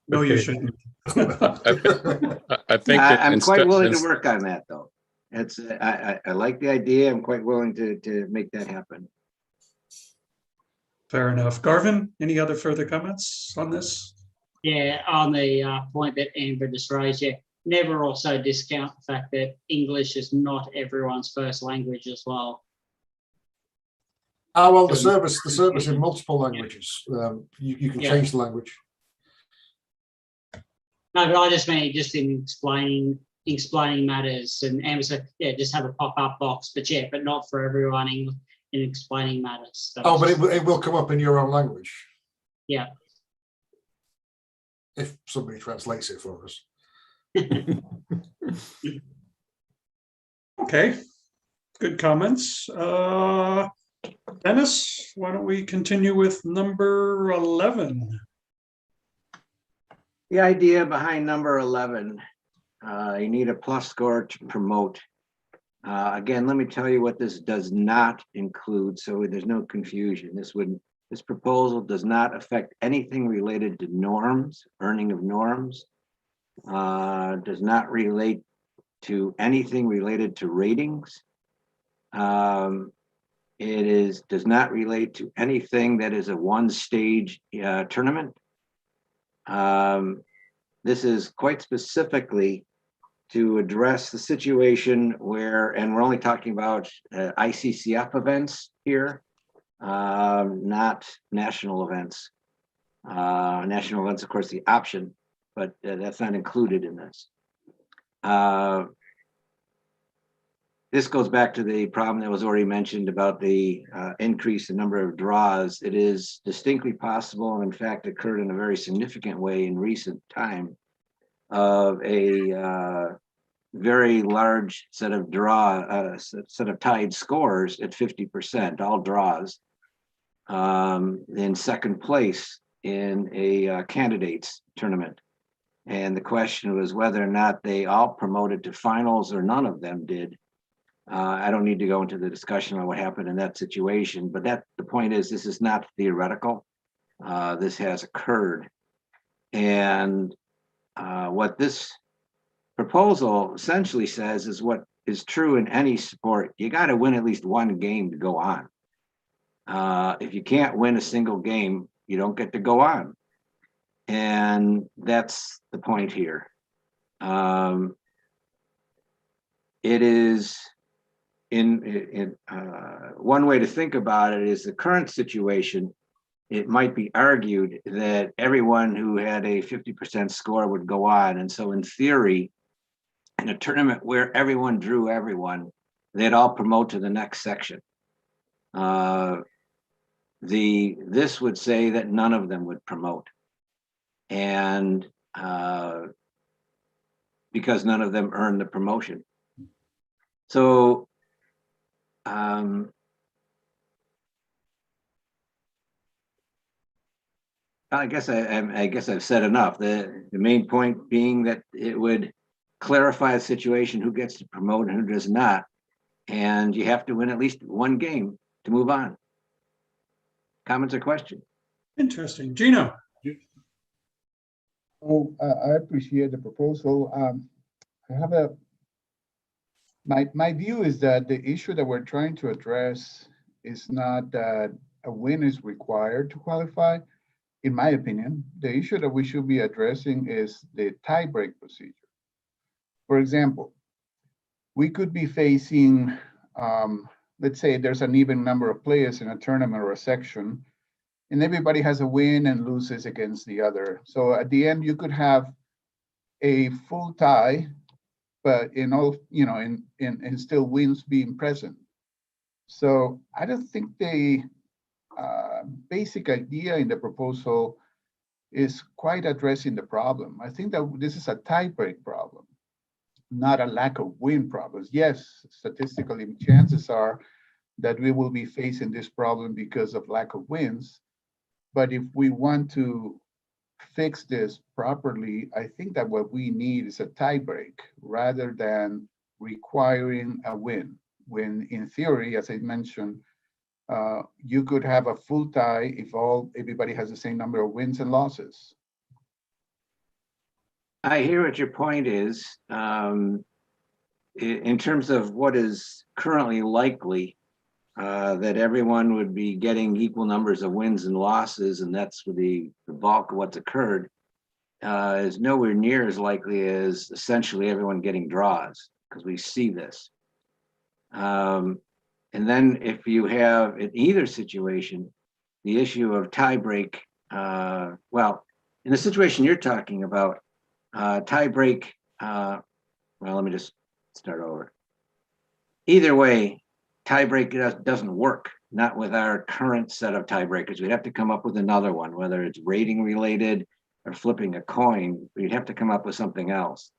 No, you shouldn't. I think I'm quite instead, willing to work on that, though. It's I like the idea. I'm quite willing to make that happen. Fair enough. Garvin, any other further comments on this? Yeah, on the point that Amber just raised, yeah, never also discount the fact that English is not everyone's first language as well. Well, the service in multiple languages. You can Yeah. change the language. No, but I just mean just in explaining matters, and Amber said, yeah, just have a pop-up box, but yeah, but not for everyone in explaining matters. Oh, but it will come up in your own language. Yeah. If somebody translates it for us. Okay, good comments. Dennis, why don't we continue with number 11? The idea behind number 11, you need a plus score to promote. Again, let me tell you what this does not include, so there's no confusion. This proposal does not affect anything related to norms, earning of norms, does not relate to anything related to ratings. It does not relate to anything that is a one-stage tournament. This is quite specifically to address the situation where, and we're only talking about ICCF events here, not national events. National events, of course, the option, but that's not included in this. This goes back to the problem that was already mentioned about the increase in number of draws. It is distinctly possible, and in fact occurred in a very significant way in recent time, of a very large set of tied scores at 50%, all draws, in second place in a candidates tournament. And the question was whether or not they all promoted to finals or none of them did. I don't need to go into the discussion on what happened in that situation, but the point is, this is not theoretical. This has occurred. And what this proposal essentially says is what is true in any sport. You got to win at least one game to go on. If you can't win a single game, you don't get to go on. And that's the point here. It is one way to think about it is the current situation. It might be argued that everyone who had a 50% score would go on. And so in theory, in a tournament where everyone drew everyone, they'd all promote to the next section. This would say that none of them would promote. And because none of them earned the promotion. So I guess I've said enough. The main point being that it would clarify the situation, who gets to promote and who does not, and you have to win at least one game to move on. Comments or questions? Interesting. Gino. Oh, I appreciate the proposal. I have my view is that the issue that we're trying to address is not that a win is required to qualify. In my opinion, the issue that we should be addressing is the tiebreak procedure. For example, we could be facing, let's say there's an even number of players in a tournament or a section, and everybody has a win and loses against the other. So at the end, you could have a full tie, but in all, and still wins being present. So I don't think the basic idea in the proposal is quite addressing the problem. I think that this is a tiebreak problem, not a lack of win problems. Yes, statistically, chances are that we will be facing this problem because of lack of wins. But if we want to fix this properly, I think that what we need is a tiebreak rather than requiring a win. When in theory, as I mentioned, you could have a full tie if everybody has the same number of wins and losses. I hear what your point is. In terms of what is currently likely, that everyone would be getting equal numbers of wins and losses, and that's the bulk of what's occurred, is nowhere near as likely as essentially everyone getting draws, because we see this. And then if you have in either situation, the issue of tiebreak, well, in the situation you're talking about, tiebreak, well, let me just start over. Either way, tiebreak doesn't work, not with our current set of tiebreakers. We'd have to come up with another one, whether it's rating related or flipping a coin, we'd have to come up with something else.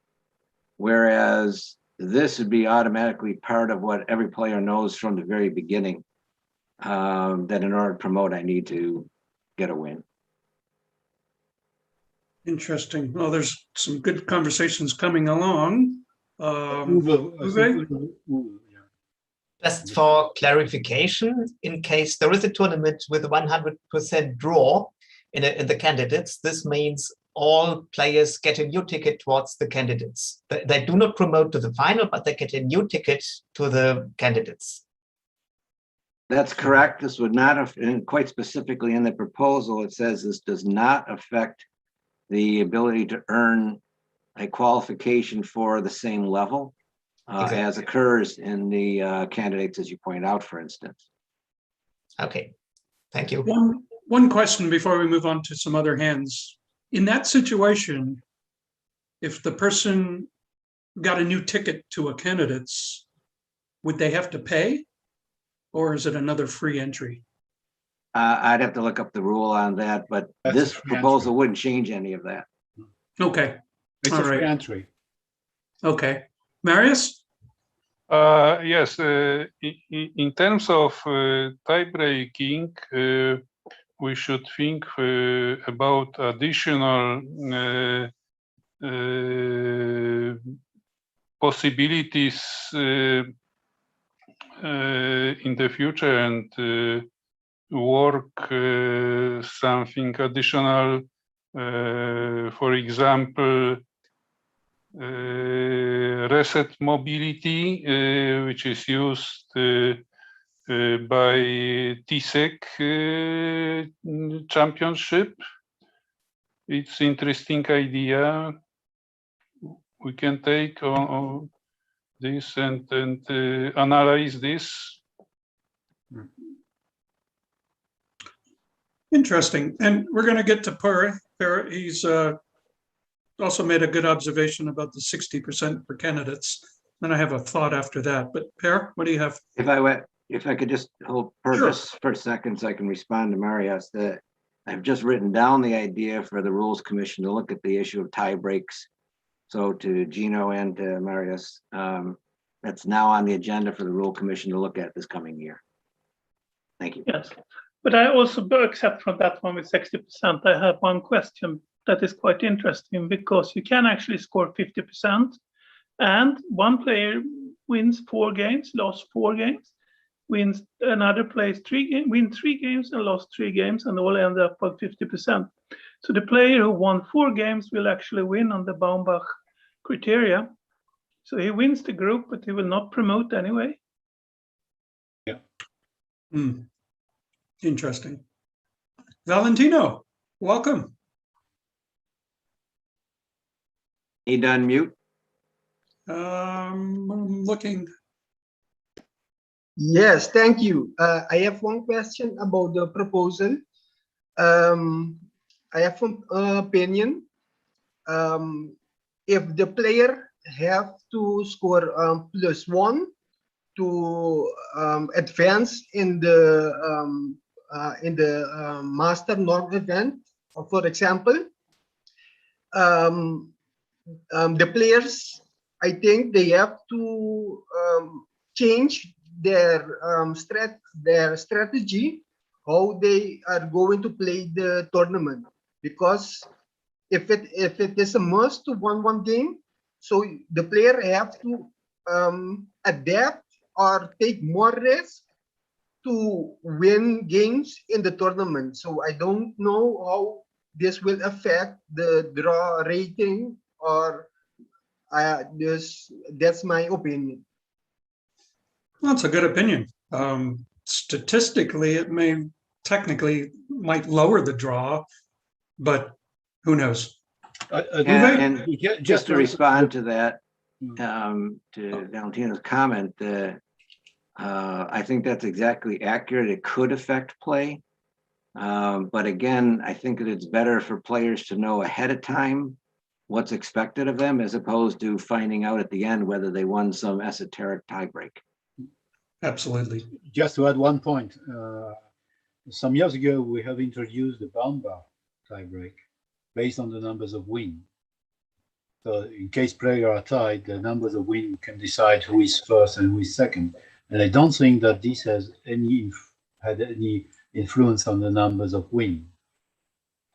Whereas this would be automatically part of what every player knows from the very beginning, that in order to promote, I need to get a win. Interesting. Well, there's some good conversations coming along. Just for clarification, in case there is a tournament with a 100% draw in the candidates, this means all players get a new ticket towards the candidates. They do not promote to the final, but they get a new ticket to the candidates. That's correct. This would not, and quite specifically in the proposal, it says this does not affect the ability to earn a qualification for the same level as occurs in the candidates, as you point out, for instance. Okay, thank you. One question before we move on to some other hands. In that situation, if the person got a new ticket to a candidate's, would they have to pay? Or is it another free entry? I'd have to look up the rule on that, but this proposal wouldn't change any of that. Okay. It's All a free right. entry. Okay. Marius? Yes, in terms of tie breaking, we should think about additional possibilities in the future and work something additional, for example, reset mobility, which is used by TSEC championship. It's interesting idea. We can take on this and analyze this. Interesting. And we're going to get to Per. He's also made a good observation about the 60% for candidates. Then I have a thought after that. But Per, what do you have? If I could just hold purpose for a second so I can respond to Marius, that I've just written down the idea for the Rules Commission to look at the issue of tie breaks. So to Gino and to Marius, that's now on the agenda for the Rule Commission to look at this coming year. Thank you. Yes, but I also accept from that one with 60%. I have one question that is quite interesting, because you can actually score 50% and one player wins 4 games, lost 4 games, wins another plays 3 games, win 3 games and lost 3 games, and all end up on 50%. So the player who won 4 games will actually win on the Baumbach criteria. So he wins the group, but he will not promote anyway. Yeah. Interesting. Valentino, welcome. Need to unmute? I'm looking. Yes, thank you. I have one question about the proposal. I have an opinion. If the player have to score +1 to advance in the Master Norm event, for example, the players, I think they have to change their strategy, how they are going to play the tournament, because if it is a must to 1-1 game, so the player have to adapt or take more risk to win games in the tournament. So I don't know how this will affect the draw rating, or that's my opinion. That's a good opinion. Statistically, it may technically might lower the draw, but who knows? Yeah, and just to to respond to that, to Valentino's comment, I think that's exactly accurate. It could affect play. But again, I think that it's better for players to know ahead of time what's expected of them, as opposed to finding out at the end whether they won some esoteric tiebreak. Absolutely. Just to add one point, some years ago, we have introduced the bound bar tiebreak based on the numbers of wins. So in case players are tied, the numbers of wins can decide who is first and who is second. And I don't think that this has had any influence on the numbers of wins.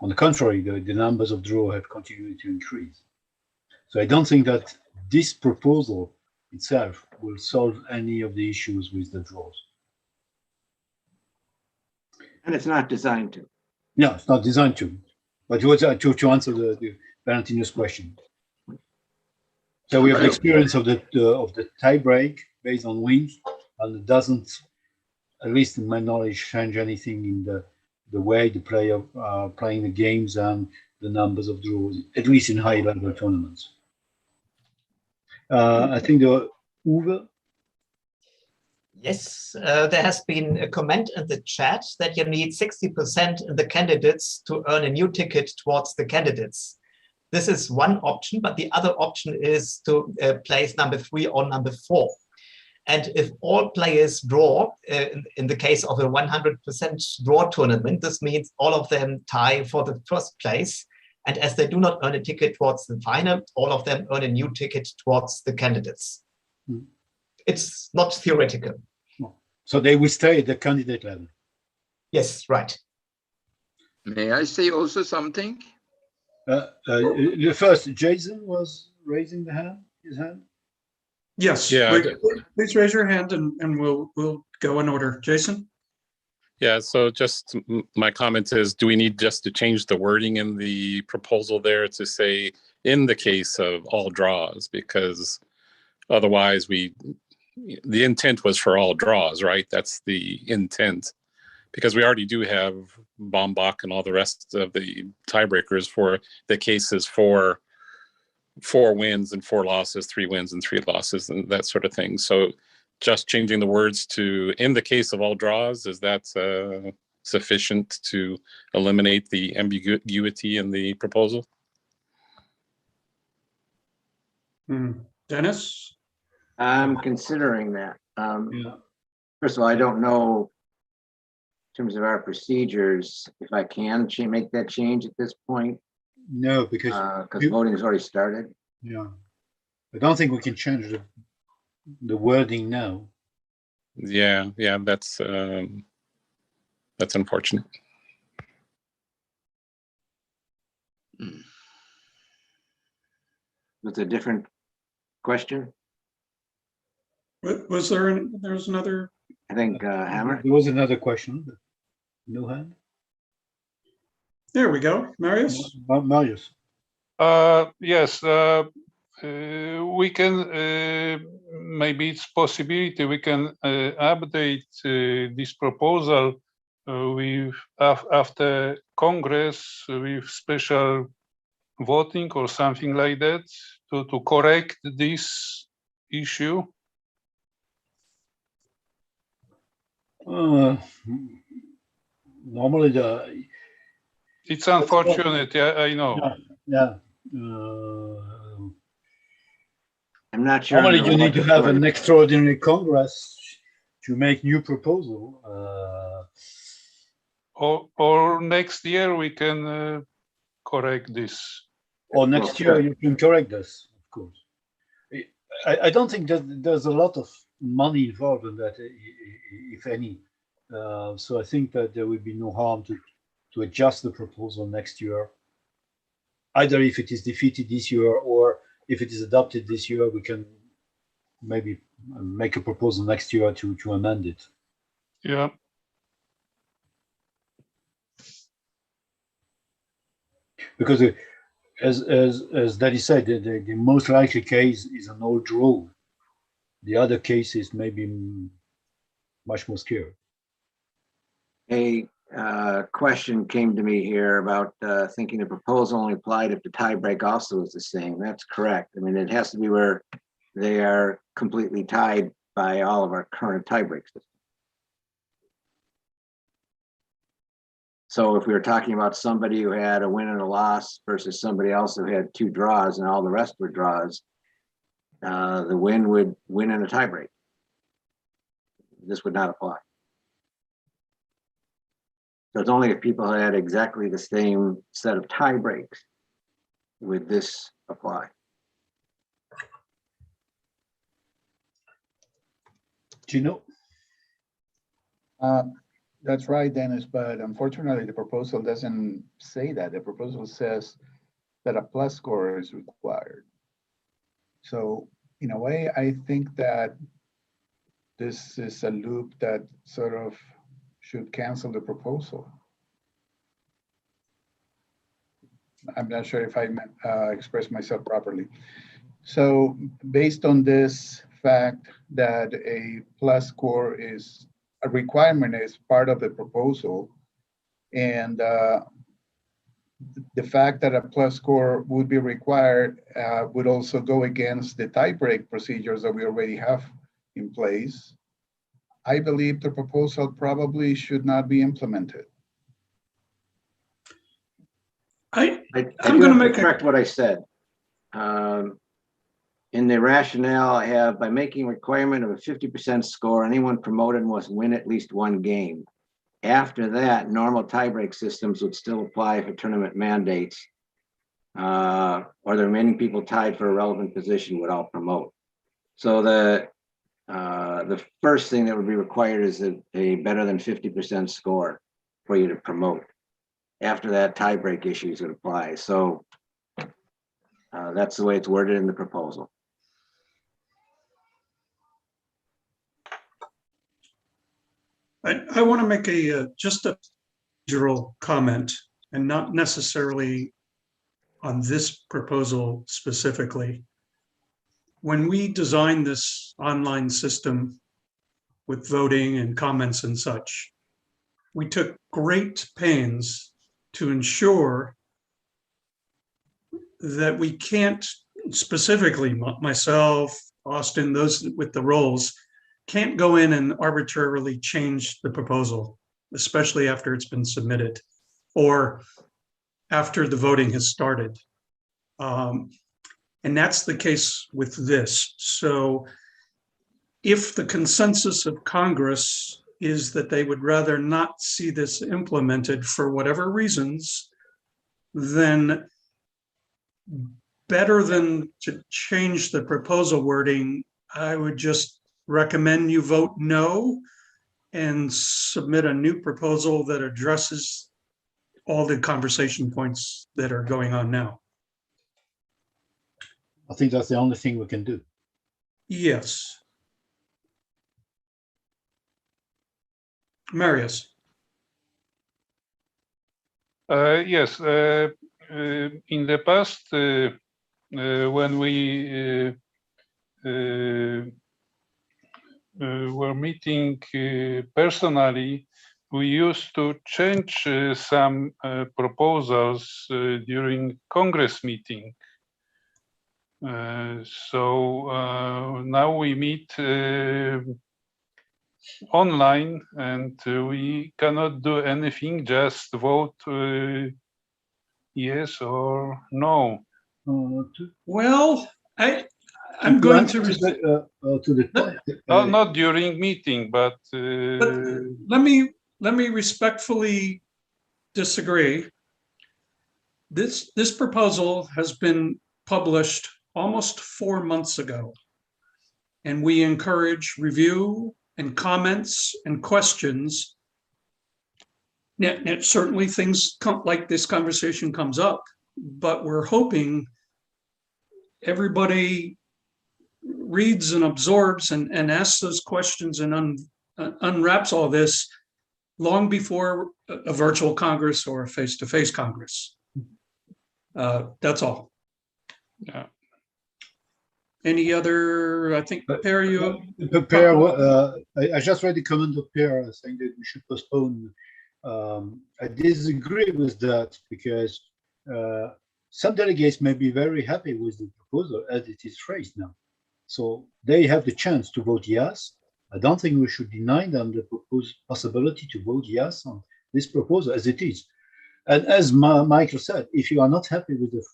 On the contrary, the numbers of draw have continued to increase. So I don't think that this proposal itself will solve any of the issues with the draws. And it's not designed to. No, it's not designed to. But to answer the Valentino's question. So we have the experience of the tie break based on wins, and it doesn't, at least in my knowledge, change anything in the way the player are playing the games and the numbers of draws, at least in high level tournaments. I think Uwe. Yes, there has been a comment in the chat that you need 60% in the candidates to earn a new ticket towards the candidates. This is one option, but the other option is to place number 3 or number 4. And if all players draw, in the case of a 100% draw tournament, this means all of them tie for the first place. And as they do not earn a ticket towards the final, all of them earn a new ticket towards the candidates. Mm. It's not theoretical. So they will stay at the candidate level. Yes, right. May I say also something? The first, Jason was raising his hand. Yes. Yeah. Please raise your hand and we'll go in order. Jason? Yeah, so just my comment is, do we need just to change the wording in the proposal there to say in the case of all draws? Because otherwise the intent was for all draws, right? That's the intent. Because we already do have Bombach and all the rest of the tiebreakers for the cases for 4 wins and 4 losses, 3 wins and 3 losses, and that sort of thing. So just changing the words to in the case of all draws, is that sufficient to eliminate the ambiguity in the proposal? Dennis? I'm considering that. Yeah. First of all, I don't know in terms of our procedures if I can make that change at this point. No, because voting has already started. Yeah, I don't think we can change the wording now. Yeah, that's unfortunate. It's a different question. Was there was another? I think Hammer. There was another question. No hand. There we go, Marius. Marius. Yes, we can, maybe it's possibility we can update this proposal with after Congress with special voting or something like that to correct this issue. Normally it's unfortunate. Yeah, I know. Yeah. I'm not sure. Normally, you need to have an extraordinary Congress to make new proposal. Or next year we can correct this. Or next year you can correct this, of course. I don't think that there's a lot of money involved in that, if any. So I think that there will be no harm to adjust the proposal next year. either if it is defeated this year or if it is adopted this year, we can maybe make a proposal next year to amend it. Yeah. Because as Daddy said, the most likely case is an old draw. The other case is maybe much more scary. A question came to me here about thinking the proposal only applied if the tie break also is the same. That's correct. I mean, it has to be where they are completely tied by all of our current tie break systems. So if we were talking about somebody who had a win and a loss versus somebody else who had 2 draws and all the rest were draws, the win would win in a tie break. This would not apply. So it's only if people had exactly the same set of tie breaks would this apply. Gino? That's right, Dennis, but unfortunately, the proposal doesn't say that. The proposal says that a plus score is required. So in a way, I think that this is a loop that sort of should cancel the proposal. I'm not sure if I expressed myself properly. So based on this fact that a plus score is a requirement as part of the proposal, and the fact that a plus score would be required would also go against the tie-break procedures that we already have in place. I believe the proposal probably should not be implemented. I'm going to correct what I said. In the rationale, I have by making requirement of a 50% score, anyone promoted must win at least 1 game. After that, normal tiebreak systems would still apply for tournament mandates, or the remaining people tied for a relevant position would all promote. So the first thing that would be required is a better than 50% score for you to promote. After that, tiebreak issues would apply. So that's the way it's worded in the proposal. I want to make just a procedural comment, and not necessarily on this proposal specifically. When we designed this online system with voting and comments and such, we took great pains to ensure that we can't, specifically myself, Austin, those with the roles, can't go in and arbitrarily change the proposal, especially after it's been submitted or after the voting has started. And that's the case with this. So if the consensus of Congress is that they would rather not see this implemented for whatever reasons, then better than to change the proposal wording, I would just recommend you vote no and submit a new proposal that addresses all the conversation points that are going on now. I think that's the only thing we can do. Yes. Marius. Yes, in the past, when we were meeting personally, we used to change some proposals during Congress meeting. So now we meet online, and we cannot do anything, just vote yes or no. Well, I'm going to not during meeting, but let me respectfully disagree. This proposal has been published almost 4 months ago, and we encourage review and comments and questions. Now, certainly things like this conversation comes up but we're hoping everybody reads and absorbs and asks those questions and unwraps all this long before a virtual Congress or a face-to-face Congress. That's all. Yeah. Any other, I think, Per, you? Per, I just read the comment of Per saying that we should postpone. I disagree with that because some delegates may be very happy with the proposal as it is phrased now. So they have the chance to vote yes. I don't think we should deny them the possibility to vote yes on this proposal as it is. And as Michael said, if you are not happy with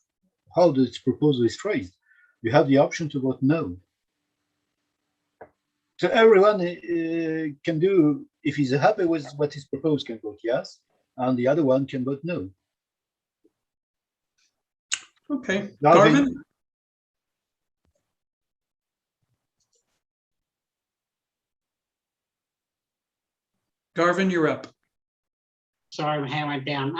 how this proposal is phrased, you have the option to vote no. So everyone can do, if he's happy with what is proposed, can vote yes, and the other one can vote no. Okay, Garvin? Garvin, you're up. Sorry, my hand went down.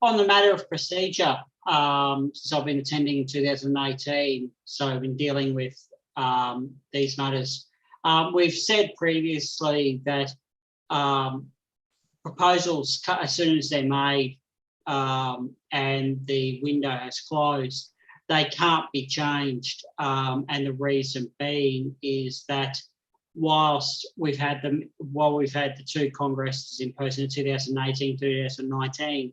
On the matter of procedure, since I've been attending in 2018, so I've been dealing with these matters. We've said previously that proposals, as soon as they're made and the window has closed, they can't be changed. And the reason being is that whilst we've had the two congresses in person in 2018, 2019,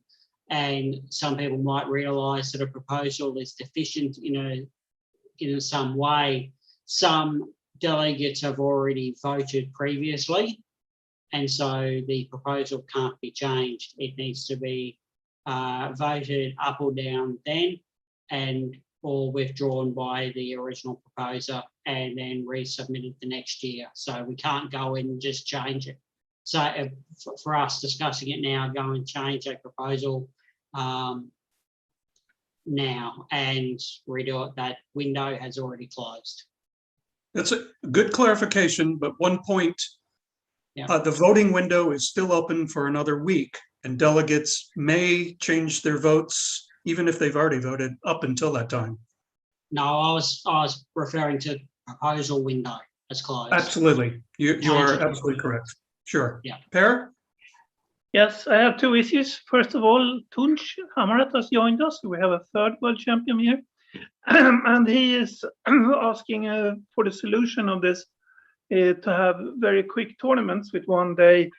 and some people might realise that a proposal is deficient in some way, some delegates have already voted previously, and so the proposal can't be changed. It needs to be voted up or down then, and or withdrawn by the original proposer and then resubmitted the next year. So we can't go in and just change it. So for us discussing it now, go and change a proposal now and redo it. That window has already closed. That's a good clarification, but one point, Yeah. The voting window is still open for another week, and delegates may change their votes even if they've already voted up until that time. No, I was referring to proposal window as closed. Absolutely. You are absolutely correct. Sure. Yeah. Per? Yes, I have two issues. First of all, Tunç Hamarat has joined us. We have a third world champion here. And he is asking for the solution of this to have very quick tournaments with 1 day,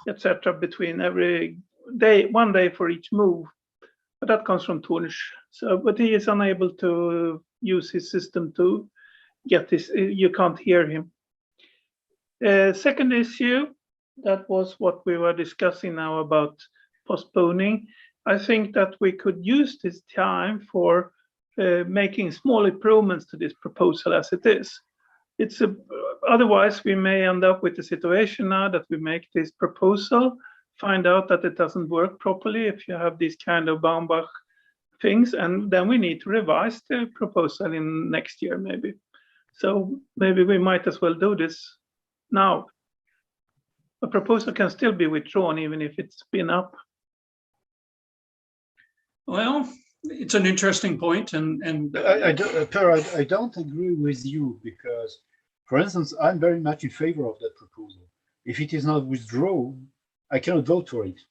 etc., between every day, 1 day for each move. But that comes from Tunç. So, but he is unable to use his system to get this. You can't hear him. Second issue, that was what we were discussing now about postponing. I think that we could use this time for making small improvements to this proposal as it is. Otherwise we may end up with the situation now that we make this proposal, find out that it doesn't work properly if you have these kind of Baumbach things, and then we need to revise the proposal in next year maybe. So maybe we might as well do this now. A proposal can still be withdrawn even if it's been up. Well, it's an interesting point, and Per, I don't agree with you because, for instance, I'm very much in favor of that proposal. If it is not withdrawn, I cannot vote for it.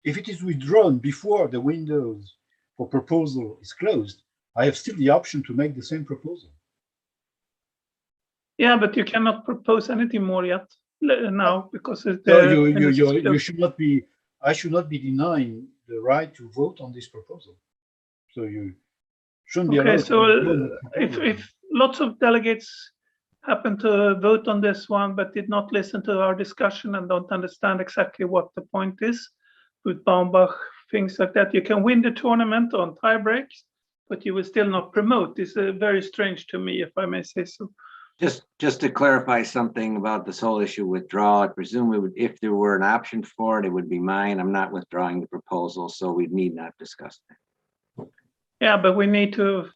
If it is withdrawn before the windows for proposal is closed, I have still the option to make the same proposal. Yeah, but you cannot propose anything more yet now because you should not be. I should not be denying the right to vote on this proposal. So you shouldn't be allowed. Okay, so to if lots of delegates happen to vote on this one but did not listen to our discussion and don't understand exactly what the point is with Baumbach, things like that, you can win the tournament on tie breaks, but you will still not promote. This is very strange to me, if I may say so. Just to clarify something about this whole issue withdrawal, I presume we would, if there were an option for it, it would be mine. I'm not withdrawing the proposal, so we need not discuss that. Yeah, but we need to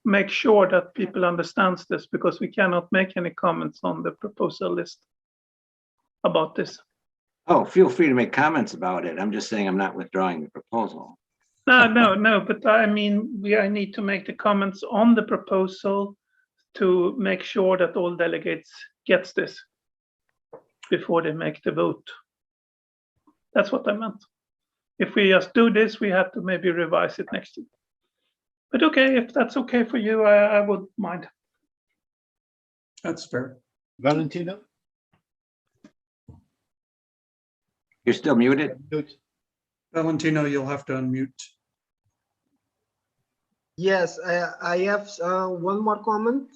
make sure that people understand this because we cannot make any comments on the proposal list about this. Oh, feel free to make comments about it. I'm just saying I'm not withdrawing the proposal. No, but I mean, I need to make the comments on the proposal to make sure that all delegates gets this before they make the vote. That's what I meant. If we just do this, we have to maybe revise it next year. But okay, if that's okay for you, I would mind. That's fair. Valentino? You're still muted. Valentino, you'll have to unmute. Yes, I have one more comment.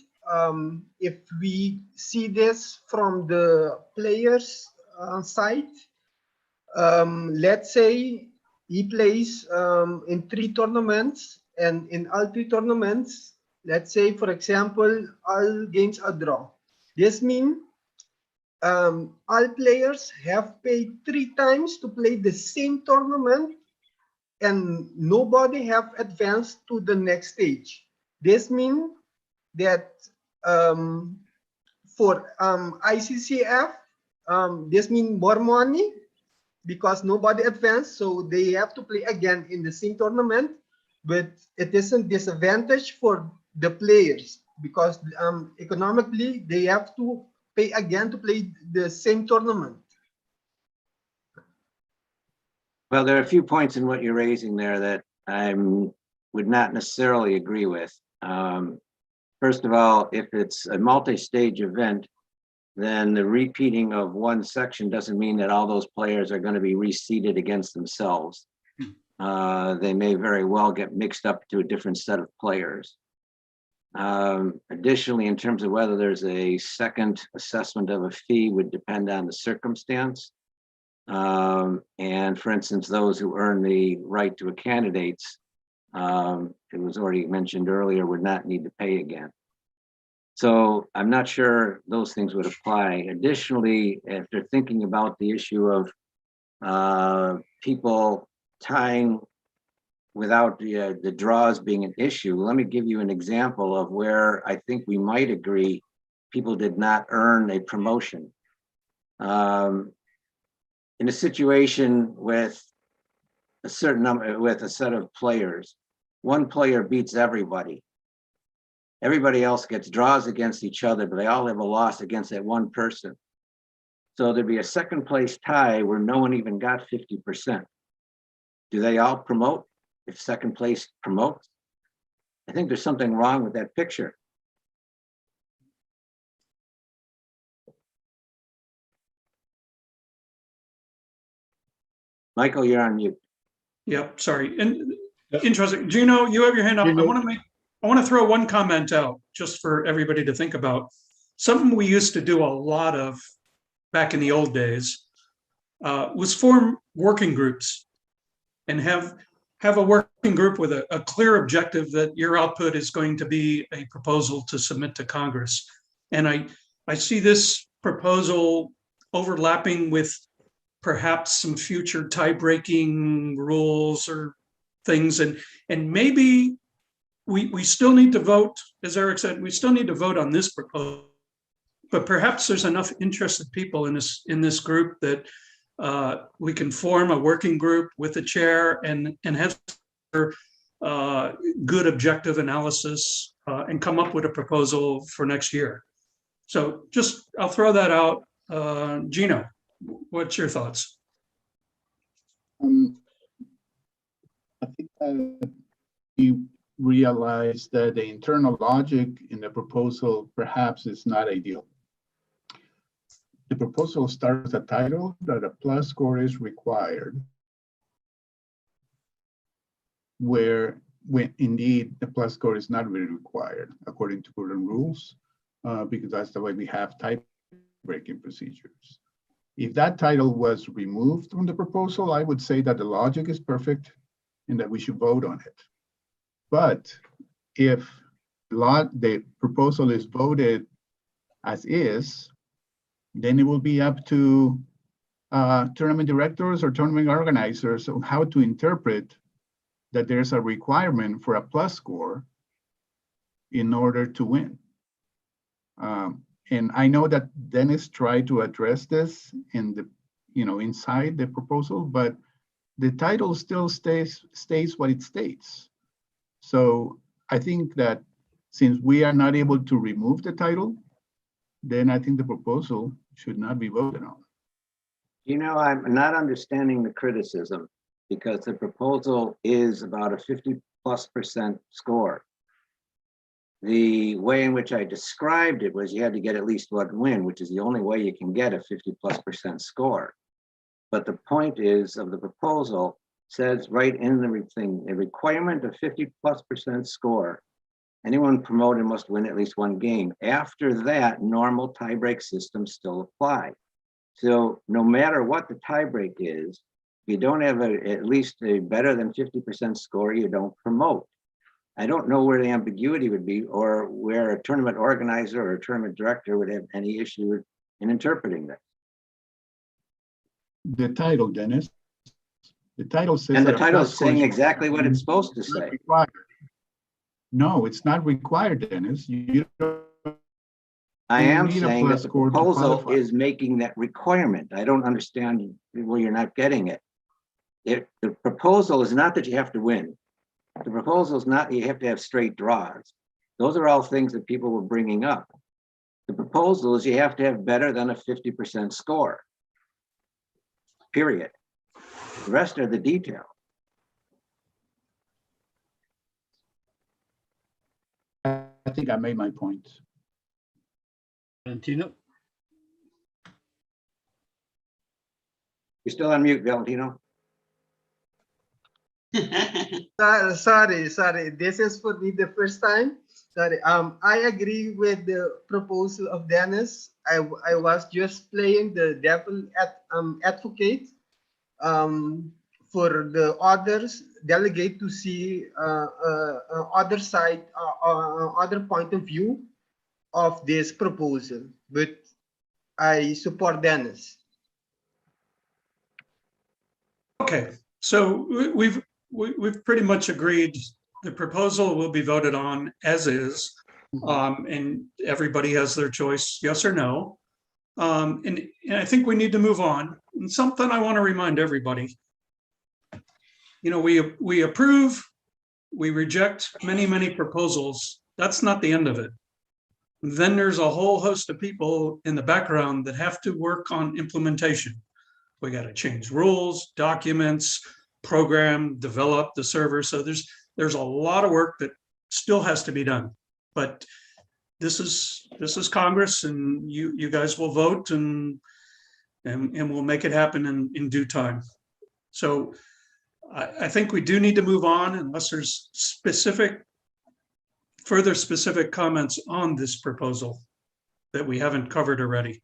If we see this from the players' side, let's say he plays in 3 tournaments, and in all 3 tournaments, let's say, for example, all games are draw. This means all players have paid 3 times to play the same tournament, and nobody have advanced to the next stage. This means that for ICCF, this means more money because nobody advanced, so they have to play again in the same tournament. But it isn't disadvantage for the players because economically they have to pay again to play the same tournament. Well, there are a few points in what you're raising there that I would not necessarily agree with. First of all, if it's a multi-stage event, then the repeating of one section doesn't mean that all those players are going to be reseeded against themselves. They may very well get mixed up to a different set of players. Additionally, in terms of whether there's a second assessment of a fee would depend on the circumstance. And for instance, those who earn the right to a candidates, it was already mentioned earlier, would not need to pay again. So I'm not sure those things would apply. Additionally, after thinking about the issue of people tying without the draws being an issue, let me give you an example of where I think we might agree people did not earn a promotion. In a situation with a certain number, with a set of players, one player beats everybody. Everybody else gets draws against each other, but they all have a loss against that one person. So there'd be a second place tie where no one even got 50%. Do they all promote if second place promotes? I think there's something wrong with that picture. Michael, you're on mute. Yep, sorry. And interesting. Gino, you have your hand up. I want to throw one comment out just for everybody to think about. Something we used to do a lot of back in the old days was form working groups and have a working group with a clear objective that your output is going to be a proposal to submit to Congress. And I see this proposal overlapping with perhaps some future tie-breaking rules or things, and maybe we still need to vote, as Eric said, we still need to vote on this proposal, but perhaps there's enough interested people in this group that we can form a working group with the chair and have good objective analysis and come up with a proposal for next year. So just, I'll throw that out. Gino, what's your thoughts? I think you realize that the internal logic in the proposal perhaps is not ideal. The proposal starts with a title that a plus score is required, where when indeed the plus score is not really required according to current rules, because that's the way we have tie-breaking procedures. If that title was removed from the proposal, I would say that the logic is perfect and that we should vote on it. But if the proposal is voted as is, then it will be up to tournament directors or tournament organizers on how to interpret that there's a requirement for a plus score in order to win. And I know that Dennis tried to address this in the, inside the proposal, but the title still states what it states. So I think that since we are not able to remove the title, then I think the proposal should not be voted on. You know, I'm not understanding the criticism because the proposal is about a 50+% score. The way in which I described it was you had to get at least one win, which is the only way you can get a 50+% score. But the point is of the proposal says right in the thing, a requirement of 50+% score. Anyone promoted must win at least one game. After that, normal tiebreak systems still apply. So no matter what the tiebreak is, if you don't have at least a better than 50% score, you don't promote. I don't know where the ambiguity would be or where a tournament organizer or a tournament director would have any issue in interpreting that. The title, Dennis. The title says. And the that a title plus is saying score exactly what it's supposed to say. required. No, it's not required, Dennis. You I you am need a saying plus that the score to proposal qualify. is making that requirement. I don't understand where you're not getting it. The proposal is not that you have to win. The proposal is not you have to have straight draws. Those are all things that people were bringing up. The proposal is you have to have better than a 50% score. Period. The rest are the detail. I think I made my point. Valentino? You're still on mute, Valentino. Sorry. This is for me the first time. Sorry. I agree with the proposal of Dennis. I was just playing the devil advocate. For the others delegate to see other side, other point of view of this proposal. But I support Dennis. Okay, so we've pretty much agreed the proposal will be voted on as is, and everybody has their choice, yes or no. And I think we need to move on. And something I want to remind everybody, you know, we approve, we reject many proposals. That's not the end of it. Then there's a whole host of people in the background that have to work on implementation. We got to change rules, documents, program, develop the server. So there's a lot of work that still has to be done. But this is Congress, and you guys will vote, and we'll make it happen in due time. So I think we do need to move on unless there's further specific comments on this proposal that we haven't covered already.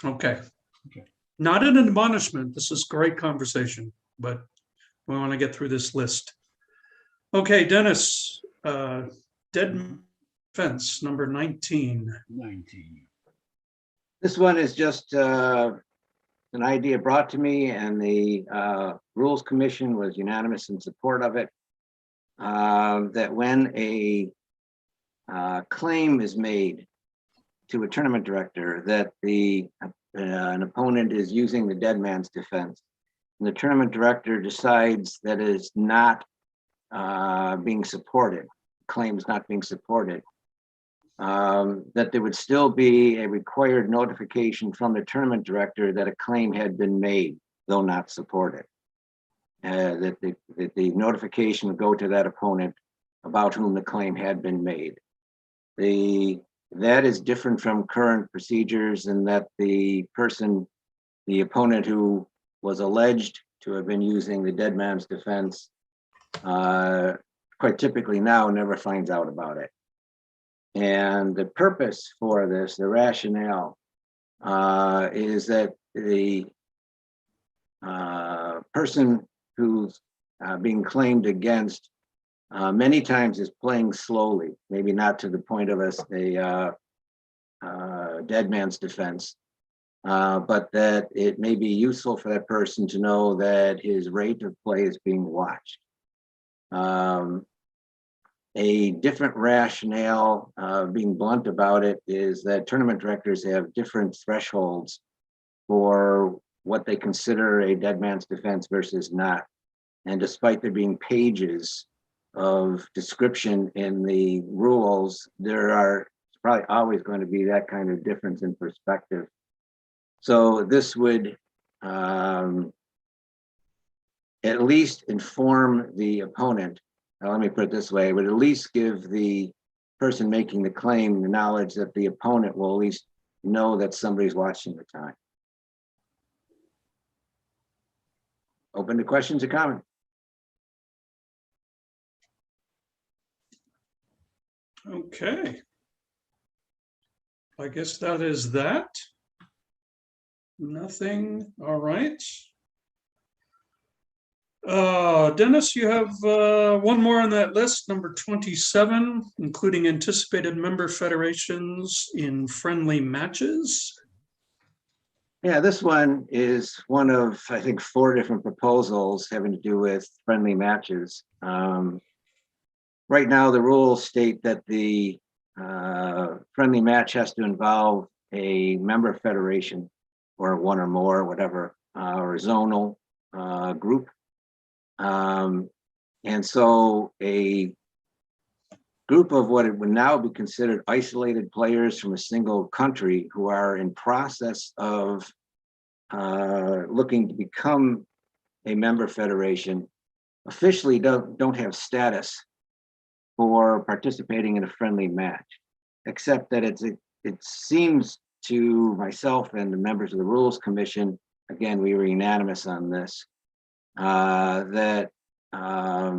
Okay. Not an admonishment. This is great conversation, but we want to get through this list. Okay, Dennis, dead fence number 19. This one is just an idea brought to me, and the Rules Commission was unanimous in support of it. That when a claim is made to a tournament director that an opponent is using the dead man's defense, and the tournament director decides that it is not being supported, claim is not being supported, that there would still be a required notification from the tournament director that a claim had been made, though not supported. That the notification would go to that opponent about whom the claim had been made. That is different from current procedures in that the opponent who was alleged to have been using the dead man's defense, quite typically now never finds out about it. And the purpose for this, the rationale, is that the person who's being claimed against many times is playing slowly, maybe not to the point of a dead man's defense, but that it may be useful for that person to know that his rate of play is being watched. A different rationale, being blunt about it, is that tournament directors have different thresholds for what they consider a dead man's defense versus not. And despite there being pages of description in the rules, there are probably always going to be that kind of difference in perspective. So this would at least inform the opponent. Now, let me put it this way, it would at least give the person making the claim the knowledge that the opponent will at least know that somebody's watching the time. Open to questions or comments. Okay. I guess that is that. Nothing. All right. Dennis, you have one more on that list, number 27, including anticipated member federations in friendly matches. Yeah, this one is one of, I think, 4 different proposals having to do with friendly matches. Right now, the rules state that the friendly match has to involve a member federation or one or more, whatever, or a zonal group. And so a group of what it would now be considered isolated players from a single country who are in process of looking to become a member federation officially don't have status for participating in a friendly match, except that it seems to myself and the members of the Rules Commission, again, we were unanimous on this, that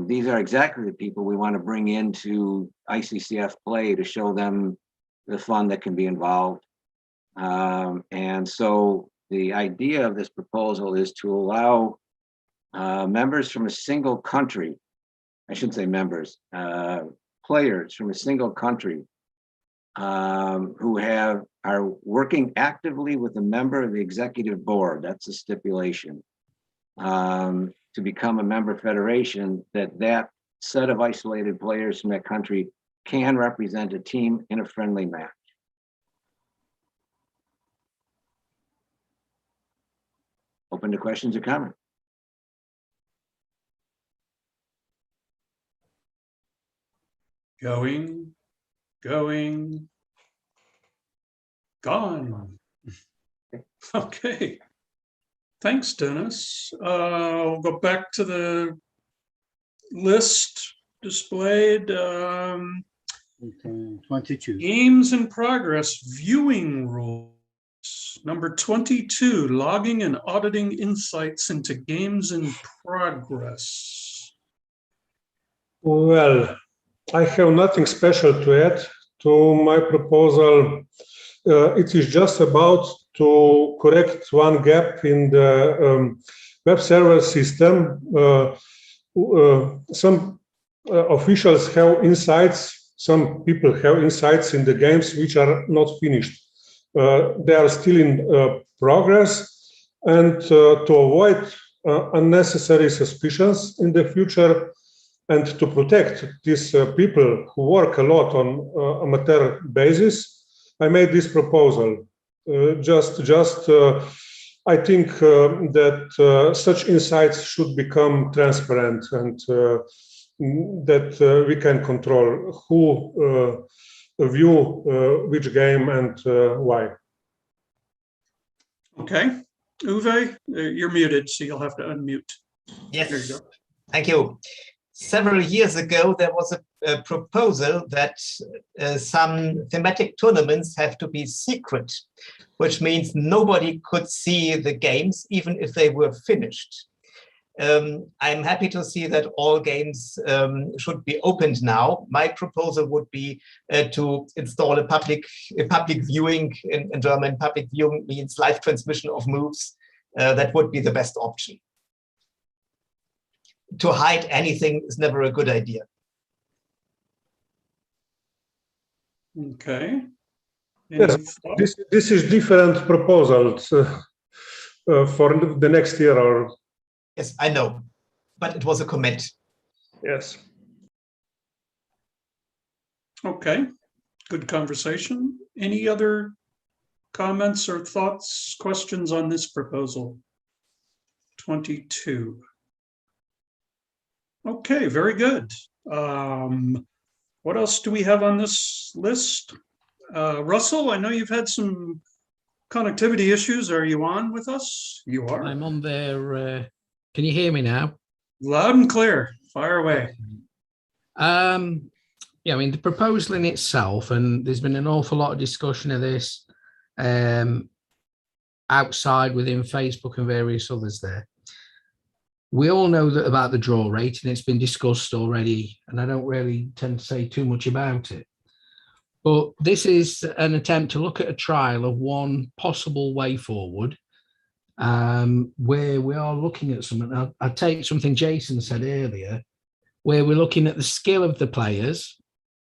these are exactly the people we want to bring into ICCF play to show them the fun that can be involved. And so the idea of this proposal is to allow members from a single country, I shouldn't say members, players from a single country who are working actively with a member of the executive board, that's a stipulation, to become a member federation, that set of isolated players from that country can represent a team in a friendly match. Open to questions or comments. Going, gone. Okay. Thanks, Dennis. We'll go back to the list displayed. 22. Games in progress, viewing rules. Number 22, logging and auditing insights into games in progress. Well, I have nothing special to add to my proposal. It is just about to correct one gap in the web server system. Some officials have insights, some people have insights in the games which are not finished. They are still in progress, and to avoid unnecessary suspicions in the future, and to protect these people who work a lot on amateur basis, I made this proposal. I think that such insights should become transparent, and that we can control who view which game and why. Okay, Uwe, you're muted, so you'll have to unmute. Yes. There you go. Thank you. Several years ago, there was a proposal that some thematic tournaments have to be secret, which means nobody could see the games, even if they were finished. I'm happy to see that all games should be opened now. My proposal would be to install a public viewing, in German. Public viewing means live transmission of moves. That would be the best option. To hide anything is never a good idea. Okay. Yes, this is different proposals for the next year. Or yes, I know, but it was a comment. Yes. Okay, good conversation. Any other comments or thoughts, questions on this proposal? 22. Okay, very good. What else do we have on this list? Russell, I know you've had some connectivity issues. Are you on with us? You are. I'm on there. Can you hear me now? Loud and clear. Fire away. Yeah, I mean, the proposal in itself, and there's been an awful lot of discussion of this outside within Facebook and various others there. We all know that about the draw rate, and it's been discussed already, and I don't really tend to say too much about it. But this is an attempt to look at a trial of one possible way forward, where we are looking at something. I'll take something Jason said earlier, where we're looking at the skill of the players,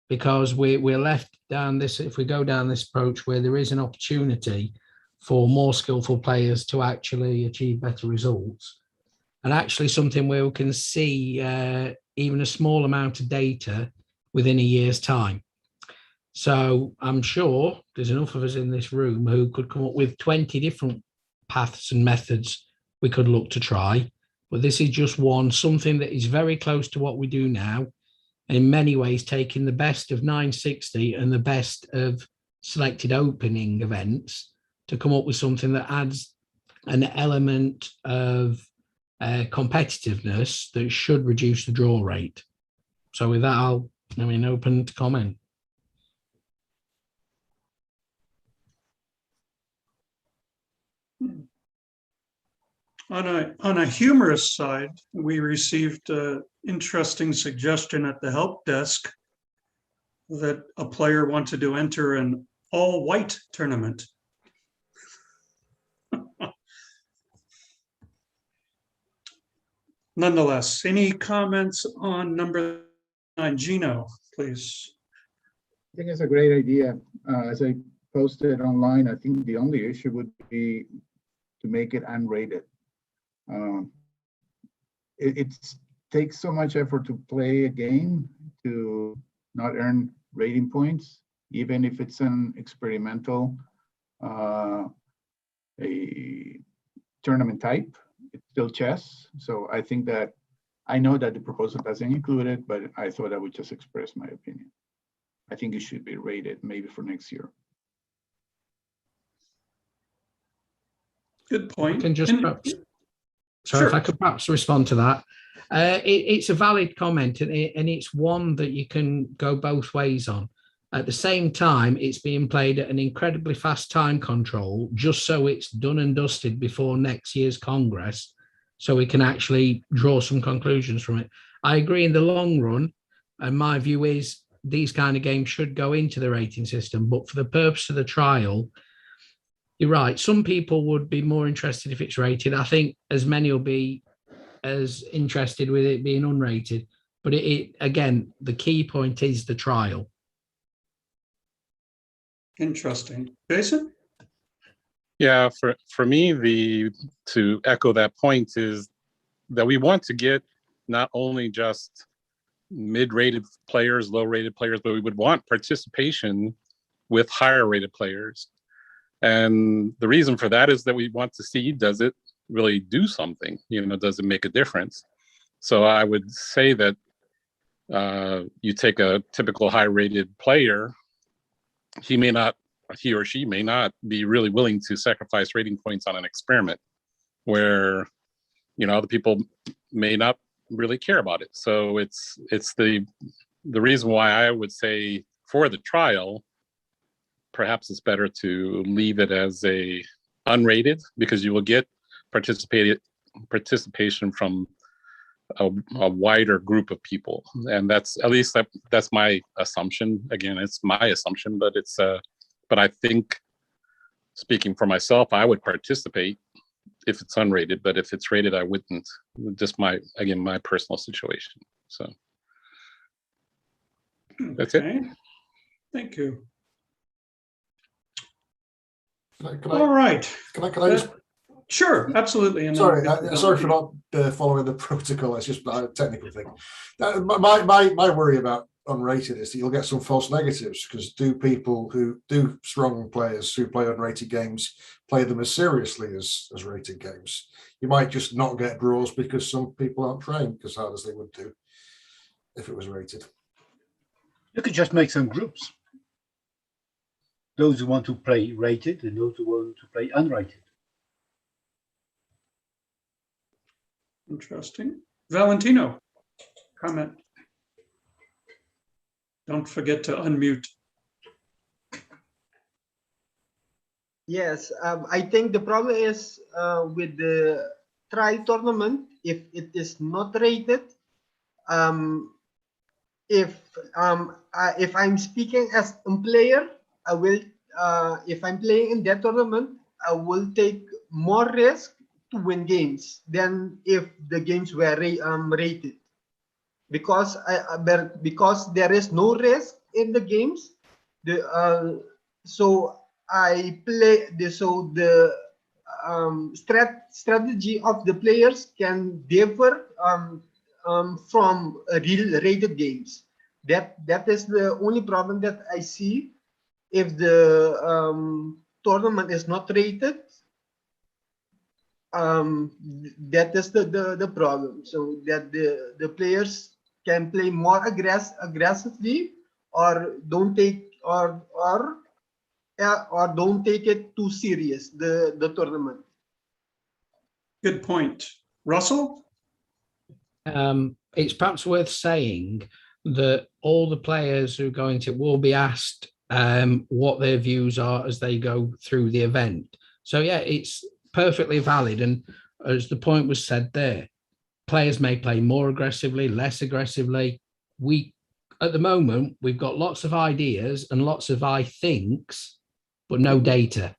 because we're left down this, if we go down this approach where there is an opportunity for more skillful players to actually achieve better results, and actually something where we can see even a small amount of data within a year's time. So I'm sure there's enough of us in this room who could come up with 20 different paths and methods we could look to try, but this is just one, something that is very close to what we do now, and in many ways taking the best of 960 and the best of selected opening events to come up with something that adds an element of competitiveness that should reduce the draw rate. So with that, open to comment. On a humorous side, we received an interesting suggestion at the help desk that a player wanted to enter an all-white tournament. Nonetheless, any comments on number 9? Gino, please. I think it's a great idea. As I posted online, I think the only issue would be to make it unrated. It takes so much effort to play a game to not earn rating points, even if it's an experimental a tournament type. It's still chess. So I think that, I know that the proposal doesn't include it, but I thought I would just express my opinion. I think it should be rated maybe for next year. Good point. If I could perhaps respond to that. It's a valid comment, and it's one that you can go both ways on. At the same time, it's being played at an incredibly fast time control, just so it's done and dusted before next year's Congress, so we can actually draw some conclusions from it. I agree in the long run, and my view is these kind of games should go into the rating system, but for the purpose of the trial, you're right. Some people would be more interested if it's rated. I think as many will be as interested with it being unrated. But it again, the key point is the trial. Interesting. Jason? Yeah, for me, to echo that point is that we want to get not only just mid-rated players, low-rated players, but we would want participation with higher-rated players. And the reason for that is that we want to see, does it really do something? Does it make a difference? So I would say that you take a typical high-rated player, he or she may not be really willing to sacrifice rating points on an experiment where, other people may not really care about it. So it's the reason why I would say for the trial, perhaps it's better to leave it as a unrated, because you will get participation from a wider group of people, and that's my assumption. Again, it's my assumption, but but I think, speaking for myself, I would participate if it's unrated, but if it's rated, I wouldn't. Just my personal situation. So that's it. Thank you. All right. Can I just? Sure, absolutely. Sorry for not following the protocol. It's just a technical thing. My worry about unrated is that you'll get some false negatives, because strong players who play unrated games play them as seriously as rated games? You might just not get draws because some people aren't trained as hard as they would do if it was rated. You could just make some groups. Those who want to play rated and those who want to play unrated. Interesting. Valentino, comment. Don't forget to unmute. Yes, I think the problem is with the try tournament, if it is not rated, if I'm speaking as a player, I will, if I'm playing in that tournament, I will take more risk to win games than if the games were rated, because because there is no risk in the games. So I play the strategy of the players can differ from real rated games. That is the only problem that I see if the tournament is not rated. That is the problem. So that the players can play more aggressively, or don't take or don't take it too serious, the tournament. Good point. Russell? It's perhaps worth saying that all the players who are going to will be asked what their views are as they go through the event. So yeah, it's perfectly valid. And as the point was said there, players may play more aggressively, less aggressively. At the moment, we've got lots of ideas and lots of I thinks, but no data.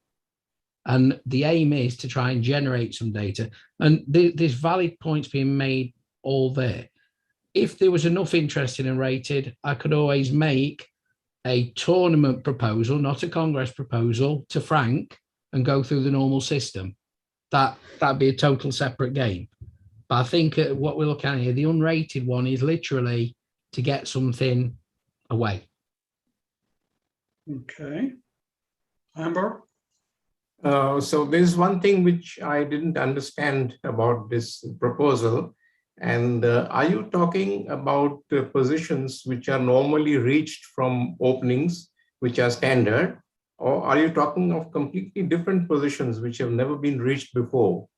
And the aim is to try and generate some data. And there's valid points being made all there. If there was enough interest in and rated, I could always make a tournament proposal, not a Congress proposal, to Frank and go through the normal system. That'd be a total separate game. But I think what we're looking at here, the unrated one is literally to get something away. Okay. Amber? So there's one thing which I didn't understand about this proposal. And are you talking about positions which are normally reached from openings, which are standard? Or are you talking of completely different positions which have never been reached before?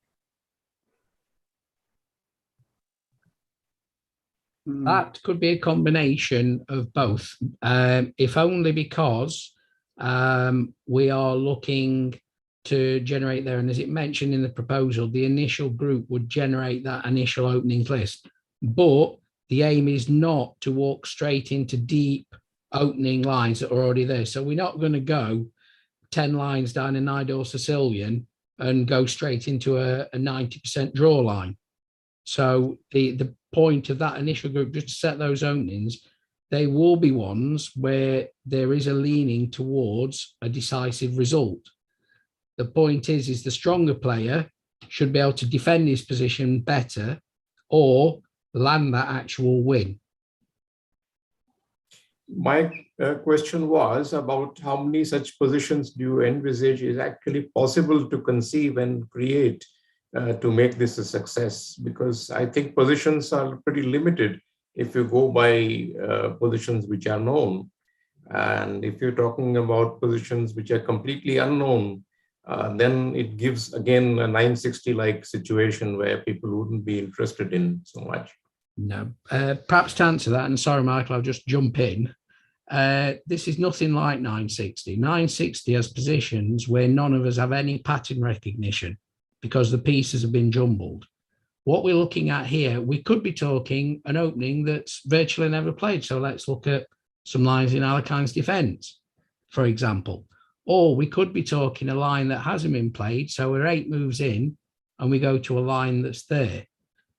That could be a combination of both, if only because we are looking to generate there. And as it mentioned in the proposal, the initial group would generate that initial opening list. But the aim is not to walk straight into deep opening lines that are already there. So we're not going to go 10 lines down a Nidor Sicilian and go straight into a 90% draw line. So the point of that initial group, just to set those openings, they will be ones where there is a leaning towards a decisive result. The point is the stronger player should be able to defend his position better or land that actual win. My question was about how many such positions do you envisage is actually possible to conceive and create to make this a success? Because I think positions are pretty limited if you go by positions which are known. And if you're talking about positions which are completely unknown, then it gives, again, a 960-like situation where people wouldn't be interested in so much. No, perhaps to answer that, and sorry, Michael, I'll just jump in. This is nothing like 960. 960 has positions where none of us have any pattern recognition because the pieces have been jumbled. What we're looking at here, we could be talking an opening that's virtually never played. So let's look at some lines in Alekhein's defense, for example. Or we could be talking a line that hasn't been played. So we're 8 moves in and we go to a line that's there.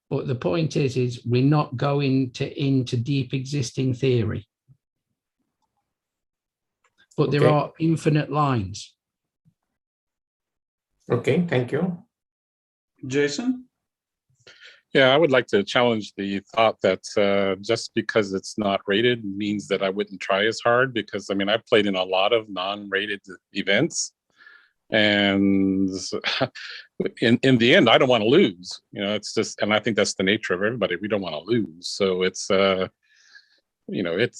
But the point is we're not going into deep existing theory. But there are infinite lines. Okay, thank you. Jason? Yeah, I would like to challenge the thought that just because it's not rated means that I wouldn't try as hard, because I mean, I've played in a lot of non-rated events, and in the end, I don't want to lose. You know, it's just, and I think that's the nature of everybody. We don't want to lose. So it's, you know, it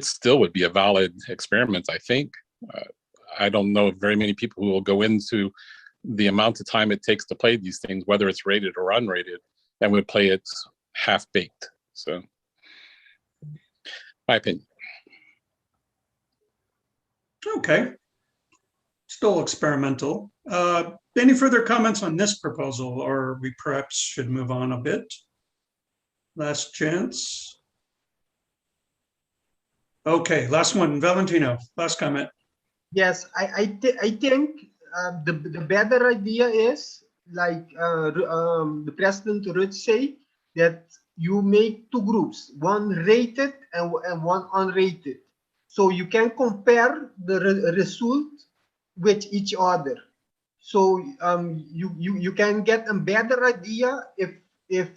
still would be a valid experiment, I think. I don't know very many people who will go into the amount of time it takes to play these things, whether it's rated or unrated, and would play it half-baked. So, my opinion. Okay. Still experimental. Any further comments on this proposal, or we perhaps should move on a bit? Last chance. Okay, last one, Valentino, last comment. Yes, I think the better idea is, like the President Rudd say, that you make two groups, one rated and one unrated. So you can compare the result with each other. So you can get a better idea if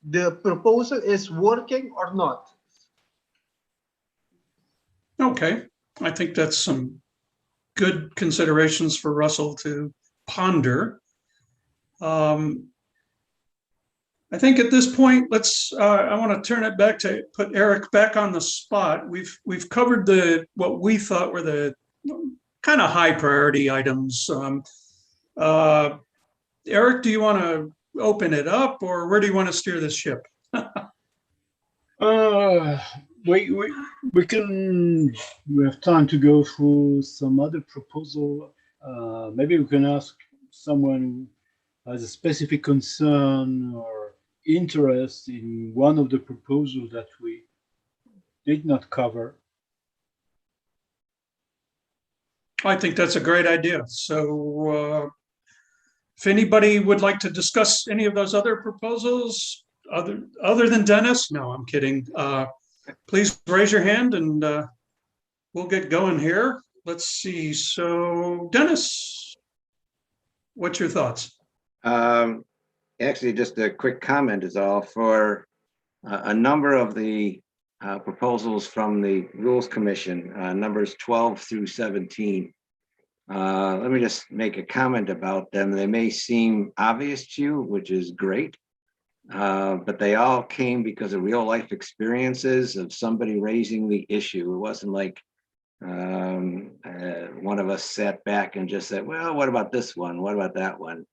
the proposal is working or not. Okay, I think that's some good considerations for Russell to ponder. I think at this point, let's. I want to turn it back to put Eric back on the spot. We've covered what we thought were the kind of high priority items. Eric, do you want to open it up, or where do you want to steer this ship? We have time to go through some other proposal. Maybe we can ask someone who has a specific concern or interest in one of the proposals that we did not cover. I think that's a great idea. So if anybody would like to discuss any of those other proposals, other than Dennis, no, I'm kidding. Please raise your hand and we'll get going here. Let's see. So Dennis, what's your thoughts? Actually, just a quick comment is all. For a number of the proposals from the Rules Commission, numbers 12 through 17. Let me just make a comment about them. They may seem obvious to you, which is great, but they all came because of real life experiences of somebody raising the issue. It wasn't like one of us sat back and just said, well, what about this one? What about that one?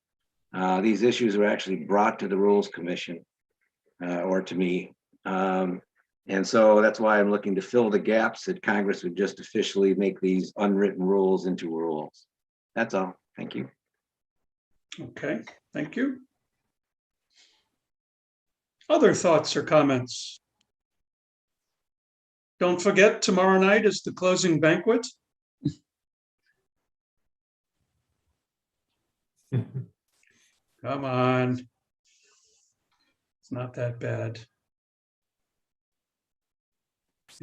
These issues were actually brought to the Rules Commission or to me. And so that's why I'm looking to fill the gaps that Congress would just officially make these unwritten rules into rules. That's all. Thank you. Okay, thank you. Other thoughts or comments? Don't forget, tomorrow night is the closing banquet. Come on. It's not that bad.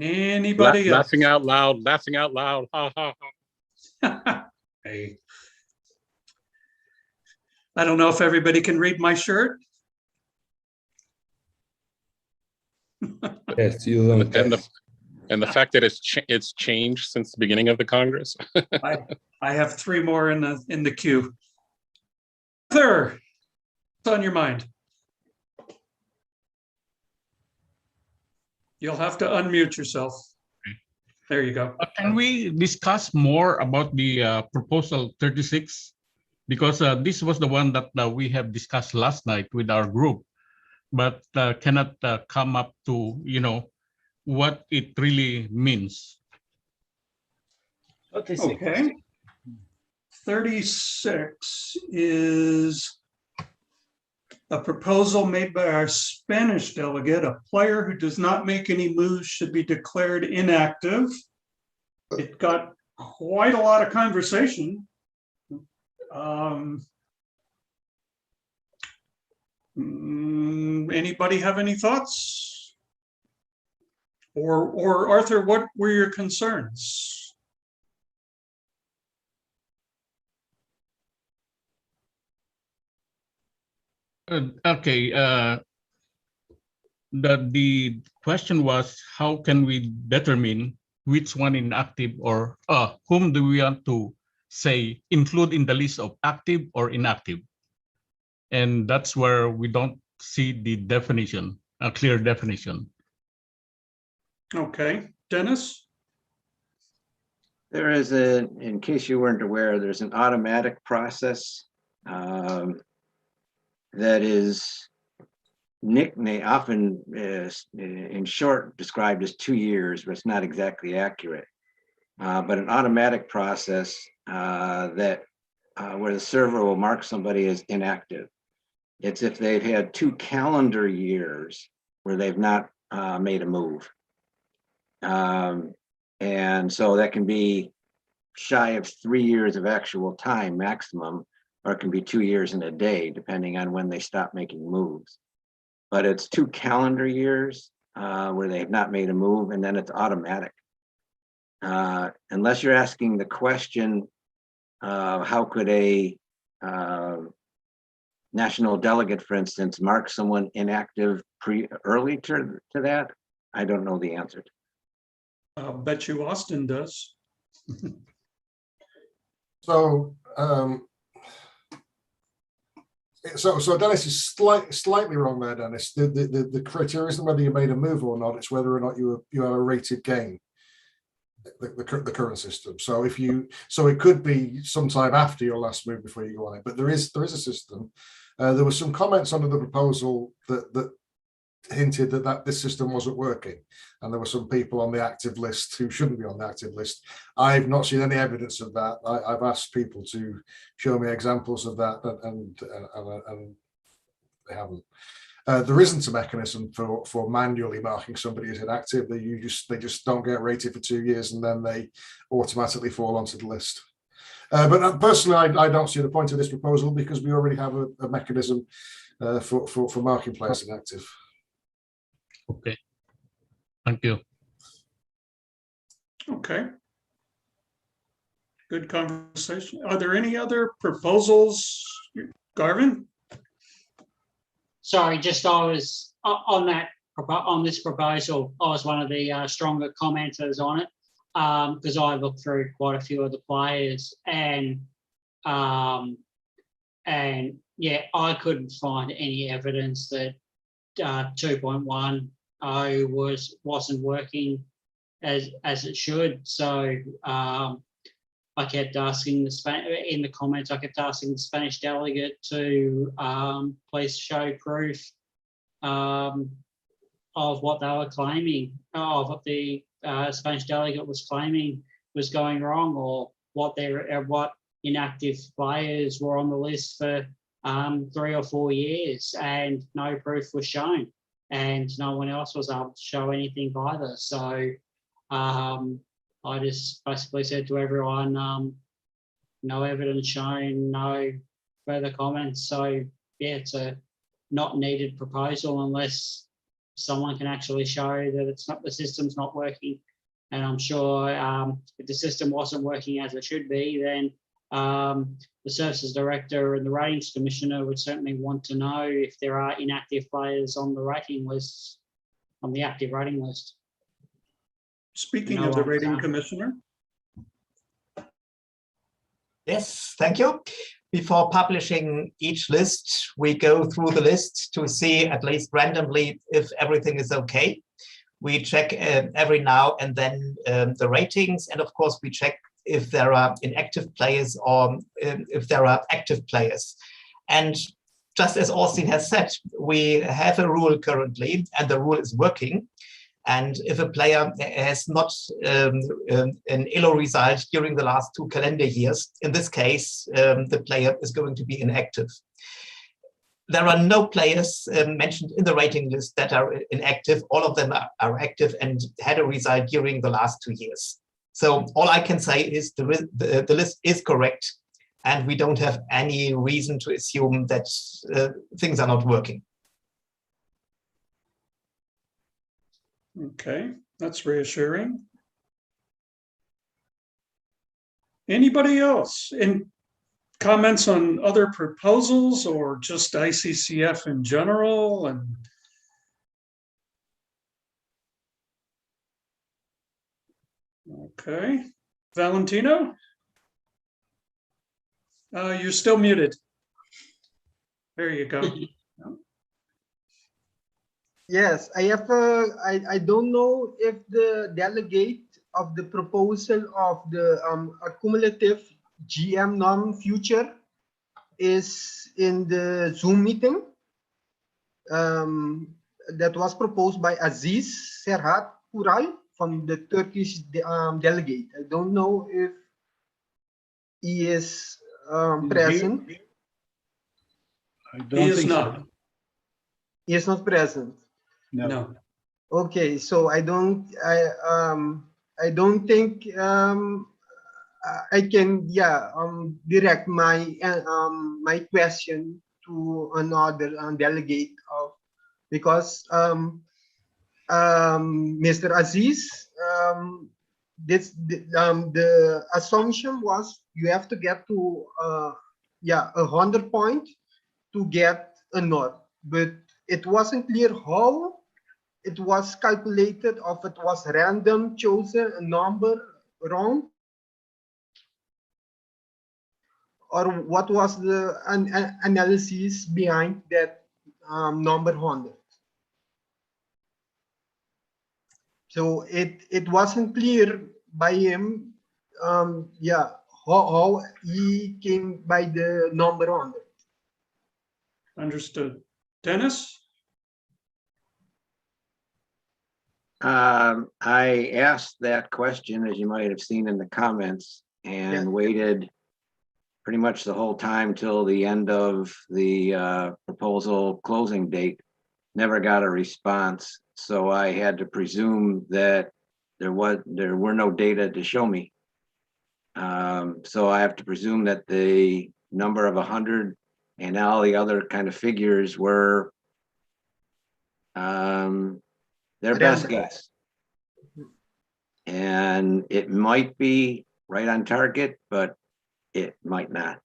Anybody else? Laughing out loud, laughing out loud. Ha, ha, ha. Hey. I don't know if everybody can read my shirt. Yes, you don't. And the fact that it's changed since the beginning of the Congress. I have 3 more in the queue. Arthur, what's on your mind? You'll have to unmute yourself. There you go. Can we discuss more about the proposal 36? Because this was the one that we have discussed last night with our group, but cannot come up to, what it really means. Okay. 36 is a proposal made by our Spanish delegate. A player who does not make any moves should be declared inactive. It got quite a lot of conversation. Anybody have any thoughts? Or Arthur, what were your concerns? Okay. The question was, how can we determine which one inactive, or whom do we want to say include in the list of active or inactive? And that's where we don't see the definition, a clear definition. Okay, Dennis? There is in case you weren't aware, there's an automatic process that is nickname often is in short described as 2 years, but it's not exactly accurate. But an automatic process that where the server will mark somebody as inactive. It's if they've had 2 calendar years where they've not made a move. And so that can be shy of 3 years of actual time maximum, or it can be 2 years and a day, depending on when they stop making moves. But it's 2 calendar years where they have not made a move, and then it's automatic. Unless you're asking the question, how could a national delegate, for instance, mark someone inactive early to that, I don't know the answer. I'll bet you Austin does. So, so Dennis is slightly wrong there, Dennis. The criteria isn't whether you made a move or not; it's whether or not you have a rated game. The current system. So it could be sometime after your last move before you go on it. But there is a system. There were some comments under the proposal that hinted that this system wasn't working, and there were some people on the active list who shouldn't be on the active list. I've not seen any evidence of that. I've asked people to show me examples of that, and they haven't. There isn't a mechanism for manually marking somebody as inactive. They just don't get rated for 2 years, and then they automatically fall onto the list. But personally, I don't see the point of this proposal, because we already have a mechanism for marking players inactive. Okay, thank you. Okay. Good conversation. Are there any other proposals, Garvin? Sorry, just I was on this proposal. I was one of the stronger commenters on it because I looked through quite a few of the players, and yeah, I couldn't find any evidence that 2.10 wasn't working as it should. So I kept asking in the comments, I kept asking the Spanish delegate to please show proof of what they were claiming, of what the Spanish delegate was claiming was going wrong, or what inactive players were on the list for 3 or 4 years, and no proof was shown, and no one else was able to show anything either. So I just basically said to everyone, no evidence shown, no further comments. So yeah, it's a not needed proposal unless someone can actually show that the system's not working. And I'm sure if the system wasn't working as it should be, then the services director and the ratings commissioner would certainly want to know if there are inactive players on the rating list, on the active rating list. Speaking of the rating commissioner. Yes, thank you. Before publishing each list, we go through the list to see, at least randomly, if everything is okay. We check every now and then the ratings, and of course we check if there are inactive players or if there are active players. And just as Austin has said, we have a rule currently, and the rule is working. And if a player has not an ILO result during the last 2 calendar years, in this case, the player is going to be inactive. There are no players mentioned in the rating list that are inactive. All of them are active and had a result during the last 2 years. So all I can say is the list is correct, and we don't have any reason to assume that things are not working. Okay, that's comments on other proposals or just ICCF in general? And okay, Valentino? You're still muted. There you go. Yes, I have. I don't know if the delegate of the proposal of the accumulative GM norm future is in the Zoom meeting. That was proposed by Aziz Serhat Kuray from the Turkish delegate. I don't know if he is present. I don't think so. He is not present. No. Okay, so I don't think I can direct my my question to another delegate of, because Mr. Aziz, the assumption was you have to get to 100 points to get a NOR, but it wasn't clear how it was calculated, or if it was random chosen a number wrong, or what was the analysis behind that number 100. So it wasn't clear by him, how he came by the number 100. Understood. Dennis? I asked that question, as you might have seen in the comments, and waited pretty much the whole time till the end of the proposal closing date. Never got a response, so I had to presume that there were no data to show me. So I have to presume that the number of 100 and all the other kind of figures were their best guess. And it might be right on target, but it might not.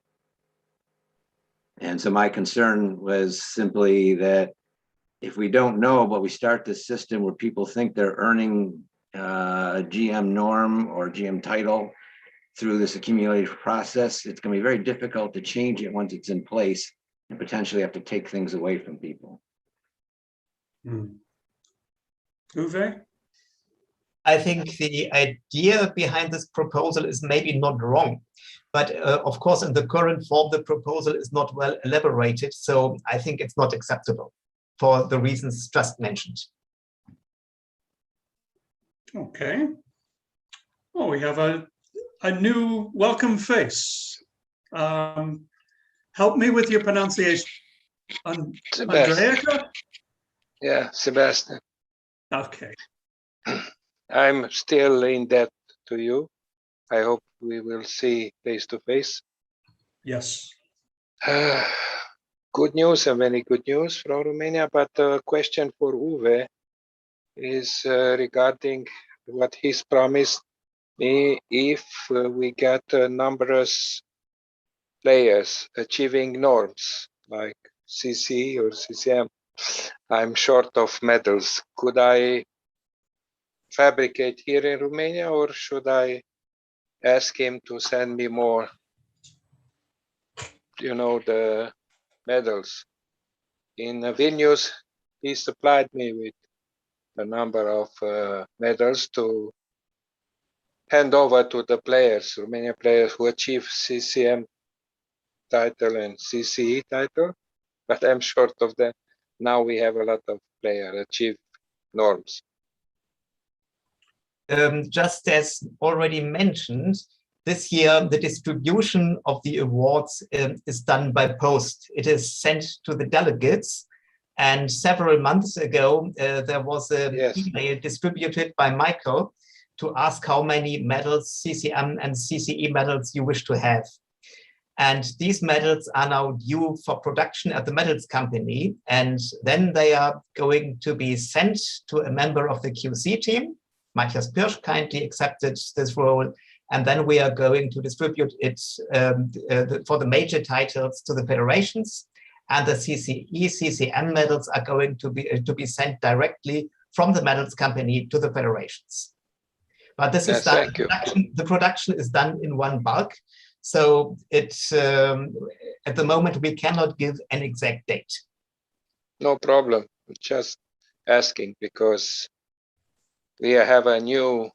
And so my concern was simply that if we don't know, but we start this system where people think they're earning a GM norm or GM title through this accumulated process, it's going to be very difficult to change it once it's in place and potentially have to take things away from people. Uwe? I think the idea behind this proposal is maybe not wrong, but of course, in the current form, the proposal is not well elaborated. So I think it's not acceptable for the reasons just mentioned. Okay. Well, we have a new welcome face. Help me with your pronunciation. Andrea? Yeah, Sebastian. Okay. I'm still in debt to you. I hope we will see face to face. Yes. Good news and very good news from Romania, but a question for Uwe is regarding what he's promised me if we get numerous players achieving norms like CC or CCM. I'm short of medals. Could I fabricate here in Romania, or should I ask him to send me more, the medals? In Vilnius, he supplied me with a number of medals to hand over to the players, Romanian players who achieve CCM title and CCE title, but I'm short of that. Now we have a lot of players achieve norms. Just as already mentioned, this year the distribution of the awards is done by post. It is sent to the delegates, and several months ago there was an email distributed by Michael to ask how many medals, CCM and CCE medals, you wish to have. And these medals are now due for production at the medals company, and then they are going to be sent to a member of the QC team. Matthias Pirsch kindly accepted this role And then we are going to distribute it for the major titles to the federations. And the CCE, CCM medals are going to be sent directly from the medals company to the federations. But this is done, the production is done in one bulk. So it's, at the moment, we cannot give an exact date. No problem, just asking because we have a new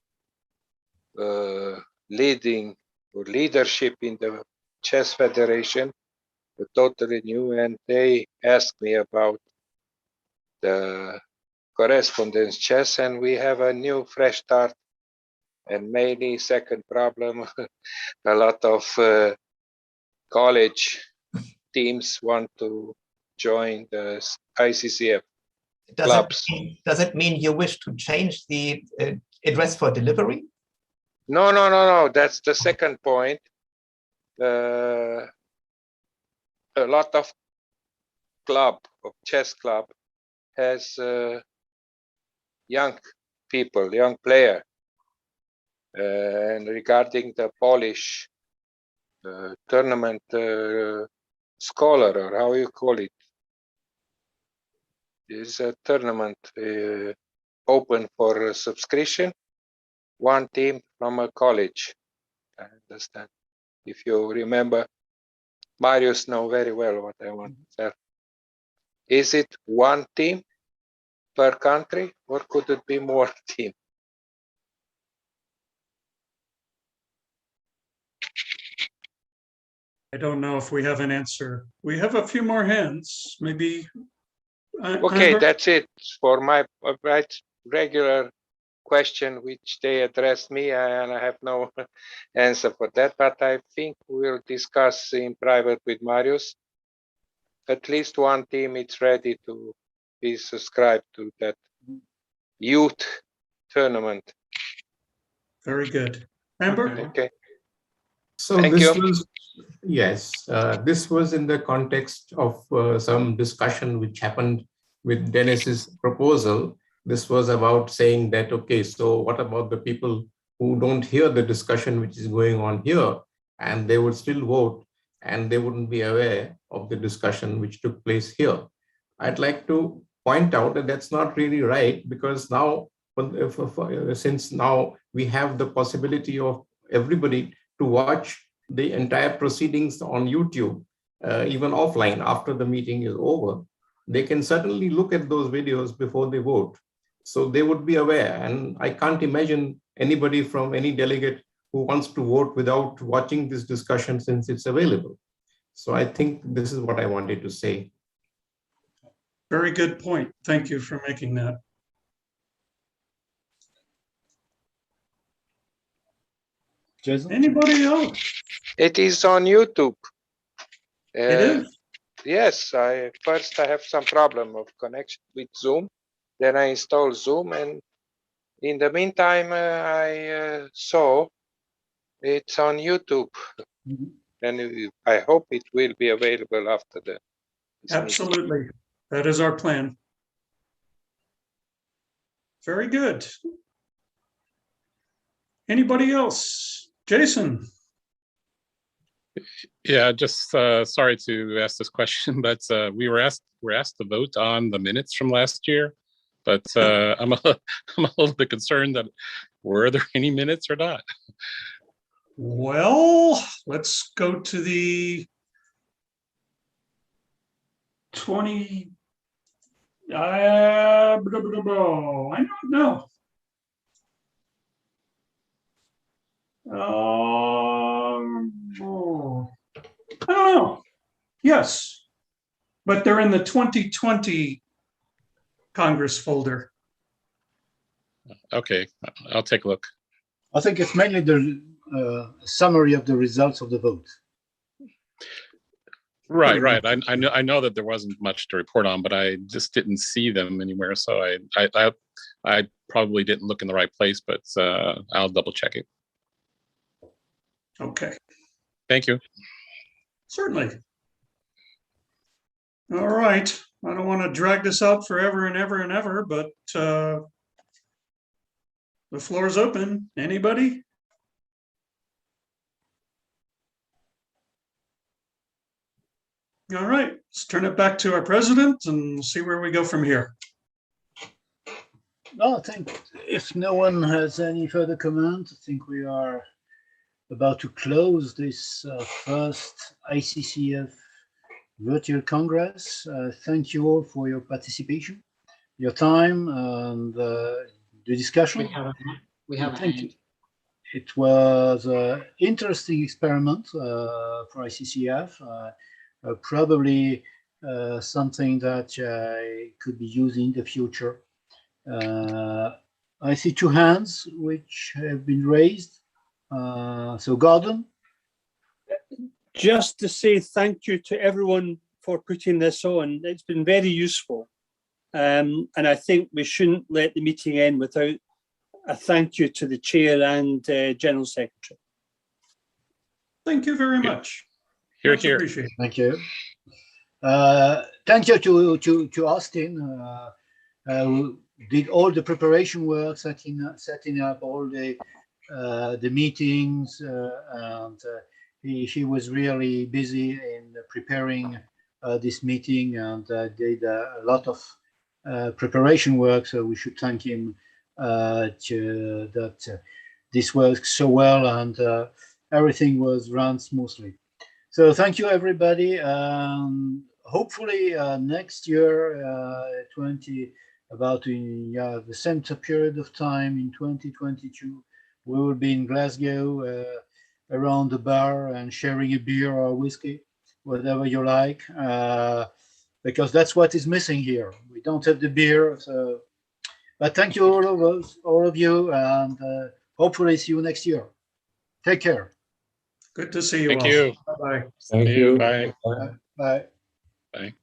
leadership in the chess federation, totally new, and they asked me about the correspondence chess, and we have a new fresh start. And mainly second problem, a lot of college teams want to join the ICCF clubs. Does it mean you wish to change the address for delivery? No. That's the second point. A lot of chess club has young people, young player. And regarding the Polish tournament scholar, or how you call it, is a tournament open for subscription. One team from a college. I understand. If you remember, Marius know very well what I want to say. Is it one team per country, or could it be more team? I don't know if we have an answer. We have a few more hands, maybe. Okay, that's it for my regular question, which they addressed me, and I have no answer for that, but I think we'll discuss in private with Marius. At least one team is ready to be subscribed to that youth tournament. Very good. Amber? Okay. So Thank this you. was, yes, this was in the context of some discussion which happened with Dennis's proposal. This was about saying that, okay, so what about the people who don't hear the discussion which is going on here, and they would still vote and they wouldn't be aware of the discussion which took place here. I'd like to point out that that's not really right, because now, since now we have the possibility of everybody to watch the entire proceedings on YouTube, even offline after the meeting is over, they can certainly look at those videos before they vote. So they would be aware, and I can't imagine anybody from any delegate who wants to vote without watching this discussion since it's available. So I think this is what I wanted to say. Very good point. Thank you for making that. Jason? Anybody else? It is on YouTube. It is? Yes, I have some problem of connection with Zoom. Then I install Zoom, and in the meantime, I saw it's on YouTube. And I hope it will be available after the. Absolutely. That is our plan. Very good. Anybody else? Jason? Yeah, just sorry to ask this question, but we were asked to vote on the minutes from last year, but I'm a little bit concerned that were there any minutes or not? Well, let's go to the 20. I don't know. I don't know. Yes, but they're in the 2020 Congress folder. Okay, I'll take a look. I think it's mainly the summary of the results of the vote. Right. I know that there wasn't much to report on, but I just didn't see them anywhere. So I probably didn't look in the right place, but I'll double check it. Okay. Thank you. Certainly. All right. I don't want to drag this out forever and ever and ever, but the floor is open. Anybody? All right, let's turn it back to our president and see where we go from here. No, I think if no one has any further comment, I think we are about to close this first ICCF virtual Congress. Thank you all for your participation, your time, and the discussion. We have a hand. It was an interesting experiment for ICCF, probably something that could be used in the future. I see two hands which have been raised. So Gordon? Just to say thank you to everyone for putting this on. It's been very useful. And I think we shouldn't let the meeting end without a thank you to the chair and general secretary. Thank you very much. Here, Much here. appreciated. Thank you. Thank you to Austin, who did all the preparation work, setting up all the meetings, and he was really busy in preparing this meeting and did a lot of preparation work. So we should thank him that this worked so well and everything was run smoothly. So thank you, everybody. Hopefully next year, about in the same period of time in 2022, we will be in Glasgow around the bar and sharing a beer or whiskey, whatever you like, because that's what is missing here. We don't have the beer. So, but thank you all of you, and hopefully see you next year. Take care. Good to see you Thank all. you. Bye-bye. Thank you. Bye. Bye. Bye.